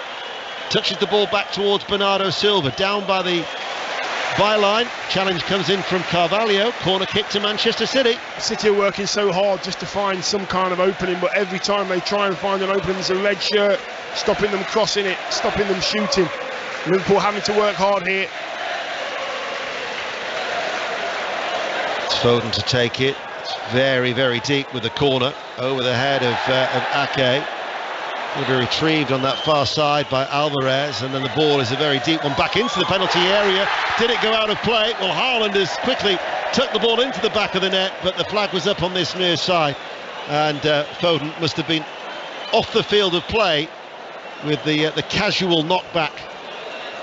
touches the ball back towards Bernardo Silva, down by the byline. Challenge comes in from Carvalho, corner kick to Manchester City. City are working so hard just to find some kind of opening, but every time they try and find an opening, there's a red shirt stopping them crossing it, stopping them shooting. Liverpool having to work hard here. It's Foden to take it. It's very, very deep with the corner over the head of Ake. Will be retrieved on that far side by Alvarez, and then the ball is a very deep one back into the penalty area. Did it go out of play? Well, Haaland has quickly tucked the ball into the back of the net, but the flag was up on this near side, and Foden must have been off the field of play with the casual knockback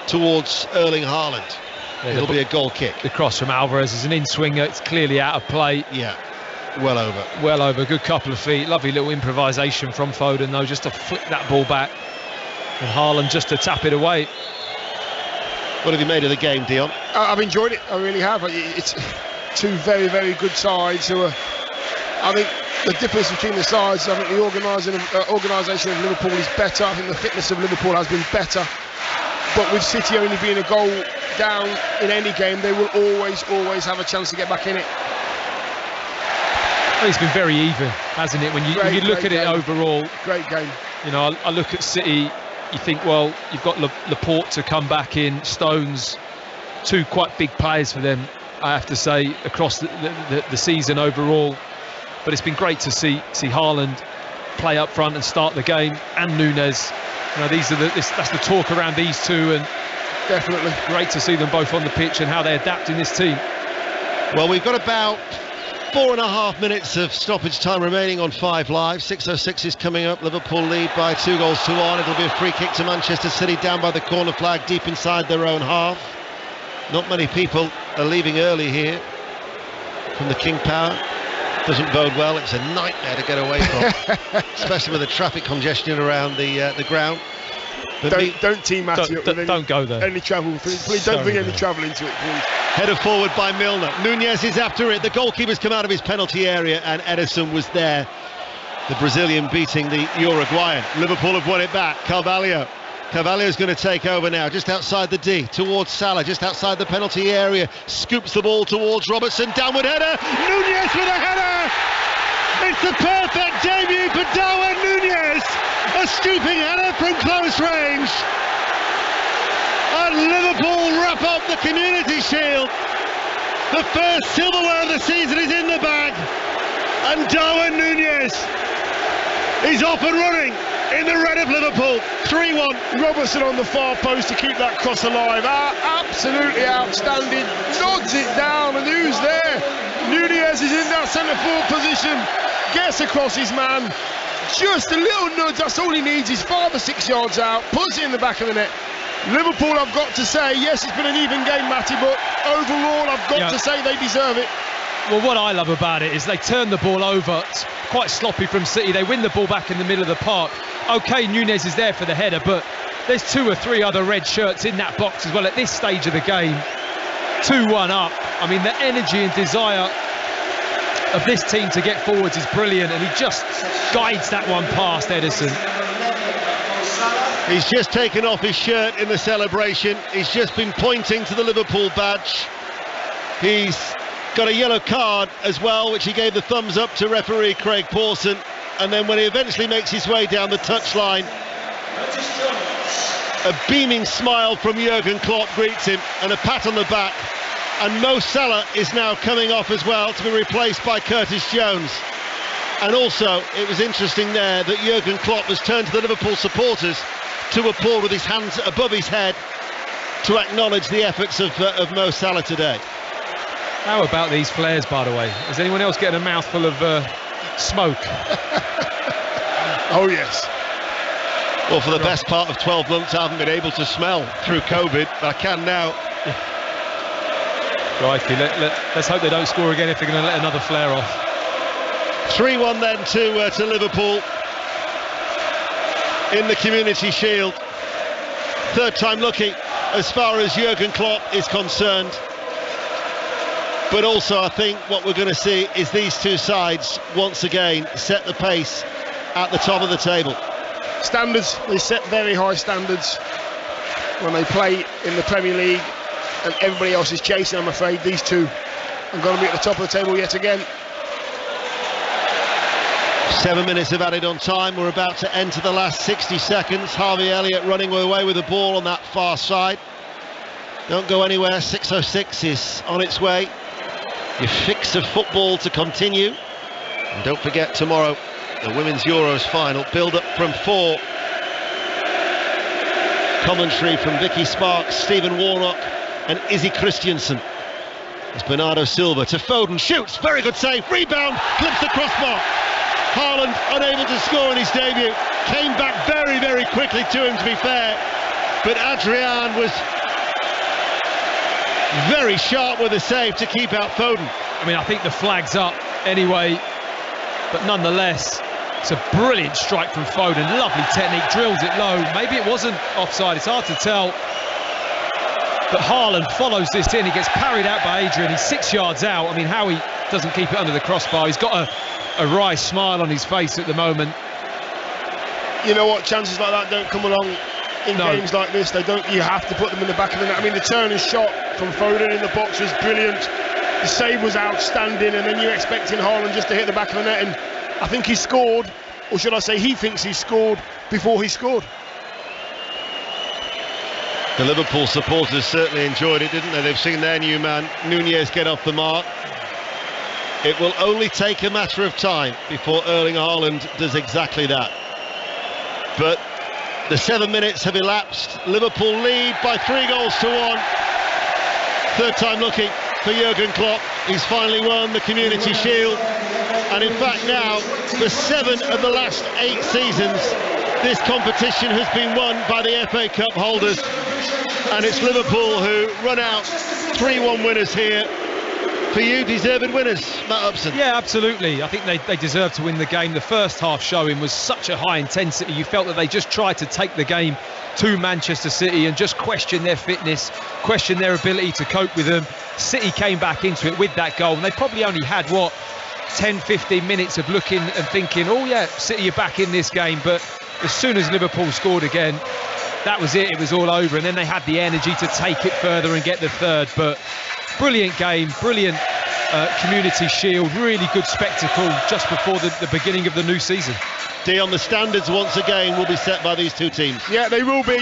towards Erling Haaland. It'll be a goal kick. The cross from Alvarez is an in-swinger. It's clearly out of play. Yeah. Well over, good couple of feet. Lovely little improvisation from Foden though, just to flick that ball back, and Haaland just to tap it away. What have you made of the game, Dion? I've enjoyed it, I really have. It's 2 very, very good sides who are, I think the difference between the sides, I think the organisation of Liverpool is better. I think the fitness of Liverpool has been better, but with City only being a goal down in any game, they will always have a chance to get back in it. It's been very even, hasn't it? When you look at it overall, great game. You know, I look at City. You think, well, you've got Laporte to come back in, Stones, 2 quite big players for them, I have to say, across the season overall. But it's been great to see Haaland play up front and start the game, and Nunes. You know, that's the talk around these 2, and definitely great to see them both on the pitch and how they adapt in this team. Well, we've got about 4.5 minutes of stoppage time remaining on 5 Live. 6:06 is coming up. Liverpool lead by 2 goals to 1. It'll be a free kick to Manchester City down by the corner flag, deep inside their own half. Not many people are leaving early here from the King Power. Doesn't bode well. It's a nightmare to get away from, especially with the traffic congestion around the ground. Don't team Matty up with any, don't go there. Any travel. Please don't bring any travel into it, please. Header forward by Milner. Nunez is after it. The goalkeeper's come out of his penalty area, and Ederson was there. The Brazilian beating the Uruguayan. Liverpool have won it back. Carvalho's going to take over now, just outside the D, towards Salah, just outside the penalty area. Scoops the ball towards Robertson. Downward header. Nunez with a header. It's the perfect debut for Darwin Nunez. A scooping header from close range. And Liverpool wrap up the Community Shield. The first silverware of the season is in the bag. And Darwin Nunez is off and running in the red of Liverpool. 3-1. Robertson on the far post to keep that cross alive. Absolutely outstanding. Nods it down, and who's there? Nunez is in that centre forward position, gets across his man, just a little nudge, that's all he needs. He's 5 or 6 yards out, puts it in the back of the net. Liverpool, I've got to say, yes, it's been an even game, Matty, but overall I've got to say they deserve it. Well, what I love about it is they turn the ball over. It's quite sloppy from City. They win the ball back in the middle of the park. OK, Nunez is there for the header, but there's 2 or 3 other red shirts in that box as well at this stage of the game. 2-1 up. I mean, the energy and desire of this team to get forwards is brilliant, and he just guides that one past Ederson. He's just taken off his shirt in the celebration. He's just been pointing to the Liverpool badge. He's got a yellow card as well, which he gave the thumbs up to referee Craig Pawson. And then when he eventually makes his way down the touchline, a beaming smile from Jurgen Klopp greets him and a pat on the back. And Mo Salah is now coming off as well to be replaced by Curtis Jones. And also, it was interesting there that Jurgen Klopp has turned to the Liverpool supporters to applaud with his hands above his head to acknowledge the efforts of Mo Salah today. How about these flares, by the way? Is anyone else getting a mouthful of smoke? Oh, yes. Well, for the best part of 12 months, I haven't been able to smell through COVID, but I can now. Crikey, let's hope they don't score again if they're going to let another flare off. 3-1 then to Liverpool in the Community Shield. Third time lucky as far as Jurgen Klopp is concerned. But also I think what we're going to see is these two sides once again set the pace at the top of the table. Standards, they set very high standards when they play in the Premier League, and everybody else is chasing. I'm afraid these two are going to be at the top of the table yet again. 7 minutes have added on time. We're about to enter the last 60 seconds. Harvey Elliott running away with the ball on that far side. Don't go anywhere. 6:06 is on its way. Your fix of football to continue. And don't forget tomorrow, the Women's Euros final. Build up from 4. Commentary from Vicky Sparks, Stephen Warnock and Izzy Christiansen. It's Bernardo Silva to Foden, shoots, very good save, rebound, clips the crossbar. Haaland unable to score in his debut, came back very, very quickly to him, to be fair, but Adrian was very sharp with a save to keep out Foden. I mean, I think the flag's up anyway, but nonetheless, it's a brilliant strike from Foden, lovely technique, drills it low. Maybe it wasn't offside, it's hard to tell. But Haaland follows this in, he gets parried out by Adrian, he's 6 yards out. I mean, how he doesn't keep it under the crossbar. He's got a wry smile on his face at the moment. You know what, chances like that don't come along in games like this. They don't. You have to put them in the back of the net. I mean, the turning shot from Foden in the box was brilliant. The save was outstanding, and then you're expecting Haaland just to hit the back of the net, and I think he scored, or should I say he thinks he scored before he scored. The Liverpool supporters certainly enjoyed it, didn't they? They've seen their new man, Nunez, get off the mark. It will only take a matter of time before Erling Haaland does exactly that. But the 7 minutes have elapsed. Liverpool lead by 3-1. Third time lucky for Jurgen Klopp. He's finally won the Community Shield. And in fact now, for 7 of the last 8 seasons, this competition has been won by the FA Cup holders. And it's Liverpool who run out 3-1 winners here. For you, deserved winners, Matt Upson. Yeah, absolutely. I think they deserve to win the game. The first half showing was such a high intensity. You felt that they just tried to take the game to Manchester City and just question their fitness, question their ability to cope with them. City came back into it with that goal, and they probably only had, 10-15 minutes of looking and thinking, oh yeah, City are back in this game. But as soon as Liverpool scored again, that was it. It was all over, and then they had the energy to take it further and get the third. But brilliant game, brilliant Community Shield, really good spectacle just before the beginning of the new season. Dion, the standards once again will be set by these two teams. Yeah, they will be.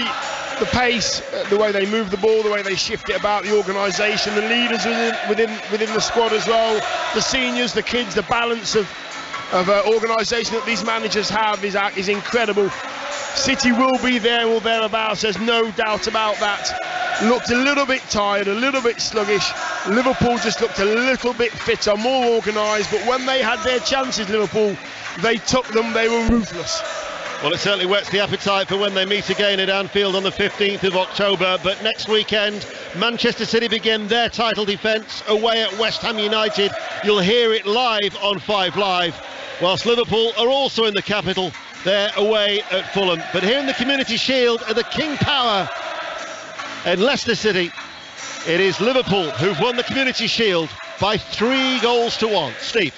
The pace, the way they move the ball, the way they shift it about, the organisation, the leaders within the squad as well, the seniors, the kids, the balance of organisation that these managers have is incredible. City will be there or thereabouts, there's no doubt about that. Looked a little bit tired, a little bit sluggish, Liverpool just looked a little bit fitter, more organised, but when they had their chances, Liverpool, they took them, they were ruthless. Well, it certainly whets the appetite for when they meet again at Anfield on the 15th of October. But next weekend, Manchester City begin their title defence away at West Ham United. You'll hear it live on 5 Live. Whilst Liverpool are also in the capital, they're away at Fulham. But here in the Community Shield at the King Power in Leicester City, it is Liverpool who've won the Community Shield by 3-1. Steve.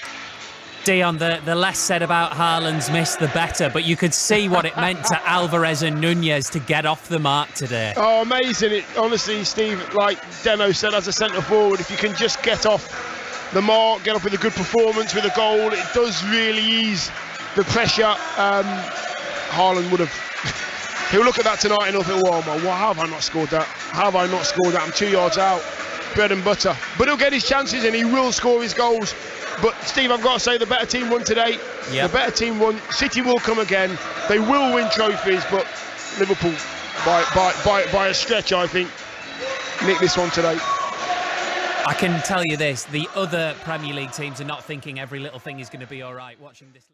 Dion, the less said about Haaland's miss, the better, but you could see what it meant to Alvarez and Nunez to get off the mark today. Oh, amazing. Honestly, Steve, like Demo said, as a centre-forward, if you can just get off the mark, get off with a good performance, with a goal, it does really ease the pressure. Haaland would have... He'll look at that tonight and he'll think, well, how have I not scored that? How have I not scored that? I'm 2 yards out. Bread and butter. But he'll get his chances and he will score his goals. But Steve, I've got to say the better team won today. Yep. The better team won. City will come again. They will win trophies, but Liverpool, by a stretch, I think, nicked this one today. I can tell you this: the other Premier League teams are not thinking every little thing is going to be all right. Watching this.